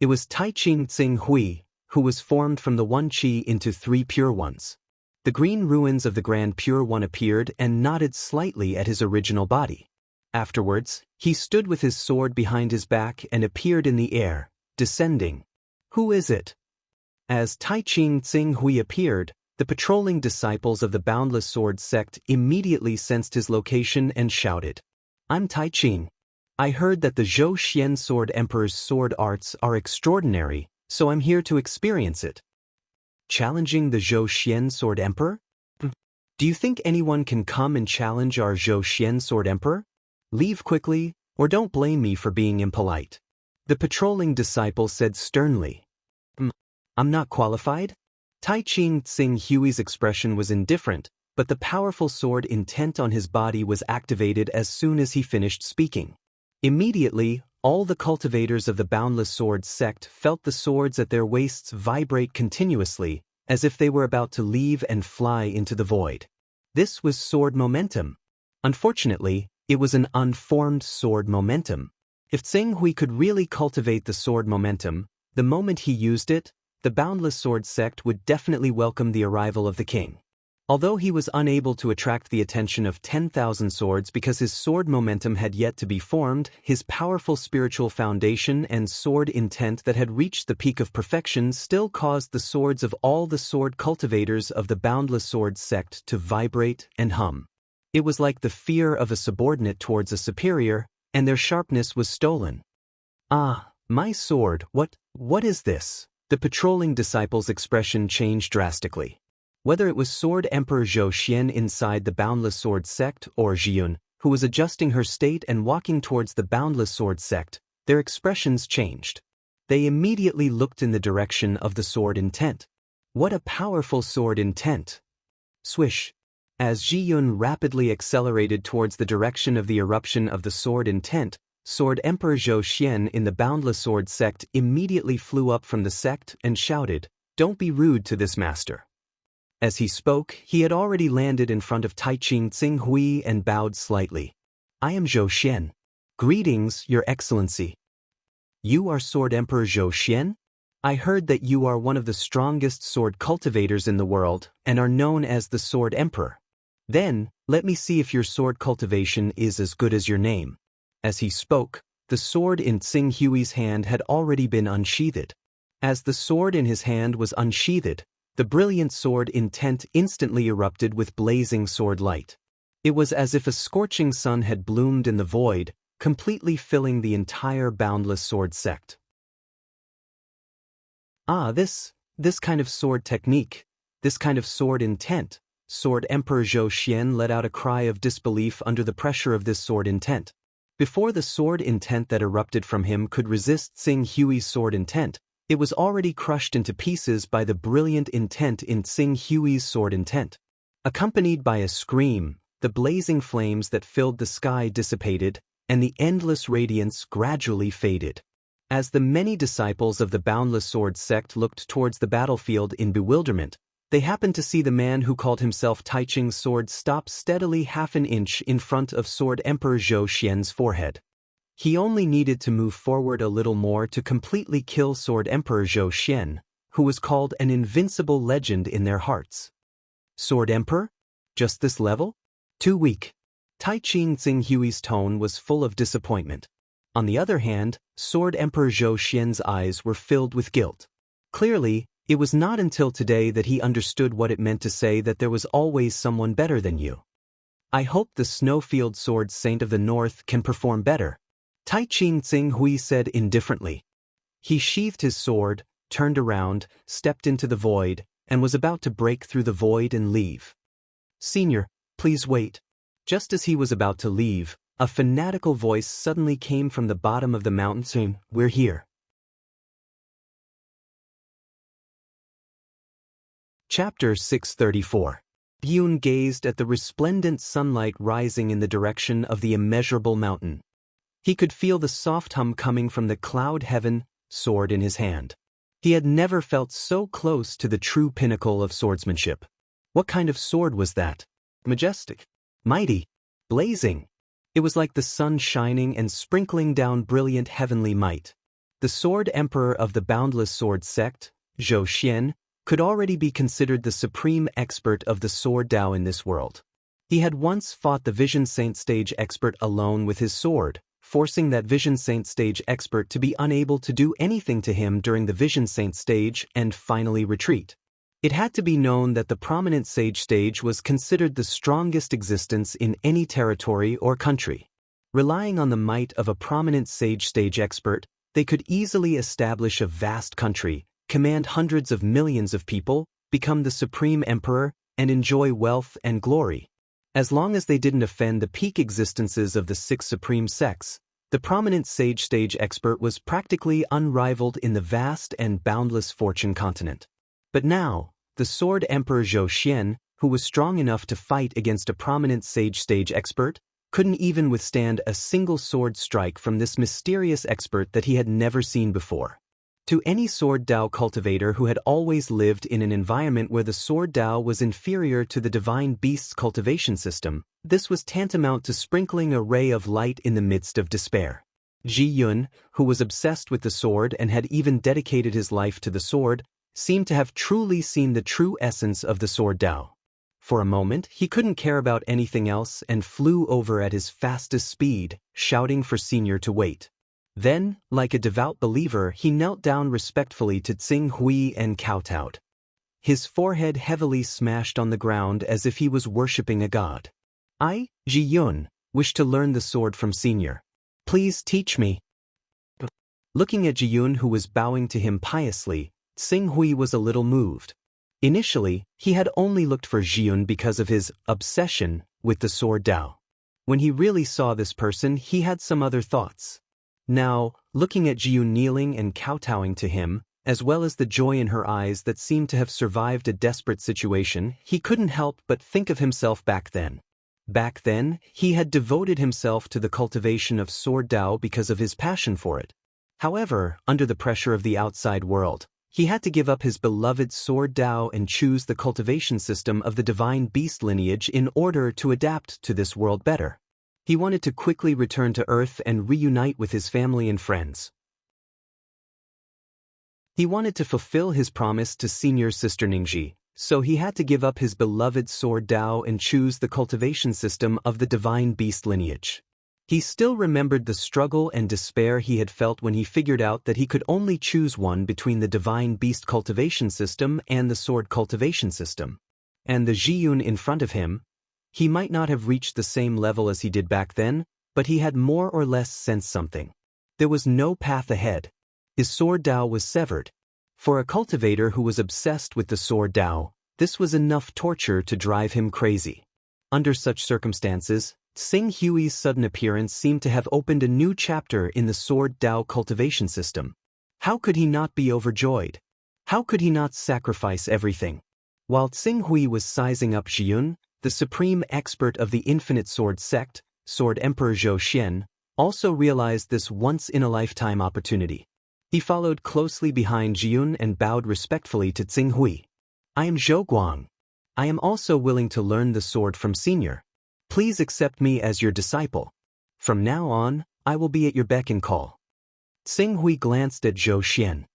It was Taiqing Xing Hui, who was formed from the one qi into 3 pure ones. The green ruins of the Grand Pure One appeared and nodded slightly at his original body. Afterwards, he stood with his sword behind his back and appeared in the air, descending. Who is it? As Taiqing Xing Hui appeared, the patrolling disciples of the Boundless Sword sect immediately sensed his location and shouted, "I'm Taiqing. I heard that the Zhou Xian Sword Emperor's sword arts are extraordinary, so I'm here to experience it." Challenging the Zhou Xian Sword Emperor? Do you think anyone can come and challenge our Zhou Xian Sword Emperor? Leave quickly, or don't blame me for being impolite. The patrolling disciple said sternly. I'm not qualified? Taiqing Xing Hui's expression was indifferent, but the powerful sword intent on his body was activated as soon as he finished speaking. Immediately, all the cultivators of the Boundless Sword sect felt the swords at their waists vibrate continuously, as if they were about to leave and fly into the void. This was sword momentum. Unfortunately, it was an unformed sword momentum. If Xing Hui could really cultivate the sword momentum, the moment he used it, the Boundless Sword sect would definitely welcome the arrival of the king. Although he was unable to attract the attention of 10,000 swords because his sword momentum had yet to be formed, his powerful spiritual foundation and sword intent that had reached the peak of perfection still caused the swords of all the sword cultivators of the Boundless Sword sect to vibrate and hum. It was like the fear of a subordinate towards a superior, and their sharpness was stolen. Ah, my sword, what is this? The patrolling disciple's expression changed drastically. Whether it was Sword Emperor Zhou Xian inside the Boundless Sword sect or Ji-yoon, who was adjusting her state and walking towards the Boundless Sword sect, their expressions changed. They immediately looked in the direction of the sword intent. What a powerful sword intent! Swish! As Ji-yoon rapidly accelerated towards the direction of the eruption of the sword intent, Sword Emperor Zhou Xian in the Boundless Sword sect immediately flew up from the sect and shouted, "Don't be rude to this master." As he spoke, he had already landed in front of Taiqing Xing Hui and bowed slightly. "I am Zhou Xian. Greetings, Your Excellency." "You are Sword Emperor Zhou Xian? I heard that you are one of the strongest sword cultivators in the world and are known as the Sword Emperor. Then, let me see if your sword cultivation is as good as your name." As he spoke, The sword in Tsing Hui's hand had already been unsheathed. As the sword in his hand was unsheathed, the brilliant sword intent instantly erupted with blazing sword light. It was as if a scorching sun had bloomed in the void, completely filling the entire boundless sword sect. This kind of sword technique, this kind of sword intent. Sword Emperor Zhou Xian let out a cry of disbelief under the pressure of this sword intent. Before the sword intent that erupted from him could resist Tsing Hui's sword intent, it was already crushed into pieces by the brilliant intent in Tsing Hui's sword intent. Accompanied by a scream, the blazing flames that filled the sky dissipated, and the endless radiance gradually faded. As the many disciples of the Boundless Sword sect looked towards the battlefield in bewilderment, they happened to see the man who called himself Taiching's sword stop steadily half an inch in front of Sword Emperor Zhou Xian's forehead. He only needed to move forward a little more to completely kill Sword Emperor Zhou Xian, who was called an invincible legend in their hearts. Sword Emperor? Just this level? Too weak. Taiching Tsing Hui's tone was full of disappointment. On the other hand, Sword Emperor Zhou Xian's eyes were filled with guilt. Clearly, it was not until today that he understood what it meant to say that there was always someone better than you. I hope the Snowfield Sword Saint of the North can perform better, Taiching Tsing Hui said indifferently. He sheathed his sword, turned around, stepped into the void, and was about to break through the void and leave. Senior, please wait. Just as he was about to leave, a fanatical voice suddenly came from the bottom of the mountain saying, "We're here." Chapter 634. Yun gazed at the resplendent sunlight rising in the direction of the immeasurable mountain. He could feel the soft hum coming from the cloud heaven, sword in his hand. He had never felt so close to the true pinnacle of swordsmanship. What kind of sword was that? Majestic, mighty, blazing. It was like the sun shining and sprinkling down brilliant heavenly might. The Sword Emperor of the Boundless Sword sect, Zhou Xian, could already be considered the supreme expert of the sword Tao in this world. He had once fought the Vision Saint stage expert alone with his sword, forcing that Vision Saint stage expert to be unable to do anything to him during the Vision Saint stage and finally retreat. It had to be known that the prominent sage stage was considered the strongest existence in any territory or country. Relying on the might of a prominent sage stage expert, they could easily establish a vast country, command hundreds of millions of people, become the supreme emperor, and enjoy wealth and glory. As long as they didn't offend the peak existences of the 6 supreme sects, the prominent sage stage expert was practically unrivaled in the vast and boundless fortune continent. But now, the Sword Emperor Zhou Xian, who was strong enough to fight against a prominent sage stage expert, couldn't even withstand a single sword strike from this mysterious expert that he had never seen before. To any sword Tao cultivator who had always lived in an environment where the sword Tao was inferior to the divine beast's cultivation system, this was tantamount to sprinkling a ray of light in the midst of despair. Ji Yun, who was obsessed with the sword and had even dedicated his life to the sword, seemed to have truly seen the true essence of the sword Tao. For a moment, he couldn't care about anything else and flew over at his fastest speed, shouting for Senior to wait. Then, like a devout believer, he knelt down respectfully to Tsing Hui and kowtowed. His forehead heavily smashed on the ground as if he was worshipping a god. I, Ji Yun, wish to learn the sword from Senior. Please teach me. Looking at Ji Yun, who was bowing to him piously, Tsing Hui was a little moved. Initially, he had only looked for Ji Yun because of his obsession with the sword Tao. When he really saw this person, he had some other thoughts. Now, looking at Ji Yun kneeling and kowtowing to him, as well as the joy in her eyes that seemed to have survived a desperate situation, he couldn't help but think of himself back then. Back then, he had devoted himself to the cultivation of sword Tao because of his passion for it. However, under the pressure of the outside world, he had to give up his beloved sword Tao and choose the cultivation system of the divine beast lineage in order to adapt to this world better. He wanted to quickly return to Earth and reunite with his family and friends. He wanted to fulfill his promise to senior sister Ningji, so he had to give up his beloved sword Tao and choose the cultivation system of the divine beast lineage. He still remembered the struggle and despair he had felt when he figured out that he could only choose one between the divine beast cultivation system and the sword cultivation system. And the Jiyun in front of him, he might not have reached the same level as he did back then, but he had more or less sensed something. There was no path ahead. His sword Dao was severed. For a cultivator who was obsessed with the sword Dao, this was enough torture to drive him crazy. Under such circumstances, Xing Hui's sudden appearance seemed to have opened a new chapter in the sword Dao cultivation system. How could he not be overjoyed? How could he not sacrifice everything? While Xing Hui was sizing up Jiyun, the supreme expert of the infinite sword sect, Sword Emperor Zhou Xian, also realized this once-in-a-lifetime opportunity. He followed closely behind Jiyun and bowed respectfully to Xing Hui. I am Zhou Guang. I am also willing to learn the sword from Senior. Please accept me as your disciple. From now on, I will be at your beck and call. Xing Hui glanced at Zhou Xian.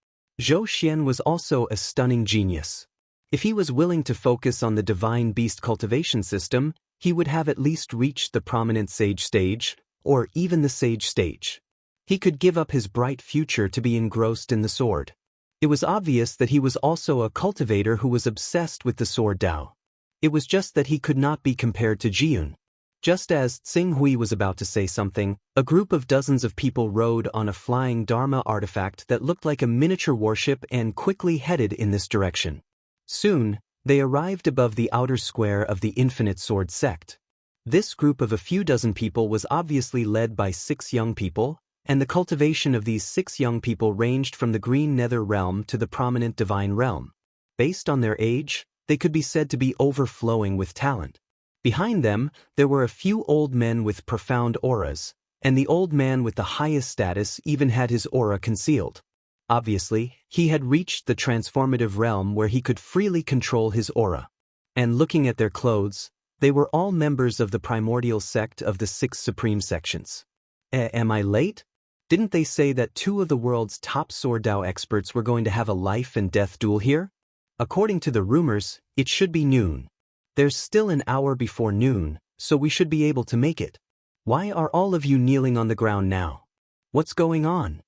Zhou Xian was also a stunning genius. If he was willing to focus on the divine beast cultivation system, he would have at least reached the prominent sage stage, or even the sage stage. He could give up his bright future to be engrossed in the sword. It was obvious that he was also a cultivator who was obsessed with the sword Dao. It was just that he could not be compared to Jiyun. Just as Xing Hui was about to say something, a group of dozens of people rode on a flying Dharma artifact that looked like a miniature warship and quickly headed in this direction. Soon, they arrived above the outer square of the Infinite Sword sect. This group of a few dozen people was obviously led by 6 young people, and the cultivation of these 6 young people ranged from the green nether realm to the prominent divine realm. Based on their age, they could be said to be overflowing with talent. Behind them, there were a few old men with profound auras, and the old man with the highest status even had his aura concealed. Obviously, he had reached the transformative realm where he could freely control his aura. And looking at their clothes, they were all members of the Primordial sect of the 6 supreme sections. Am I late? Didn't they say that 2 of the world's top sword Dao experts were going to have a life and death duel here? According to the rumors, it should be noon. There's still an hour before noon, so we should be able to make it. Why are all of you kneeling on the ground now? What's going on?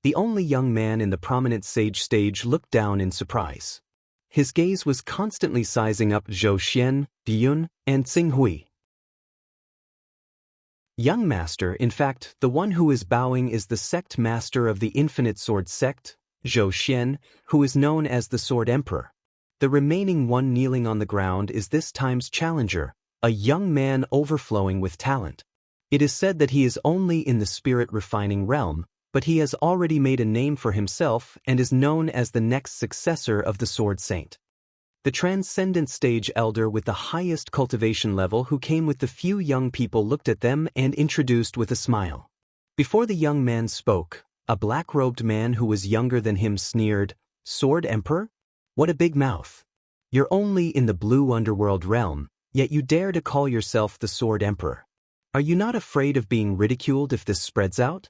The only young man in the prominent sage stage looked down in surprise. His gaze was constantly sizing up Zhou Xian, Jiyun, and Xing Hui. Young master, in fact, the one who is bowing is the sect master of the Infinite Sword sect, Zhou Xian, who is known as the Sword Emperor. The remaining one kneeling on the ground is this time's challenger, a young man overflowing with talent. It is said that he is only in the spirit refining realm, but he has already made a name for himself and is known as the next successor of the Sword Saint. The transcendent stage elder with the highest cultivation level who came with the few young people looked at them and introduced with a smile. Before the young man spoke, a black-robed man who was younger than him sneered, "Sword Emperor? What a big mouth. You're only in the blue underworld realm, yet you dare to call yourself the Sword Emperor. Are you not afraid of being ridiculed if this spreads out?"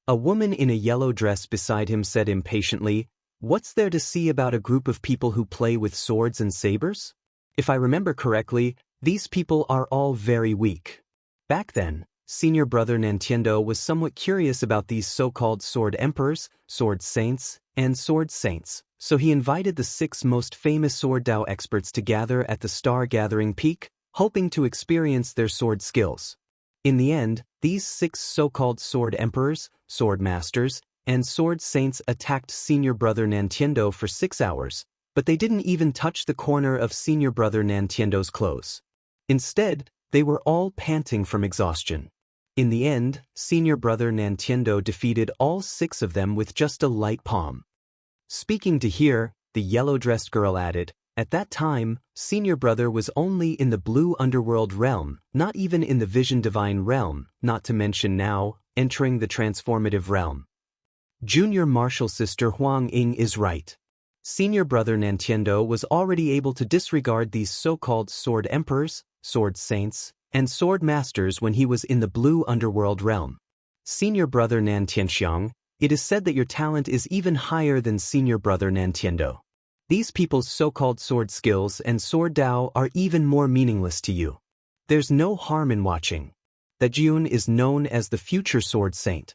A woman in a yellow dress beside him said impatiently, "What's there to see about a group of people who play with swords and sabers? If I remember correctly, these people are all very weak." Back then, senior brother Nantiendo was somewhat curious about these so-called sword emperors, sword saints, and sword saints, so he invited the 6 most famous sword Dao experts to gather at the star-gathering peak, hoping to experience their sword skills. In the end, these 6 so-called sword emperors, sword masters, and sword saints attacked senior brother Nantiendo for 6 hours, but they didn't even touch the corner of senior brother Nantiendo's clothes. Instead, they were all panting from exhaustion. In the end, senior brother Nantiendo defeated all 6 of them with just a light palm. Speaking to here, the yellow-dressed girl added, "At that time, senior brother was only in the blue underworld realm, not even in the vision divine realm, not to mention now, entering the transformative realm." Junior martial sister Huang Ying is right. Senior brother Nantiendo was already able to disregard these so-called sword emperors, sword saints, and sword masters when he was in the blue underworld realm. Senior brother Nantianxiang, it is said that your talent is even higher than senior brother Nantiendo. These people's so-called sword skills and sword Dao are even more meaningless to you. There's no harm in watching. that Jiyun is known as the future sword saint.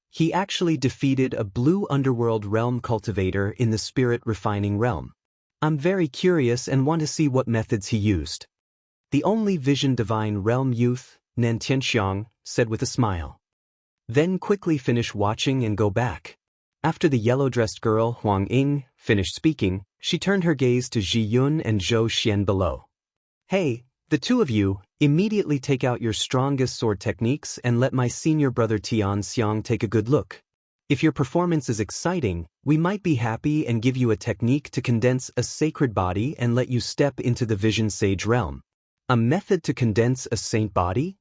He actually defeated a blue underworld realm cultivator in the spirit refining realm. I'm very curious and want to see what methods he used. The only vision divine realm youth, Nan Tianxiang, said with a smile. Then quickly finish watching and go back. After the yellow-dressed girl, Huang Ying, finished speaking, she turned her gaze to Ji Yun and Zhou Xian below. Hey, the two of you, immediately take out your strongest sword techniques and let my senior brother Tian Xiang take a good look. If your performance is exciting, we might be happy and give you a technique to condense a sacred body and let you step into the Vision Sage realm. A method to condense a saint body?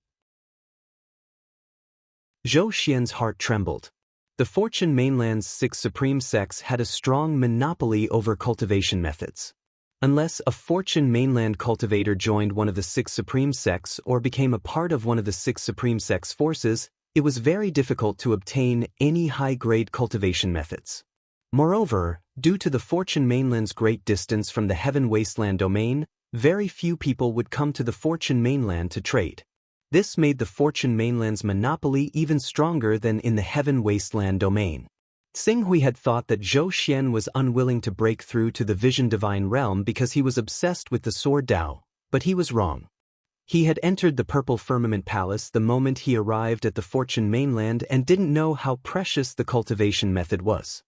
Zhou Xian's heart trembled. The Fortune Mainland's 6 supreme sects had a strong monopoly over cultivation methods. Unless a Fortune Mainland cultivator joined one of the 6 supreme sects or became a part of one of the 6 supreme sects' forces, it was very difficult to obtain any high-grade cultivation methods. Moreover, due to the Fortune Mainland's great distance from the Heaven Wasteland domain, very few people would come to the Fortune Mainland to trade. This made the Fortune Mainland's monopoly even stronger than in the Heaven Wasteland domain. Xinghui had thought that Zhou Xian was unwilling to break through to the Vision Divine realm because he was obsessed with the Sword Dao, but he was wrong. He had entered the Purple Firmament Palace the moment he arrived at the Fortune Mainland and didn't know how precious the cultivation method was.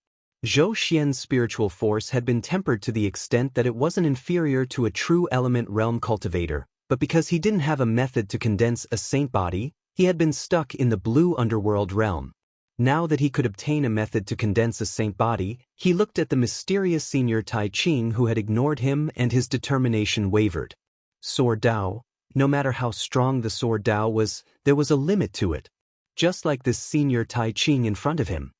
Zhou Xian's spiritual force had been tempered to the extent that it wasn't inferior to a true element realm cultivator, but because he didn't have a method to condense a saint body, he had been stuck in the blue underworld realm. Now that he could obtain a method to condense a saint body, he looked at the mysterious senior Tai Ching who had ignored him and his determination wavered. Sword Dao, no matter how strong the Sword Dao was, there was a limit to it. Just like this senior Tai Ching in front of him.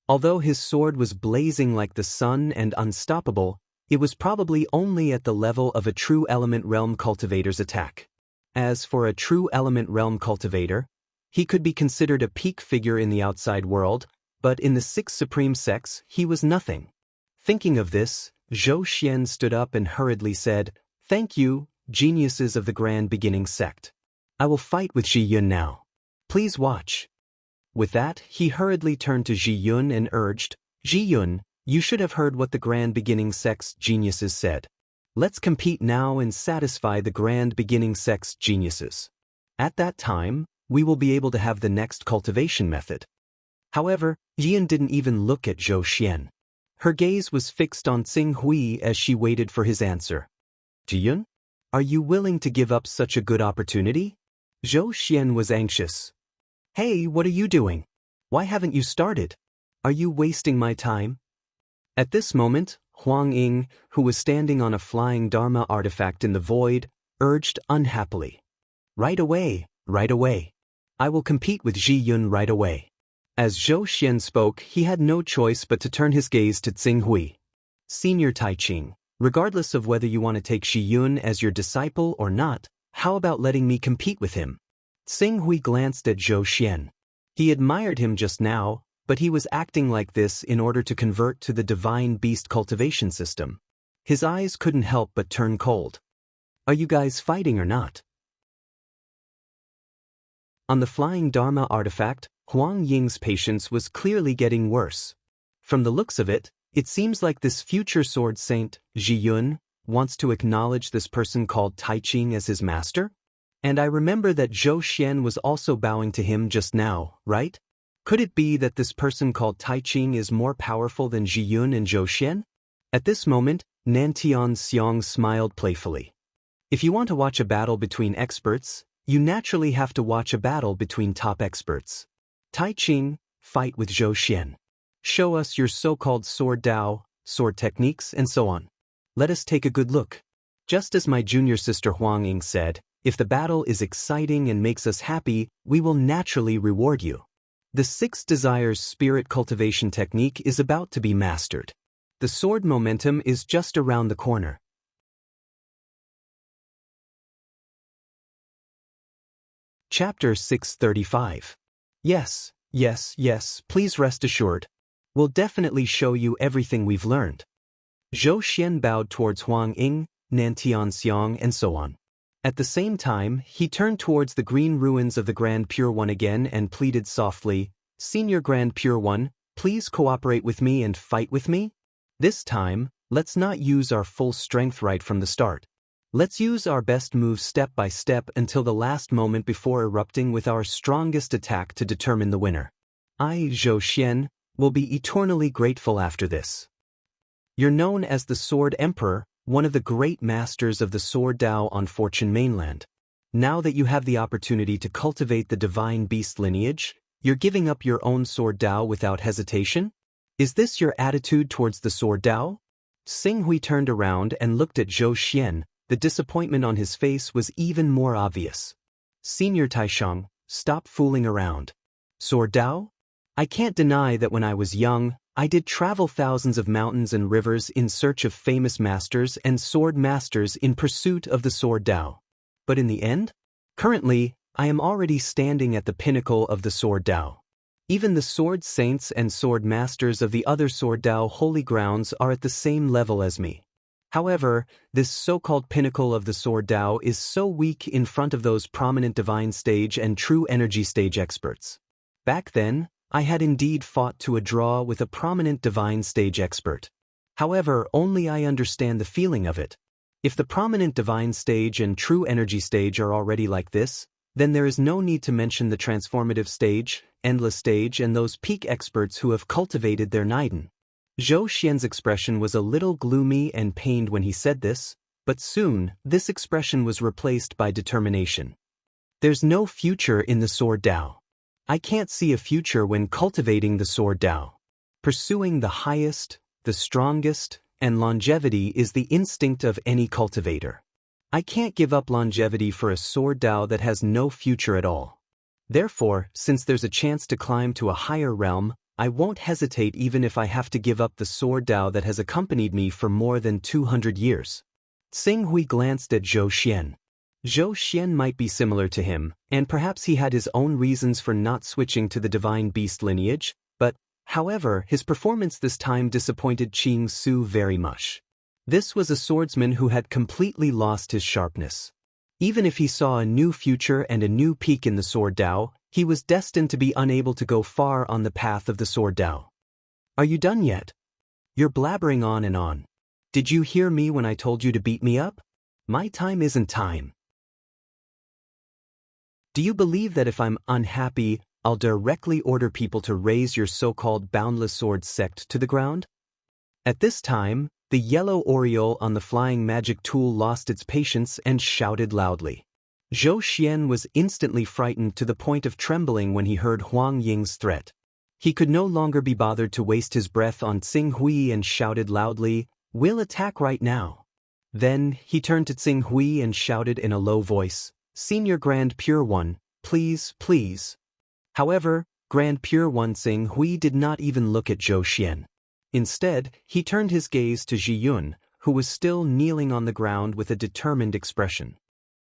Although his sword was blazing like the sun and unstoppable, it was probably only at the level of a true element realm cultivator's attack. As for a true element realm cultivator, he could be considered a peak figure in the outside world, but in the 6 supreme sects, he was nothing. Thinking of this, Zhou Xian stood up and hurriedly said, "Thank you, geniuses of the Grand Beginning sect. I will fight with Ji Yun now. Please watch." With that, he hurriedly turned to Ji Yun and urged, "Ji Yun, you should have heard what the Grand Beginning sect's geniuses said. Let's compete now and satisfy the Grand Beginning sect's geniuses. At that time, we will be able to have the next cultivation method." However, Yian didn't even look at Zhou Xian. Her gaze was fixed on Xinghui as she waited for his answer. "Jiyun? Are you willing to give up such a good opportunity?" Zhou Xian was anxious. "Hey, what are you doing? Why haven't you started? Are you wasting my time?" At this moment, Huang Ying, who was standing on a flying Dharma artifact in the void, urged unhappily. "Right away, right away. I will compete with Ji Yun right away." As Zhou Xian spoke, he had no choice but to turn his gaze to Xinghui. "Senior Tai Ching, regardless of whether you want to take Ji Yun as your disciple or not, how about letting me compete with him?" Xinghui glanced at Zhou Xian. He admired him just now, but he was acting like this in order to convert to the divine beast cultivation system. His eyes couldn't help but turn cold. "Are you guys fighting or not?" On the flying Dharma artifact, Huang Ying's patience was clearly getting worse. From the looks of it, it seems like this future sword saint, Ji Yun, wants to acknowledge this person called Tai Ching as his master? And I remember that Zhou Xian was also bowing to him just now, right? Could it be that this person called Tai Ching is more powerful than Ji Yun and Zhou Xian? At this moment, Nan Tian Xiang smiled playfully. If you want to watch a battle between experts, you naturally have to watch a battle between top experts. Tai Ching, fight with Zhou Xian. Show us your so-called sword Dao, sword techniques, and so on. Let us take a good look. Just as my junior sister Huang Ying said, if the battle is exciting and makes us happy, we will naturally reward you. The 6 Desires spirit cultivation technique is about to be mastered. The sword momentum is just around the corner. Chapter 635. Yes, yes, yes, please rest assured. We'll definitely show you everything we've learned. Zhou Xian bowed towards Huang Ying, Nan Tian Xiang, and so on. At the same time, he turned towards the green ruins of the Grand Pure One again and pleaded softly, "Senior Grand Pure One, please cooperate with me and fight with me? This time, let's not use our full strength right from the start. Let's use our best moves step by step until the last moment before erupting with our strongest attack to determine the winner. I, Zhou Xian, will be eternally grateful after this." You're known as the Sword Emperor, one of the great masters of the Sword Dao on Fortune Mainland. Now that you have the opportunity to cultivate the divine beast lineage, you're giving up your own Sword Dao without hesitation? Is this your attitude towards the Sword Dao? Xing Hui turned around and looked at Zhou Xian. The disappointment on his face was even more obvious. "Senior Taisheng, stop fooling around. Sword Dao? I can't deny that when I was young, I did travel thousands of mountains and rivers in search of famous masters and sword masters in pursuit of the Sword Dao. But in the end? Currently, I am already standing at the pinnacle of the Sword Dao. Even the sword saints and sword masters of the other Sword Dao holy grounds are at the same level as me. However, this so-called pinnacle of the Sword Dao is so weak in front of those prominent divine stage and true energy stage experts. Back then, I had indeed fought to a draw with a prominent divine stage expert. However, only I understand the feeling of it. If the prominent divine stage and true energy stage are already like this, then there is no need to mention the transformative stage, endless stage and those peak experts who have cultivated their Naiden. Zhou Xian's expression was a little gloomy and pained when he said this, but soon, this expression was replaced by determination. There's no future in the Sword Dao. I can't see a future when cultivating the Sword Dao. Pursuing the highest, the strongest, and longevity is the instinct of any cultivator. I can't give up longevity for a Sword Dao that has no future at all. Therefore, since there's a chance to climb to a higher realm, I won't hesitate even if I have to give up the Sword Dao that has accompanied me for more than 200 years. Xing Hui glanced at Zhou Xian. Zhou Xian might be similar to him, and perhaps he had his own reasons for not switching to the divine beast lineage, but, however, his performance this time disappointed Qing Su very much. This was a swordsman who had completely lost his sharpness. Even if he saw a new future and a new peak in the Sword Dao, he was destined to be unable to go far on the path of the Sword Dao. Are you done yet? You're blabbering on and on. Did you hear me when I told you to beat me up? My time isn't time. Do you believe that if I'm unhappy, I'll directly order people to raise your so-called Boundless Sword sect to the ground? At this time, the yellow aureole on the flying magic tool lost its patience and shouted loudly. Zhou Xian was instantly frightened to the point of trembling when he heard Huang Ying's threat. He could no longer be bothered to waste his breath on Xing Hui and shouted loudly, "We'll attack right now." Then, he turned to Xing Hui and shouted in a low voice, "Senior Grand Pure One, please, please." However, Grand Pure One Xing Hui did not even look at Zhou Xian. Instead, he turned his gaze to Ji Yun, who was still kneeling on the ground with a determined expression.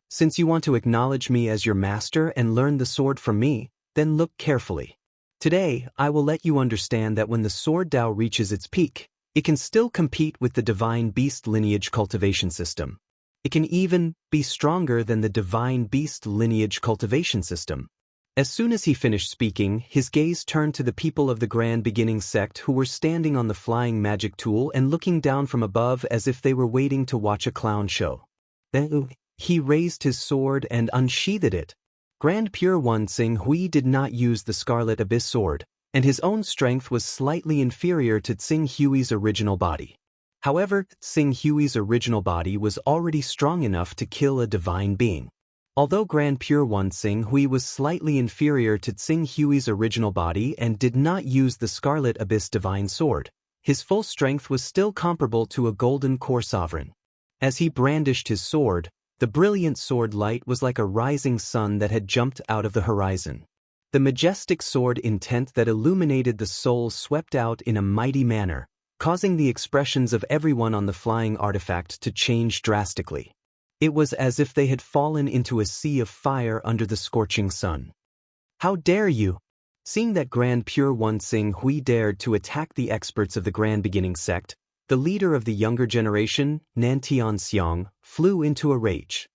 "Since you want to acknowledge me as your master and learn the sword from me, then look carefully. Today, I will let you understand that when the Sword Dao reaches its peak, it can still compete with the divine beast lineage cultivation system. It can even be stronger than the divine beast lineage cultivation system." As soon as he finished speaking, his gaze turned to the people of the Grand Beginning sect who were standing on the flying magic tool and looking down from above as if they were waiting to watch a clown show. Then he raised his sword and unsheathed it. Grand Pure One Xing Hui did not use the Scarlet Abyss sword, and his own strength was slightly inferior to Xing Hui's original body. However, Xing Hui's original body was already strong enough to kill a divine being. Although Grand Pure One Xing Hui was slightly inferior to Xing Hui's original body and did not use the Scarlet Abyss divine sword, his full strength was still comparable to a golden core sovereign. As he brandished his sword, the brilliant sword light was like a rising sun that had jumped out of the horizon. The majestic sword intent that illuminated the soul swept out in a mighty manner, causing the expressions of everyone on the flying artifact to change drastically. It was as if they had fallen into a sea of fire under the scorching sun. "How dare you!" Seeing that Grand Pure One Xing Hui dared to attack the experts of the Grand Beginning sect, the leader of the younger generation, Nan Tianxiang, flew into a rage.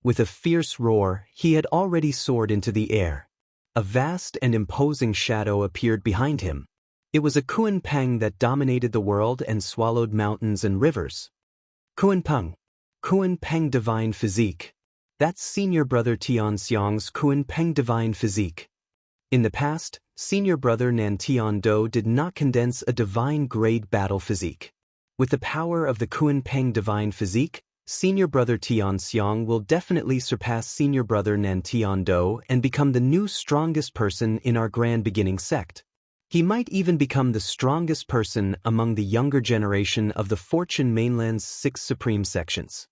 With a fierce roar, he had already soared into the air. A vast and imposing shadow appeared behind him. It was a Kuan-peng that dominated the world and swallowed mountains and rivers. Kuan-peng. Kuan-peng Divine Physique. That's senior brother Tian Xiang's Kuan-peng Divine Physique. In the past, senior brother Nan Tian-do did not condense a divine-grade battle physique. With the power of the Kuan-peng Divine Physique, senior brother Tian Xiang will definitely surpass senior brother Nan Tian-do and become the new strongest person in our Grand Beginning sect. He might even become the strongest person among the younger generation of the Fortune Mainland's 6 supreme sections.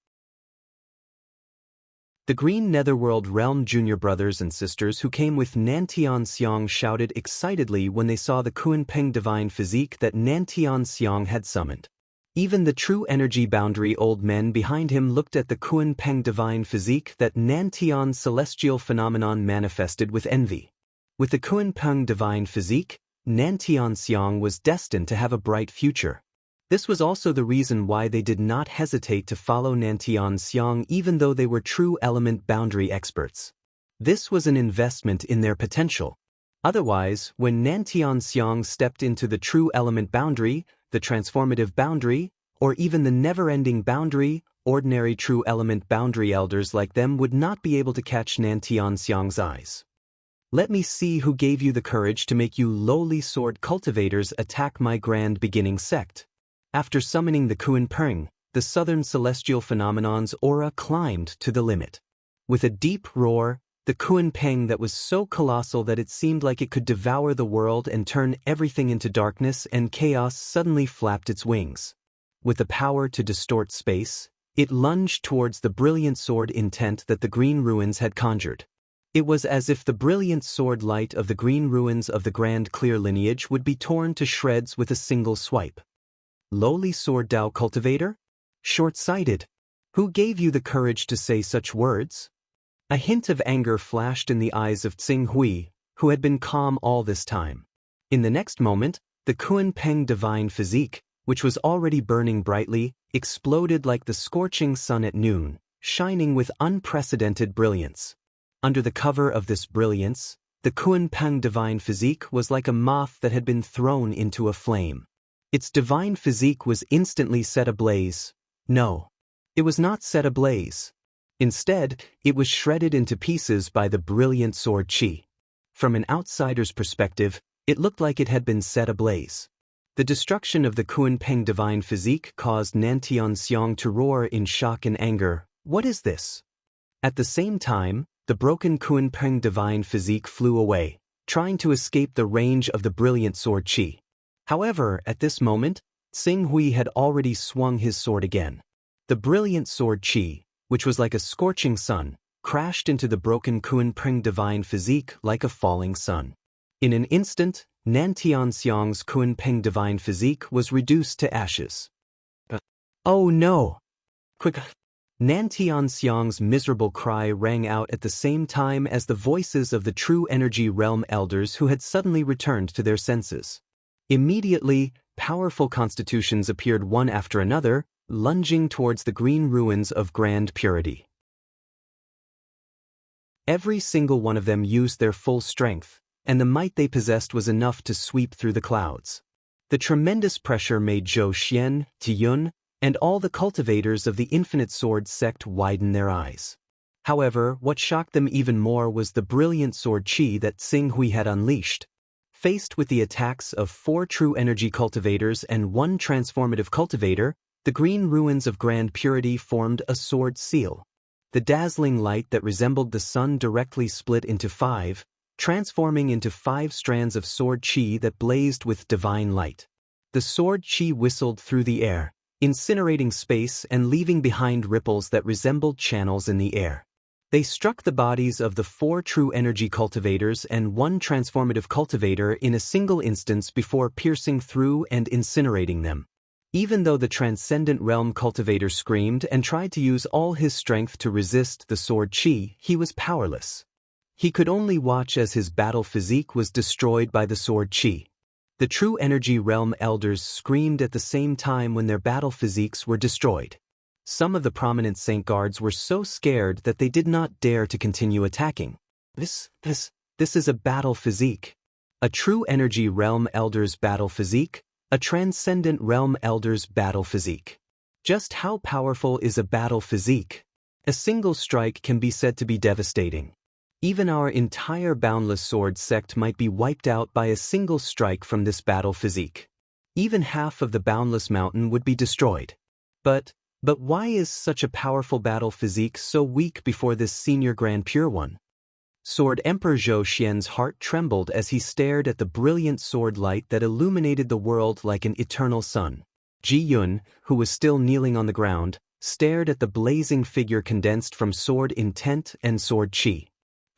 The Green Netherworld Realm junior brothers and sisters who came with Nantian Xiang shouted excitedly when they saw the Kuan-peng Divine Physique that Nantian Xiang had summoned. Even the true energy boundary old men behind him looked at the Kuan-peng Divine Physique that Nantian's celestial phenomenon manifested with envy. With the Kuan-peng Divine Physique, Nantian Xiang was destined to have a bright future. This was also the reason why they did not hesitate to follow Nantian Xiang even though they were true element boundary experts. This was an investment in their potential. Otherwise, when Nantian Xiang stepped into the true element boundary, the transformative boundary, or even the never-ending boundary, ordinary true element boundary elders like them would not be able to catch Nantian Xiang's eyes. Let me see who gave you the courage to make you lowly sword cultivators attack my Grand Beginning sect. After summoning the Kuan-peng, the southern celestial phenomenon's aura climbed to the limit. With a deep roar, the Kuan-peng that was so colossal that it seemed like it could devour the world and turn everything into darkness and chaos suddenly flapped its wings. With the power to distort space, it lunged towards the brilliant sword intent that the Green Ruins had conjured. It was as if the brilliant sword light of the Green Ruins of the Grand Clear lineage would be torn to shreds with a single swipe. Lowly sword Dao cultivator? Short-sighted. Who gave you the courage to say such words? A hint of anger flashed in the eyes of Tsing Hui, who had been calm all this time. In the next moment, the Kuan-peng Divine Physique, which was already burning brightly, exploded like the scorching sun at noon, shining with unprecedented brilliance. Under the cover of this brilliance, the Kuan-peng Divine Physique was like a moth that had been thrown into a flame. Its divine physique was instantly set ablaze. No, it was not set ablaze. Instead, it was shredded into pieces by the brilliant sword qi. From an outsider's perspective, it looked like it had been set ablaze. The destruction of the Kuan-peng Divine Physique caused Nantian Xiang to roar in shock and anger. What is this? At the same time, the broken Kuan-peng Divine Physique flew away, trying to escape the range of the brilliant sword qi. However, at this moment, Tsing Hui had already swung his sword again. The brilliant sword qi, which was like a scorching sun, crashed into the broken Kuan-peng Divine Physique like a falling sun. In an instant, Nantian Xiang's Kuan-peng Divine Physique was reduced to ashes. Oh no! Quick! Nantian Xiang's miserable cry rang out at the same time as the voices of the true energy realm elders who had suddenly returned to their senses. Immediately, powerful constitutions appeared one after another, lunging towards the Green Ruins of Grand Purity. Every single one of them used their full strength, and the might they possessed was enough to sweep through the clouds. The tremendous pressure made Zhou Xian, Tiyun, and all the cultivators of the Infinite Sword sect widen their eyes. However, what shocked them even more was the brilliant sword qi that Tsing Hui had unleashed. Faced with the attacks of 4 true energy cultivators and 1 transformative cultivator, the Green Ruins of Grand Purity formed a sword seal. The dazzling light that resembled the sun directly split into 5, transforming into 5 strands of sword qi that blazed with divine light. The sword qi whistled through the air, incinerating space and leaving behind ripples that resembled channels in the air. They struck the bodies of the 4 true energy cultivators and 1 transformative cultivator in a single instance before piercing through and incinerating them. Even though the transcendent realm cultivator screamed and tried to use all his strength to resist the sword qi, he was powerless. He could only watch as his battle physique was destroyed by the sword qi. The true energy realm elders screamed at the same time when their battle physiques were destroyed. Some of the prominent Saint guards were so scared that they did not dare to continue attacking. This is a battle physique. A true energy realm elder's battle physique, a transcendent realm elder's battle physique. Just how powerful is a battle physique? A single strike can be said to be devastating. Even our entire Boundless Sword sect might be wiped out by a single strike from this battle physique. Even half of the Boundless Mountain would be destroyed. But why is such a powerful battle physique so weak before this senior Grand Pure One? Sword Emperor Zhou Xian's heart trembled as he stared at the brilliant sword light that illuminated the world like an eternal sun. Ji Yun, who was still kneeling on the ground, stared at the blazing figure condensed from sword intent and sword chi.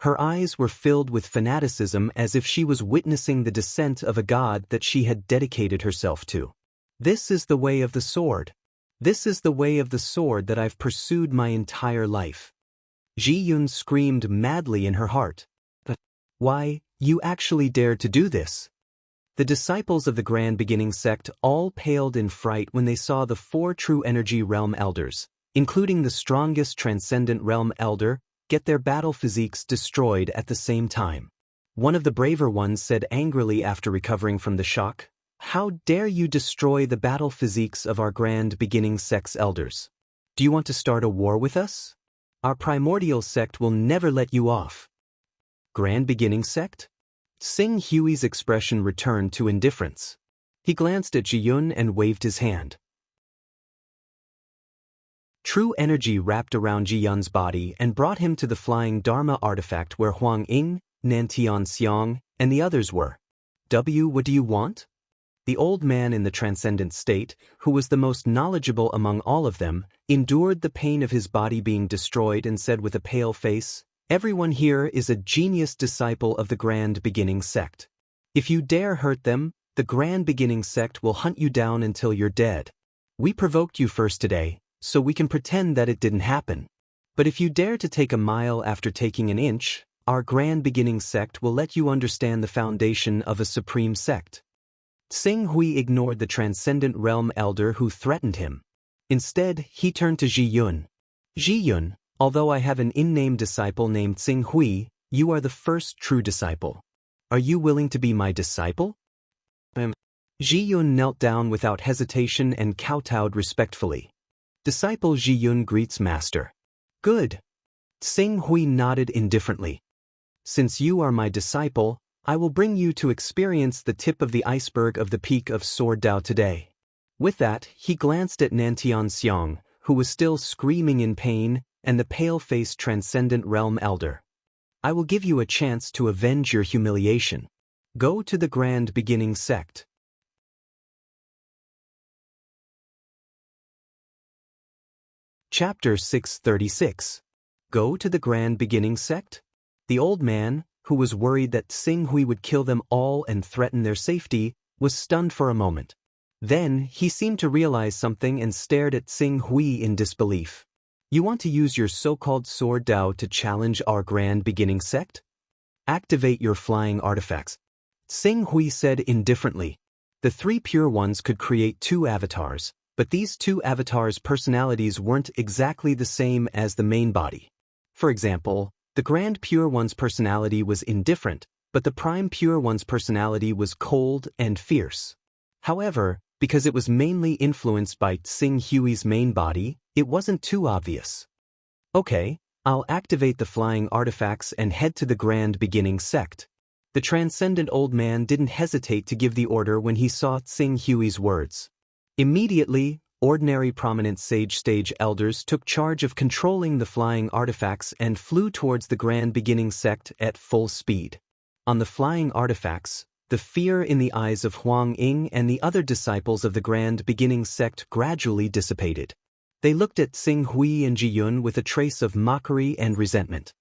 Her eyes were filled with fanaticism as if she was witnessing the descent of a god that she had dedicated herself to. This is the way of the sword. This is the way of the sword that I've pursued my entire life. Ji Yun screamed madly in her heart. But why, you actually dared to do this? The disciples of the Grand Beginning sect all paled in fright when they saw the 4 true energy realm elders, including the strongest transcendent realm elder, get their battle physiques destroyed at the same time. One of the braver ones said angrily after recovering from the shock, "How dare you destroy the battle physiques of our Grand Beginning sect's elders? Do you want to start a war with us? Our Primordial sect will never let you off." Grand Beginning sect? Sing Hui's expression returned to indifference. He glanced at Ji Yun and waved his hand. True energy wrapped around Ji Yun's body and brought him to the flying Dharma artifact where Huang Ying, Nantian Xiang, and the others were. What do you want? The old man in the transcendent state, who was the most knowledgeable among all of them, endured the pain of his body being destroyed and said with a pale face, "Everyone here is a genius disciple of the Grand Beginning sect. If you dare hurt them, the Grand Beginning sect will hunt you down until you're dead. We provoked you first today, so we can pretend that it didn't happen. But if you dare to take a mile after taking an inch, our Grand Beginning sect will let you understand the foundation of a supreme sect." Sing Hui ignored the transcendent realm elder who threatened him. Instead, he turned to Ji Yun. "Ji Yun, although I have an in-name disciple named Sing Hui, you are the first true disciple. Are you willing to be my disciple?" Ji Yun knelt down without hesitation and kowtowed respectfully. "Disciple Ji Yun greets master." "Good." Sing Hui nodded indifferently. "Since you are my disciple, I will bring you to experience the tip of the iceberg of the peak of Sword Dao today." With that, he glanced at Nantian Xiang, who was still screaming in pain, and the pale-faced transcendent realm elder. "I will give you a chance to avenge your humiliation. Go to the Grand Beginning sect." Chapter 636. Go to the Grand Beginning sect? The old man, who was worried that Sing Hui would kill them all and threaten their safety, was stunned for a moment. Then, he seemed to realize something and stared at Sing Hui in disbelief. "You want to use your so-called Sword Dao to challenge our Grand Beginning sect? Activate your flying artifacts." Sing Hui said indifferently. The 3 pure ones could create 2 avatars, but these 2 avatars' personalities weren't exactly the same as the main body. For example, the Grand Pure One's personality was indifferent, but the Prime Pure One's personality was cold and fierce. However, because it was mainly influenced by Sing Hui's main body, it wasn't too obvious. "Okay, I'll activate the flying artifacts and head to the Grand Beginning sect." The transcendent old man didn't hesitate to give the order when he saw Sing Hui's words. Immediately, ordinary prominent sage stage elders took charge of controlling the flying artifacts and flew towards the Grand Beginning sect at full speed. On the flying artifacts, the fear in the eyes of Huang Ying and the other disciples of the Grand Beginning sect gradually dissipated. They looked at Sing Hui and Ji Yun with a trace of mockery and resentment.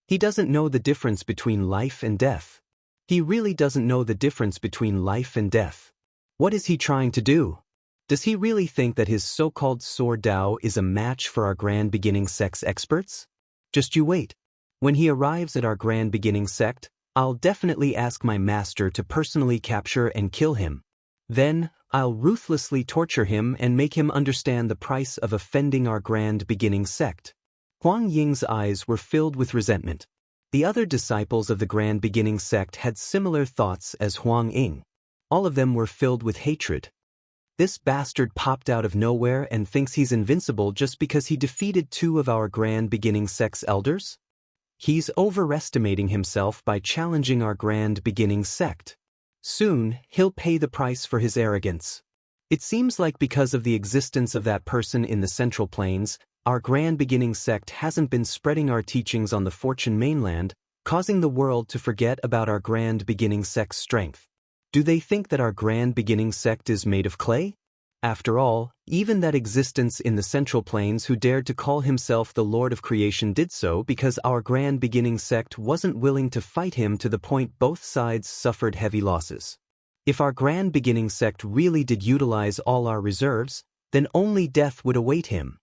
He doesn't know the difference between life and death. He really doesn't know the difference between life and death. What is he trying to do? Does he really think that his so-called Sword Dao is a match for our Grand Beginning sect's experts? Just you wait. When he arrives at our Grand Beginning sect, I'll definitely ask my master to personally capture and kill him. Then, I'll ruthlessly torture him and make him understand the price of offending our grand beginning sect. Huang Ying's eyes were filled with resentment. The other disciples of the grand beginning sect had similar thoughts as Huang Ying. All of them were filled with hatred. This bastard popped out of nowhere and thinks he's invincible just because he defeated 2 of our grand beginning sect's elders? He's overestimating himself by challenging our grand beginning sect. Soon, he'll pay the price for his arrogance. It seems like because of the existence of that person in the Central Plains, our grand beginning sect hasn't been spreading our teachings on the Fortune mainland, causing the world to forget about our grand beginning sect's strength. Do they think that our grand beginning sect is made of clay? After all, even that existence in the Central Plains who dared to call himself the Lord of Creation did so because our grand beginning sect wasn't willing to fight him to the point both sides suffered heavy losses. If our grand beginning sect really did utilize all our reserves, then only death would await him.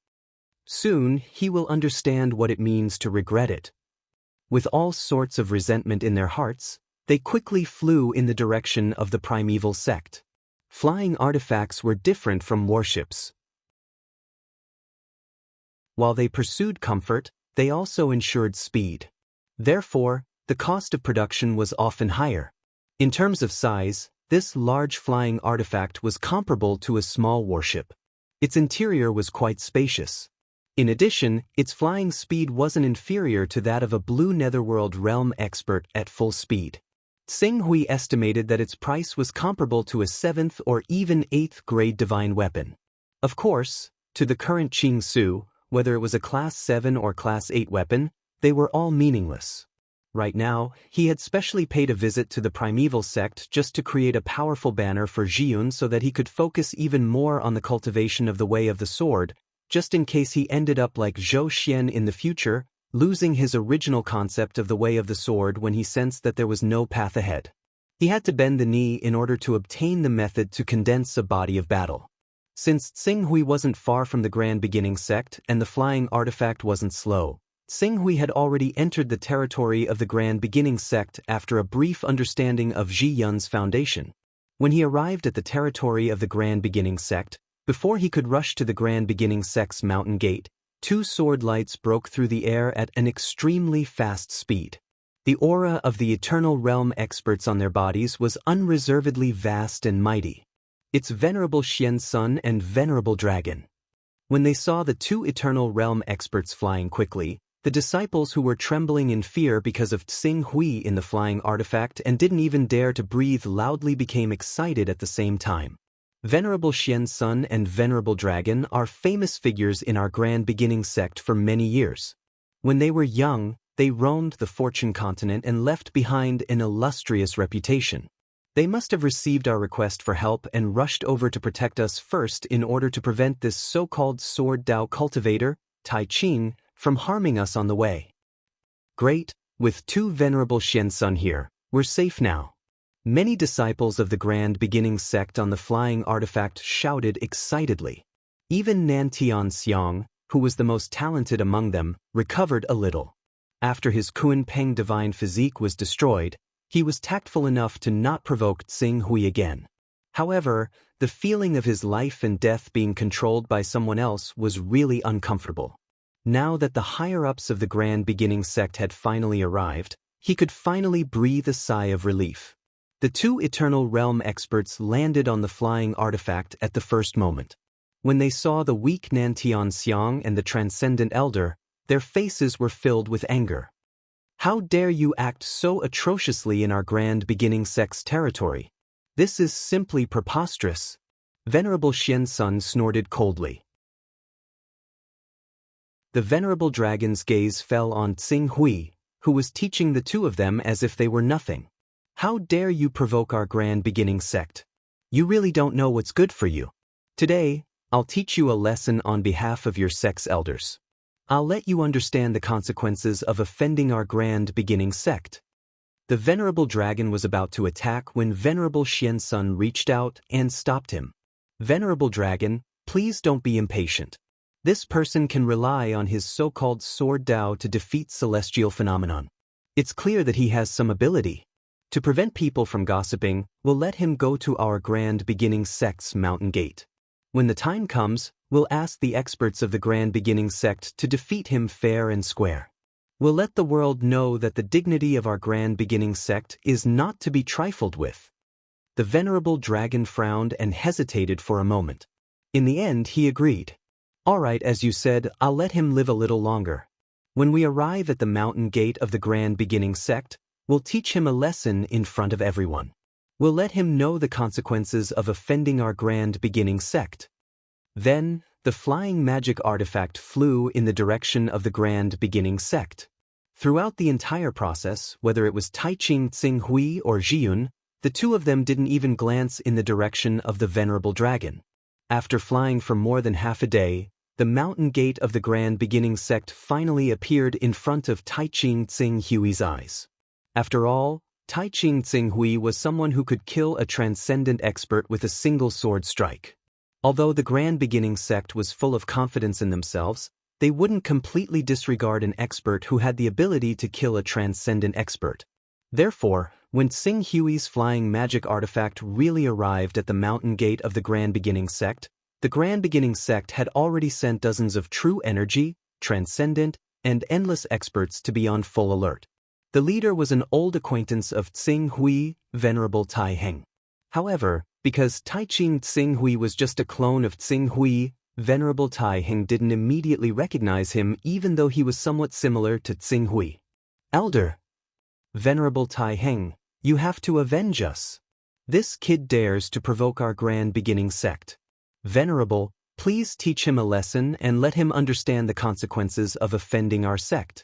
Soon, he will understand what it means to regret it. With all sorts of resentment in their hearts, they quickly flew in the direction of the primeval sect. Flying artifacts were different from warships. While they pursued comfort, they also ensured speed. Therefore, the cost of production was often higher. In terms of size, this large flying artifact was comparable to a small warship. Its interior was quite spacious. In addition, its flying speed wasn't inferior to that of a blue netherworld realm expert at full speed. Xing Hui estimated that its price was comparable to a 7th or even 8th grade divine weapon. Of course, to the current Qing Su, whether it was a Class 7 or Class 8 weapon, they were all meaningless. Right now, he had specially paid a visit to the primeval sect just to create a powerful banner for Jiyun so that he could focus even more on the cultivation of the way of the sword, just in case he ended up like Zhou Xian in the future, losing his original concept of the way of the sword when he sensed that there was no path ahead. He had to bend the knee in order to obtain the method to condense a body of battle. Since Xing Hui wasn't far from the grand beginning sect and the flying artifact wasn't slow, Xing Hui had already entered the territory of the grand beginning sect after a brief understanding of Ji Yun's foundation. When he arrived at the territory of the grand beginning sect, before he could rush to the grand beginning sect's mountain gate, 2 sword lights broke through the air at an extremely fast speed. The aura of the eternal realm experts on their bodies was unreservedly vast and mighty. Its venerable Xian Sun and venerable dragon. When they saw the 2 eternal realm experts flying quickly, the disciples who were trembling in fear because of Xing Hui in the flying artifact and didn't even dare to breathe loudly became excited at the same time. Venerable Xian Sun and Venerable Dragon are famous figures in our grand beginning sect for many years. When they were young, they roamed the Fortune continent and left behind an illustrious reputation. They must have received our request for help and rushed over to protect us first in order to prevent this so-called sword Dao cultivator, Tai Qing, from harming us on the way. Great, with 2 Venerable Xian Sun here, we're safe now. Many disciples of the grand beginning sect on the flying artifact shouted excitedly. Even Nantian Xiang, who was the most talented among them, recovered a little. After his Kunpeng divine physique was destroyed, he was tactful enough to not provoke Xing Hui again. However, the feeling of his life and death being controlled by someone else was really uncomfortable. Now that the higher-ups of the grand beginning sect had finally arrived, he could finally breathe a sigh of relief. The 2 Eternal Realm experts landed on the flying artifact at the first moment. When they saw the weak Nantian Xiang and the Transcendent Elder, their faces were filled with anger. How dare you act so atrociously in our grand beginning sect's territory? This is simply preposterous. Venerable Xian Sun snorted coldly. The Venerable Dragon's gaze fell on Xing Hui, who was teaching the 2 of them as if they were nothing. How dare you provoke our grand beginning sect? You really don't know what's good for you. Today, I'll teach you a lesson on behalf of your sect's elders. I'll let you understand the consequences of offending our grand beginning sect. The Venerable Dragon was about to attack when Venerable Xian Sun reached out and stopped him. Venerable Dragon, please don't be impatient. This person can rely on his so-called sword Dao to defeat celestial phenomenon. It's clear that he has some ability. To prevent people from gossiping, we'll let him go to our Grand Beginning Sect's mountain gate. When the time comes, we'll ask the experts of the Grand Beginning Sect to defeat him fair and square. We'll let the world know that the dignity of our Grand Beginning Sect is not to be trifled with. The venerable dragon frowned and hesitated for a moment. In the end, he agreed. All right, as you said, I'll let him live a little longer. When we arrive at the mountain gate of the Grand Beginning Sect, we'll teach him a lesson in front of everyone. We'll let him know the consequences of offending our Grand Beginning Sect. Then, the flying magic artifact flew in the direction of the Grand Beginning Sect. Throughout the entire process, whether it was Taiching Tsinghui or Jiyun, the two of them didn't even glance in the direction of the venerable dragon. After flying for more than half a day, the mountain gate of the Grand Beginning Sect finally appeared in front of Taiching Tsinghui's eyes. After all, Taiching Tsinghui was someone who could kill a transcendent expert with a single sword strike. Although the Grand Beginning Sect was full of confidence in themselves, they wouldn't completely disregard an expert who had the ability to kill a transcendent expert. Therefore, when Tsinghui's flying magic artifact really arrived at the mountain gate of the Grand Beginning Sect, the Grand Beginning Sect had already sent dozens of true energy, transcendent, and endless experts to be on full alert. The leader was an old acquaintance of Tsinghui, Venerable Tai Heng. However, because Taiching Tsinghui was just a clone of Tsinghui, Venerable Tai Heng didn't immediately recognize him even though he was somewhat similar to Tsinghui. Elder Venerable Tai Heng, you have to avenge us. This kid dares to provoke our Grand Beginning Sect. Venerable, please teach him a lesson and let him understand the consequences of offending our sect.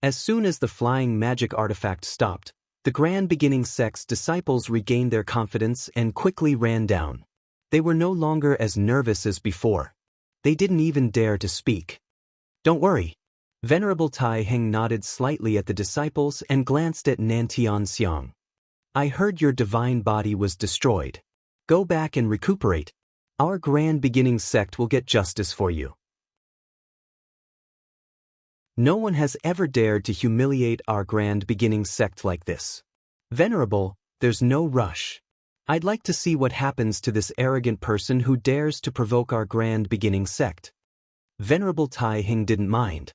As soon as the flying magic artifact stopped, the Grand Beginning Sect's disciples regained their confidence and quickly ran down. They were no longer as nervous as before. They didn't even dare to speak. Don't worry. Venerable Tai Heng nodded slightly at the disciples and glanced at Nantian Xiang. I heard your divine body was destroyed. Go back and recuperate. Our Grand Beginning Sect will get justice for you. No one has ever dared to humiliate our Grand Beginning Sect like this. Venerable, there's no rush. I'd like to see what happens to this arrogant person who dares to provoke our Grand Beginning Sect. Venerable Tai Heng didn't mind.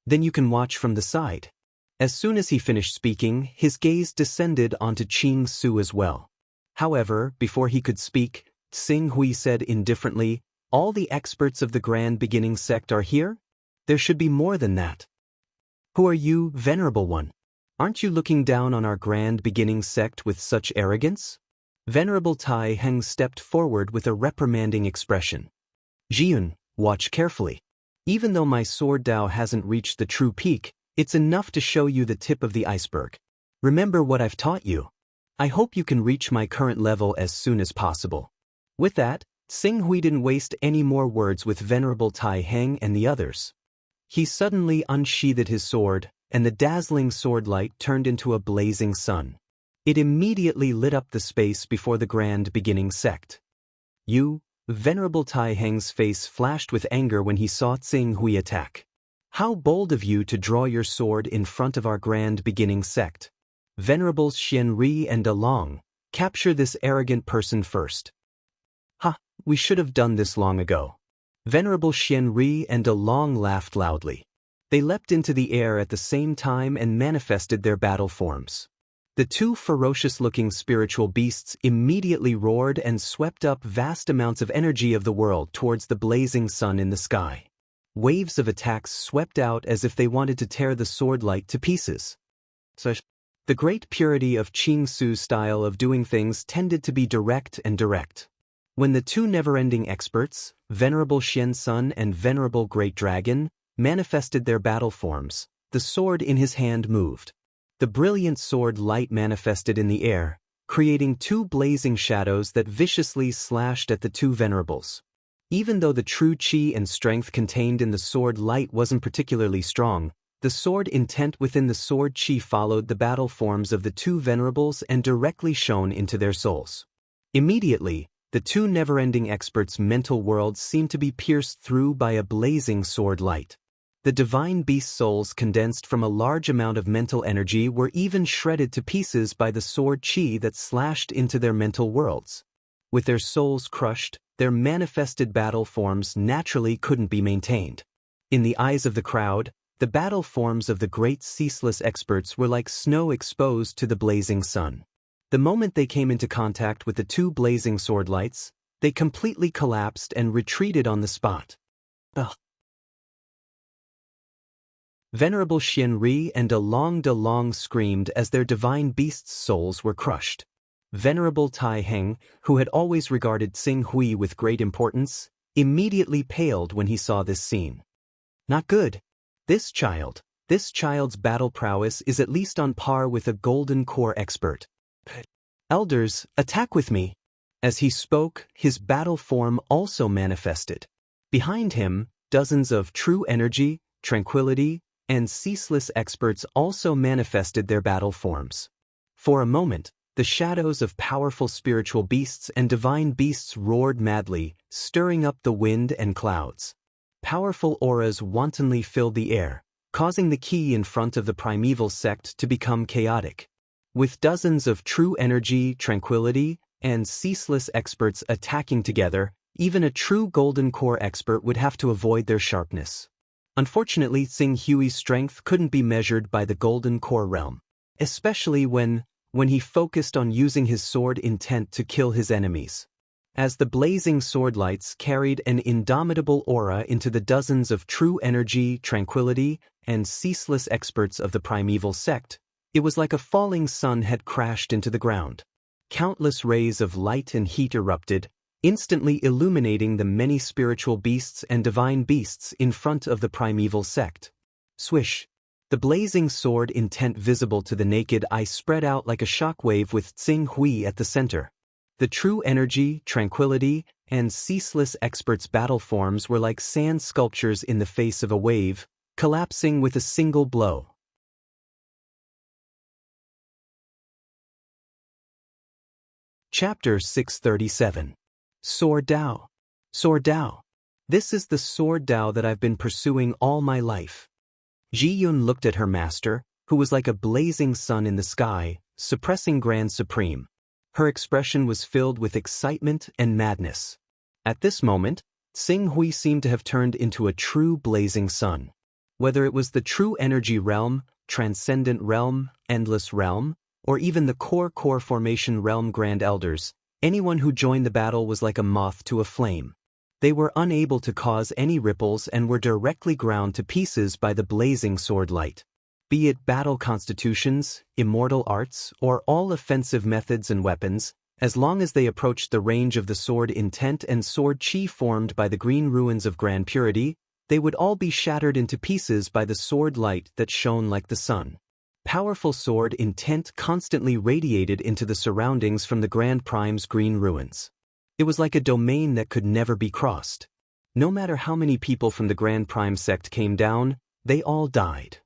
Then you can watch from the side. As soon as he finished speaking, his gaze descended onto Qing Su as well. However, before he could speak, Tsinghui said indifferently, all the experts of the Grand Beginning Sect are here? There should be more than that. Who are you, Venerable One? Aren't you looking down on our Grand Beginning Sect with such arrogance? Venerable Tai Heng stepped forward with a reprimanding expression. Jiyun, watch carefully. Even though my sword Dao hasn't reached the true peak, it's enough to show you the tip of the iceberg. Remember what I've taught you. I hope you can reach my current level as soon as possible. With that, Tsinghui didn't waste any more words with Venerable Tai Heng and the others. He suddenly unsheathed his sword, and the dazzling sword light turned into a blazing sun. It immediately lit up the space before the Grand Beginning Sect. You, Venerable Tai Heng's face flashed with anger when he saw Tsinghui attack. How bold of you to draw your sword in front of our Grand Beginning Sect. Venerables Xianri and Dalong, capture this arrogant person first. Ha, we should have done this long ago. Venerable Xianri and Dalong laughed loudly. They leapt into the air at the same time and manifested their battle forms. The two ferocious-looking spiritual beasts immediately roared and swept up vast amounts of energy of the world towards the blazing sun in the sky. Waves of attacks swept out as if they wanted to tear the sword light to pieces. The great purity of Qing Su's style of doing things tended to be direct and direct. When the two never-ending experts, Venerable Xian Sun and Venerable Great Dragon, manifested their battle forms, the sword in his hand moved. The brilliant sword light manifested in the air, creating two blazing shadows that viciously slashed at the two venerables. Even though the true chi and strength contained in the sword light wasn't particularly strong, the sword intent within the sword chi followed the battle forms of the two venerables and directly shone into their souls. Immediately, the two never-ending experts' mental worlds seemed to be pierced through by a blazing sword light. The divine beast souls condensed from a large amount of mental energy were even shredded to pieces by the sword chi that slashed into their mental worlds. With their souls crushed, their manifested battle forms naturally couldn't be maintained. In the eyes of the crowd, the battle forms of the great ceaseless experts were like snow exposed to the blazing sun. The moment they came into contact with the two blazing sword lights, they completely collapsed and retreated on the spot. Ugh. Venerable Xianri and De Long screamed as their divine beasts' souls were crushed. Venerable Tai Heng, who had always regarded Xing Hui with great importance, immediately paled when he saw this scene. Not good. This child's battle prowess is at least on par with a golden core expert. Elders, attack with me. As he spoke, his battle form also manifested. Behind him, dozens of true energy, tranquility, and ceaseless experts also manifested their battle forms. For a moment, the shadows of powerful spiritual beasts and divine beasts roared madly, stirring up the wind and clouds. Powerful auras wantonly filled the air, causing the ki in front of the primeval sect to become chaotic. With dozens of true energy, tranquility, and ceaseless experts attacking together, even a true golden core expert would have to avoid their sharpness. Unfortunately, Xing Hui's strength couldn't be measured by the golden core realm, especially when he focused on using his sword intent to kill his enemies. As the blazing sword lights carried an indomitable aura into the dozens of true energy, tranquility, and ceaseless experts of the primeval sect, it was like a falling sun had crashed into the ground. Countless rays of light and heat erupted, instantly illuminating the many spiritual beasts and divine beasts in front of the primeval sect. Swish! The blazing sword intent visible to the naked eye spread out like a shockwave with Xing Hui at the center. The true energy, tranquility, and ceaseless experts' battle forms were like sand sculptures in the face of a wave, collapsing with a single blow. Chapter 637. Sword Dao. Sword Dao. This is the sword Dao that I've been pursuing all my life. Ji Yun looked at her master, who was like a blazing sun in the sky, suppressing Grand Supreme. Her expression was filled with excitement and madness. At this moment, Xing Hui seemed to have turned into a true blazing sun. Whether it was the true energy realm, transcendent realm, endless realm, or even the core formation realm grand elders, anyone who joined the battle was like a moth to a flame. They were unable to cause any ripples and were directly ground to pieces by the blazing sword light. Be it battle constitutions, immortal arts, or all offensive methods and weapons, as long as they approached the range of the sword intent and sword chi formed by the green ruins of grand purity, they would all be shattered into pieces by the sword light that shone like the sun. Powerful sword intent constantly radiated into the surroundings from the Grand Prime's green ruins. It was like a domain that could never be crossed. No matter how many people from the Grand Prime sect came down, they all died.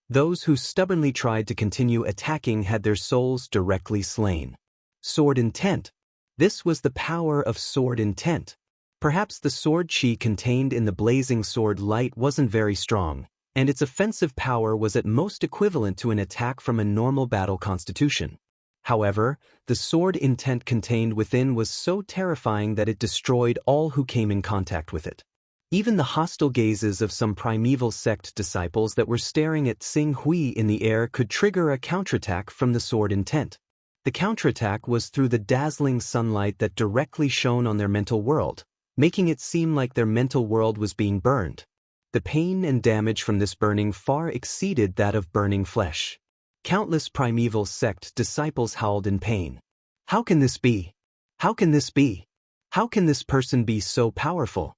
Those who stubbornly tried to continue attacking had their souls directly slain. Sword intent. This was the power of sword intent. Perhaps the sword chi contained in the blazing sword light wasn't very strong, and its offensive power was at most equivalent to an attack from a normal battle constitution. However, the sword intent contained within was so terrifying that it destroyed all who came in contact with it. Even the hostile gazes of some primeval sect disciples that were staring at Xing Hui in the air could trigger a counterattack from the sword intent. The counterattack was through the dazzling sunlight that directly shone on their mental world, making it seem like their mental world was being burned. The pain and damage from this burning far exceeded that of burning flesh. Countless primeval sect disciples howled in pain. How can this be? How can this be? How can this person be so powerful?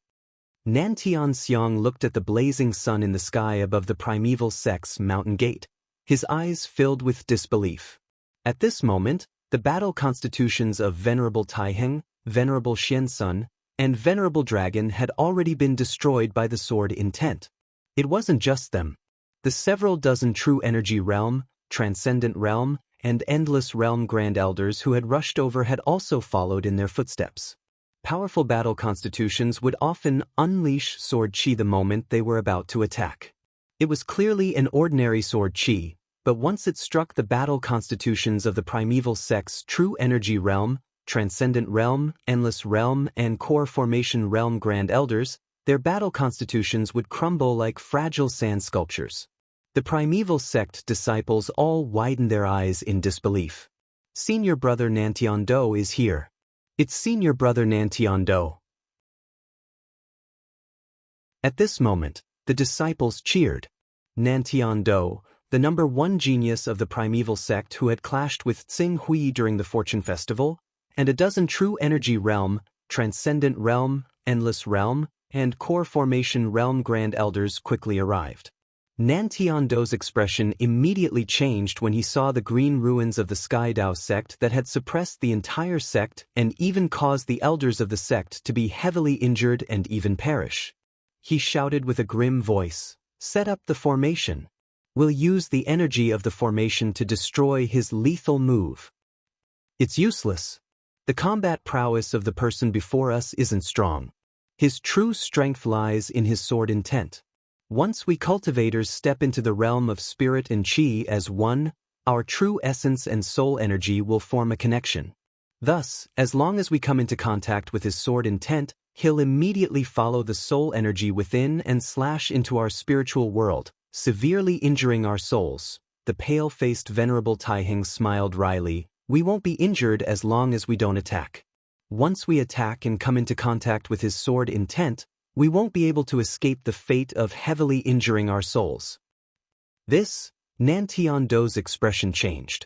Nantian Xiang looked at the blazing sun in the sky above the primeval sect's mountain gate, his eyes filled with disbelief. At this moment, the battle constitutions of Venerable Taiheng, Venerable Xiansun, and Venerable Dragon had already been destroyed by the sword intent. It wasn't just them. The several dozen true energy realm, transcendent realm, and endless realm grand elders who had rushed over had also followed in their footsteps. Powerful battle constitutions would often unleash sword chi the moment they were about to attack. It was clearly an ordinary sword chi, but once it struck the battle constitutions of the primeval sect's true energy realm, transcendent realm, endless realm, and core formation realm grand elders, their battle constitutions would crumble like fragile sand sculptures. The primeval sect disciples all widened their eyes in disbelief. Senior brother Nantian-do is here. It's senior brother Nantian-do. At this moment, the disciples cheered. Nantian-do, the #1 genius of the primeval sect who had clashed with Tsing Hui during the Fortune Festival, and a dozen true energy realm, transcendent realm, endless realm, and core formation realm grand elders quickly arrived. Nantian-do's expression immediately changed when he saw the green ruins of the Sky Dao sect that had suppressed the entire sect and even caused the elders of the sect to be heavily injured and even perish. He shouted with a grim voice, "Set up the formation. We'll use the energy of the formation to destroy his lethal move." It's useless. The combat prowess of the person before us isn't strong. His true strength lies in his sword intent. Once we cultivators step into the realm of spirit and chi as one, our true essence and soul energy will form a connection. Thus, as long as we come into contact with his sword intent, he'll immediately follow the soul energy within and slash into our spiritual world, severely injuring our souls. The pale-faced Venerable Taiheng smiled wryly. We won't be injured as long as we don't attack. Once we attack and come into contact with his sword intent, we won't be able to escape the fate of heavily injuring our souls. This, Nantian-do's expression changed.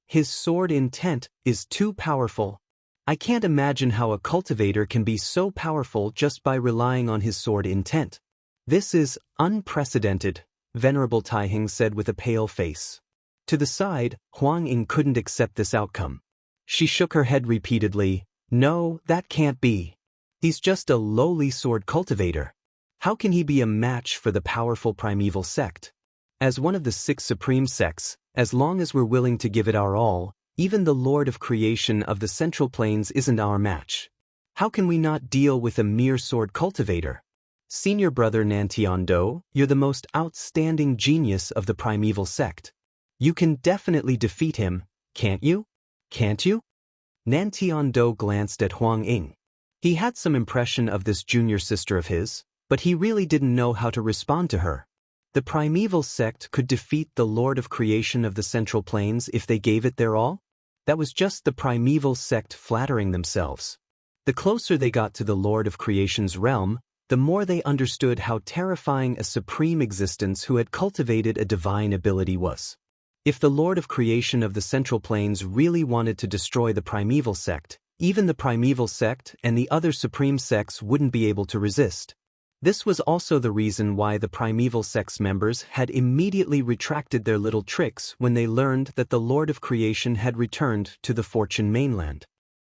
His sword intent is too powerful. I can't imagine how a cultivator can be so powerful just by relying on his sword intent. This is unprecedented, Venerable Taiheng said with a pale face. To the side, Huang Ying couldn't accept this outcome. She shook her head repeatedly. No, that can't be. He's just a lowly sword cultivator. How can he be a match for the powerful primeval sect? As one of the 6 supreme sects, as long as we're willing to give it our all, even the Lord of Creation of the Central Plains isn't our match. How can we not deal with a mere sword cultivator? Senior brother Nantian-do, you're the most outstanding genius of the primeval sect. You can definitely defeat him, can't you? Can't you? Nantian-do glanced at Huang Ying. He had some impression of this junior sister of his, but he really didn't know how to respond to her. The primeval sect could defeat the Lord of Creation of the Central Plains if they gave it their all? That was just the primeval sect flattering themselves. The closer they got to the Lord of Creation's realm, the more they understood how terrifying a supreme existence who had cultivated a divine ability was. If the Lord of Creation of the Central Plains really wanted to destroy the primeval sect, even the primeval sect and the other supreme sects wouldn't be able to resist. This was also the reason why the primeval sect's members had immediately retracted their little tricks when they learned that the Lord of Creation had returned to the Fortune mainland.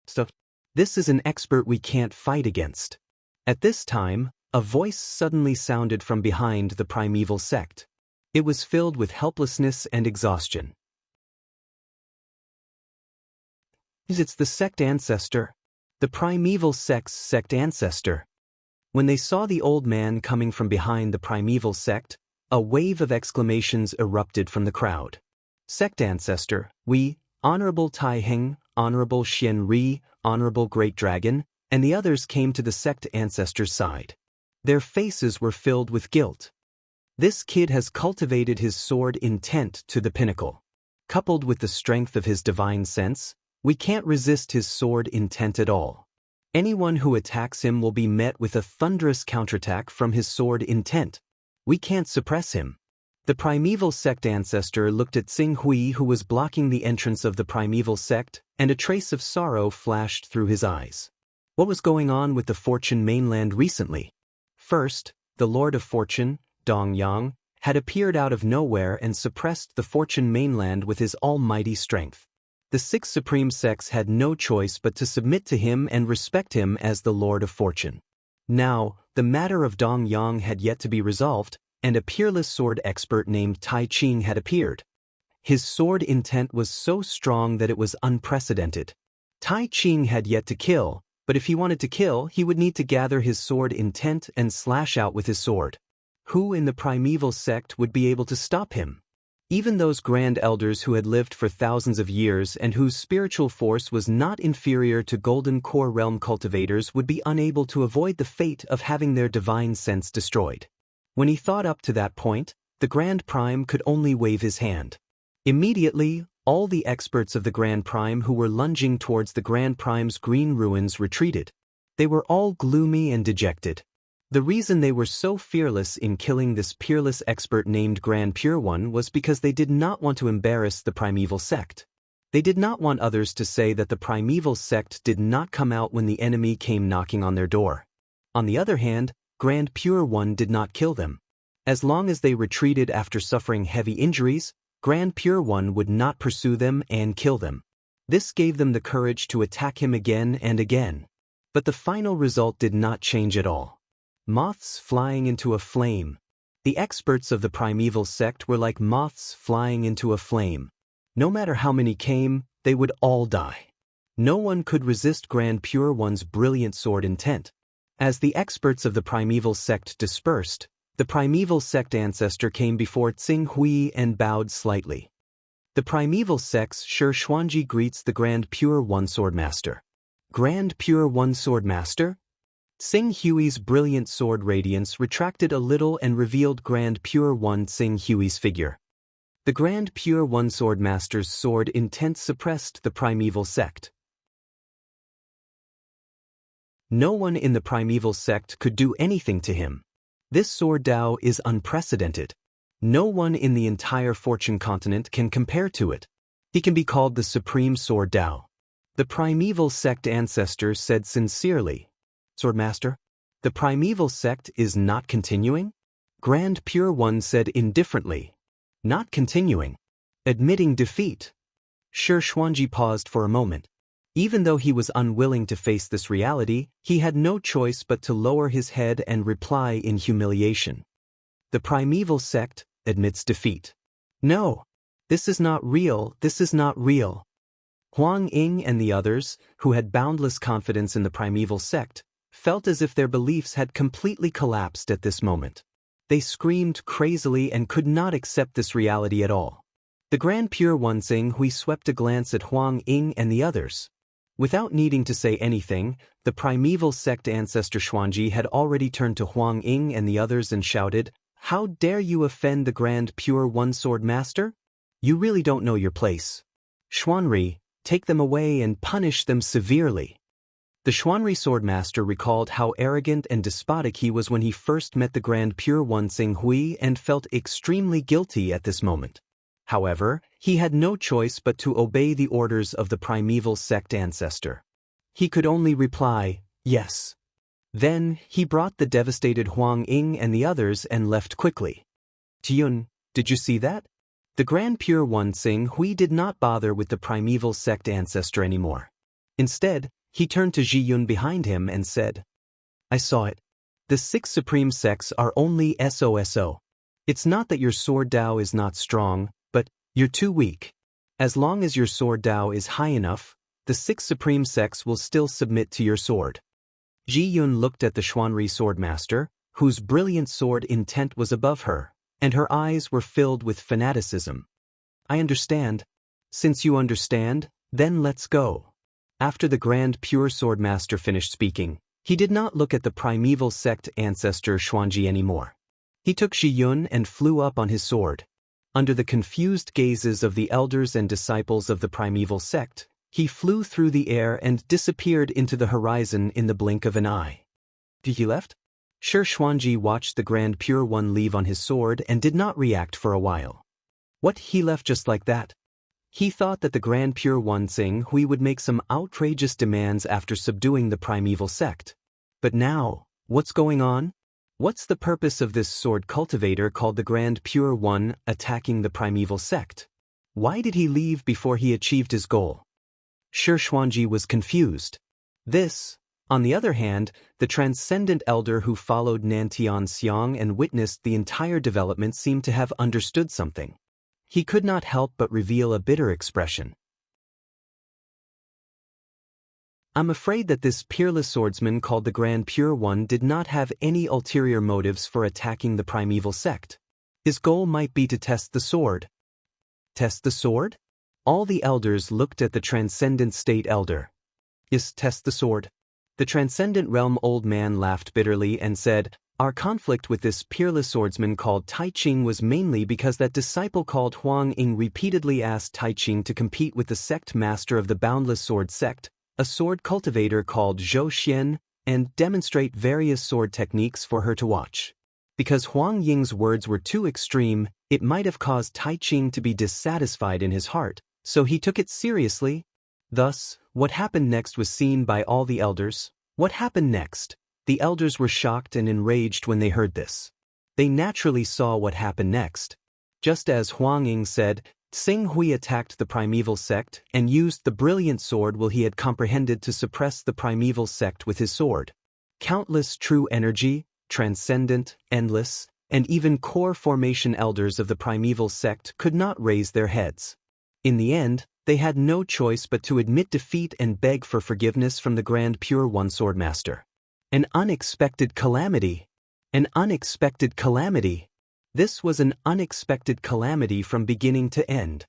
So, this is an expert we can't fight against. At this time, a voice suddenly sounded from behind the primeval sect. It was filled with helplessness and exhaustion. It's the sect ancestor. The primeval sect's sect ancestor. When they saw the old man coming from behind the primeval sect, a wave of exclamations erupted from the crowd. Sect ancestor, we, Honorable Taiheng, Honorable Xian Ri, Honorable Great Dragon, and the others came to the sect ancestor's side. Their faces were filled with guilt. This kid has cultivated his sword intent to the pinnacle. Coupled with the strength of his divine sense, we can't resist his sword intent at all. Anyone who attacks him will be met with a thunderous counterattack from his sword intent. We can't suppress him. The primeval sect ancestor looked at Tsing Hui, who was blocking the entrance of the primeval sect, and a trace of sorrow flashed through his eyes. What was going on with the Fortune mainland recently? First, the Lord of Fortune, Dong Yang, had appeared out of nowhere and suppressed the Fortune mainland with his almighty strength. The 6 supreme sects had no choice but to submit to him and respect him as the Lord of Fortune. Now, the matter of Dong Yang had yet to be resolved, and a peerless sword expert named Tai Ching had appeared. His sword intent was so strong that it was unprecedented. Tai Ching had yet to kill, but if he wanted to kill, he would need to gather his sword intent and slash out with his sword. Who in the primeval sect would be able to stop him? Even those grand elders who had lived for thousands of years and whose spiritual force was not inferior to Golden Core Realm cultivators would be unable to avoid the fate of having their divine sense destroyed. When he thought up to that point, the Grand Prime could only wave his hand. Immediately, all the experts of the Grand Prime who were lunging towards the Grand Prime's green ruins retreated. They were all gloomy and dejected. The reason they were so fearless in killing this peerless expert named Grand Pure One was because they did not want to embarrass the primeval sect. They did not want others to say that the primeval sect did not come out when the enemy came knocking on their door. On the other hand, Grand Pure One did not kill them. As long as they retreated after suffering heavy injuries, Grand Pure One would not pursue them and kill them. This gave them the courage to attack him again and again. But the final result did not change at all. Moths flying into a flame. The experts of the primeval sect were like moths flying into a flame. No matter how many came, they would all die. No one could resist Grand Pure One's brilliant sword intent. As the experts of the primeval sect dispersed, the primeval sect ancestor came before Tsing Hui and bowed slightly. The primeval sect's Shi Xuanji greets the Grand Pure One Swordmaster. Grand Pure One Swordmaster? Tsing Hui's brilliant sword radiance retracted a little and revealed Grand Pure One Tsing Hui's figure. The Grand Pure One Swordmaster's sword intent suppressed the primeval sect. No one in the primeval sect could do anything to him. This sword Dao is unprecedented. No one in the entire Fortune continent can compare to it. He can be called the Supreme Sword Dao. The primeval sect ancestor said sincerely, Swordmaster, the primeval sect is not continuing? Grand Pure One said indifferently, not continuing. Admitting defeat. Shi Xuanji paused for a moment. Even though he was unwilling to face this reality, he had no choice but to lower his head and reply in humiliation. The primeval sect admits defeat. No, this is not real, this is not real. Huang Ying and the others, who had boundless confidence in the primeval sect, felt as if their beliefs had completely collapsed at this moment. They screamed crazily and could not accept this reality at all. The Grand Pure One Tsing Hui swept a glance at Huang Ying and the others. Without needing to say anything, the primeval sect ancestor Xuanji had already turned to Huang Ying and the others and shouted, "How dare you offend the Grand Pure One Sword Master? You really don't know your place. Xuanri, take them away and punish them severely." The Xuanri Swordmaster recalled how arrogant and despotic he was when he first met the Grand Pure One Tsing Hui and felt extremely guilty at this moment. However, he had no choice but to obey the orders of the primeval sect ancestor. He could only reply, yes. Then, he brought the devastated Huang Ying and the others and left quickly. Tiyun, did you see that? The Grand Pure One Tsing Hui did not bother with the primeval sect ancestor anymore. Instead, he turned to Ji Yun behind him and said, I saw it. The 6 supreme sects are only SOSO. It's not that your sword Dao is not strong, but you're too weak. As long as your sword Dao is high enough, the 6 supreme sects will still submit to your sword. Ji Yun looked at the Xuanri Swordmaster, whose brilliant sword intent was above her, and her eyes were filled with fanaticism. I understand. Since you understand, then let's go. After the Grand Pure Swordmaster finished speaking, he did not look at the primeval sect ancestor Xuanji anymore. He took Ji Yun and flew up on his sword. Under the confused gazes of the elders and disciples of the primeval sect, he flew through the air and disappeared into the horizon in the blink of an eye. Did he left? Shi Xuanji watched the Grand Pure One leave on his sword and did not react for a while. What, he left just like that? He thought that the Grand Pure One Tsing Hui would make some outrageous demands after subduing the primeval sect. But now, what's going on? What's the purpose of this sword cultivator called the Grand Pure One attacking the primeval sect? Why did he leave before he achieved his goal? Shi Xuanji was confused. This, on the other hand, the transcendent elder who followed Nantian Xiang and witnessed the entire development seemed to have understood something. He could not help but reveal a bitter expression. I'm afraid that this peerless swordsman called the Grand Pure One did not have any ulterior motives for attacking the primeval sect. His goal might be to test the sword. Test the sword? All the elders looked at the transcendent state elder. Yes, test the sword. The transcendent realm old man laughed bitterly and said, "Our conflict with this peerless swordsman called Tai Ching was mainly because that disciple called Huang Ying repeatedly asked Tai Ching to compete with the sect master of the Boundless Sword sect, a sword cultivator called Zhou Xian, and demonstrate various sword techniques for her to watch. Because Huang Ying's words were too extreme, it might have caused Tai Ching to be dissatisfied in his heart, so he took it seriously. Thus, what happened next was seen by all the elders. What happened next? The elders were shocked and enraged when they heard this. They naturally saw what happened next. Just as Huang Ying said, Xing Hui attacked the primeval sect and used the brilliant sword he had comprehended to suppress the primeval sect with his sword. Countless true energy, transcendent, endless, and even core formation elders of the primeval sect could not raise their heads. In the end, they had no choice but to admit defeat and beg for forgiveness from the Grand Pure One Swordmaster. An unexpected calamity. An unexpected calamity. This was an unexpected calamity from beginning to end.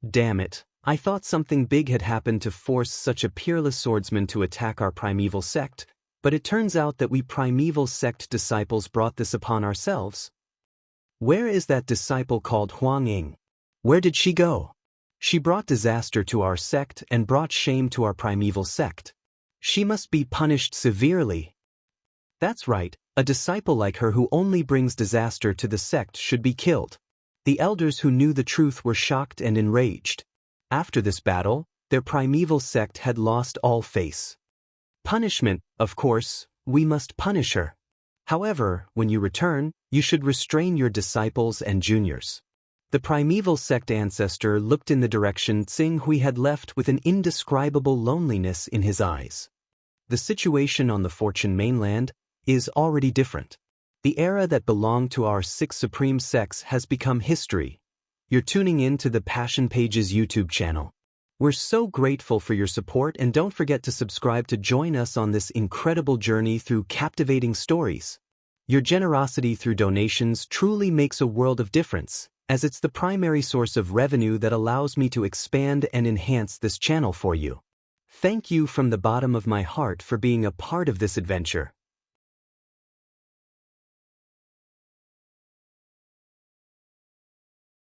Damn it, I thought something big had happened to force such a peerless swordsman to attack our primeval sect, but it turns out that we primeval sect disciples brought this upon ourselves. Where is that disciple called Huang Ying? Where did she go? She brought disaster to our sect and brought shame to our primeval sect. She must be punished severely. That's right, a disciple like her who only brings disaster to the sect should be killed. The elders who knew the truth were shocked and enraged. After this battle, their primeval sect had lost all face. Punishment, of course, we must punish her. However, when you return, you should restrain your disciples and juniors. The primeval sect ancestor looked in the direction Xing Hui had left with an indescribable loneliness in his eyes. The situation on the Fortune mainland is already different. The era that belonged to our 6 supreme sects has become history. You're tuning in to the Passion Pages YouTube channel. We're so grateful for your support, and don't forget to subscribe to join us on this incredible journey through captivating stories. Your generosity through donations truly makes a world of difference, as it's the primary source of revenue that allows me to expand and enhance this channel for you. Thank you from the bottom of my heart for being a part of this adventure.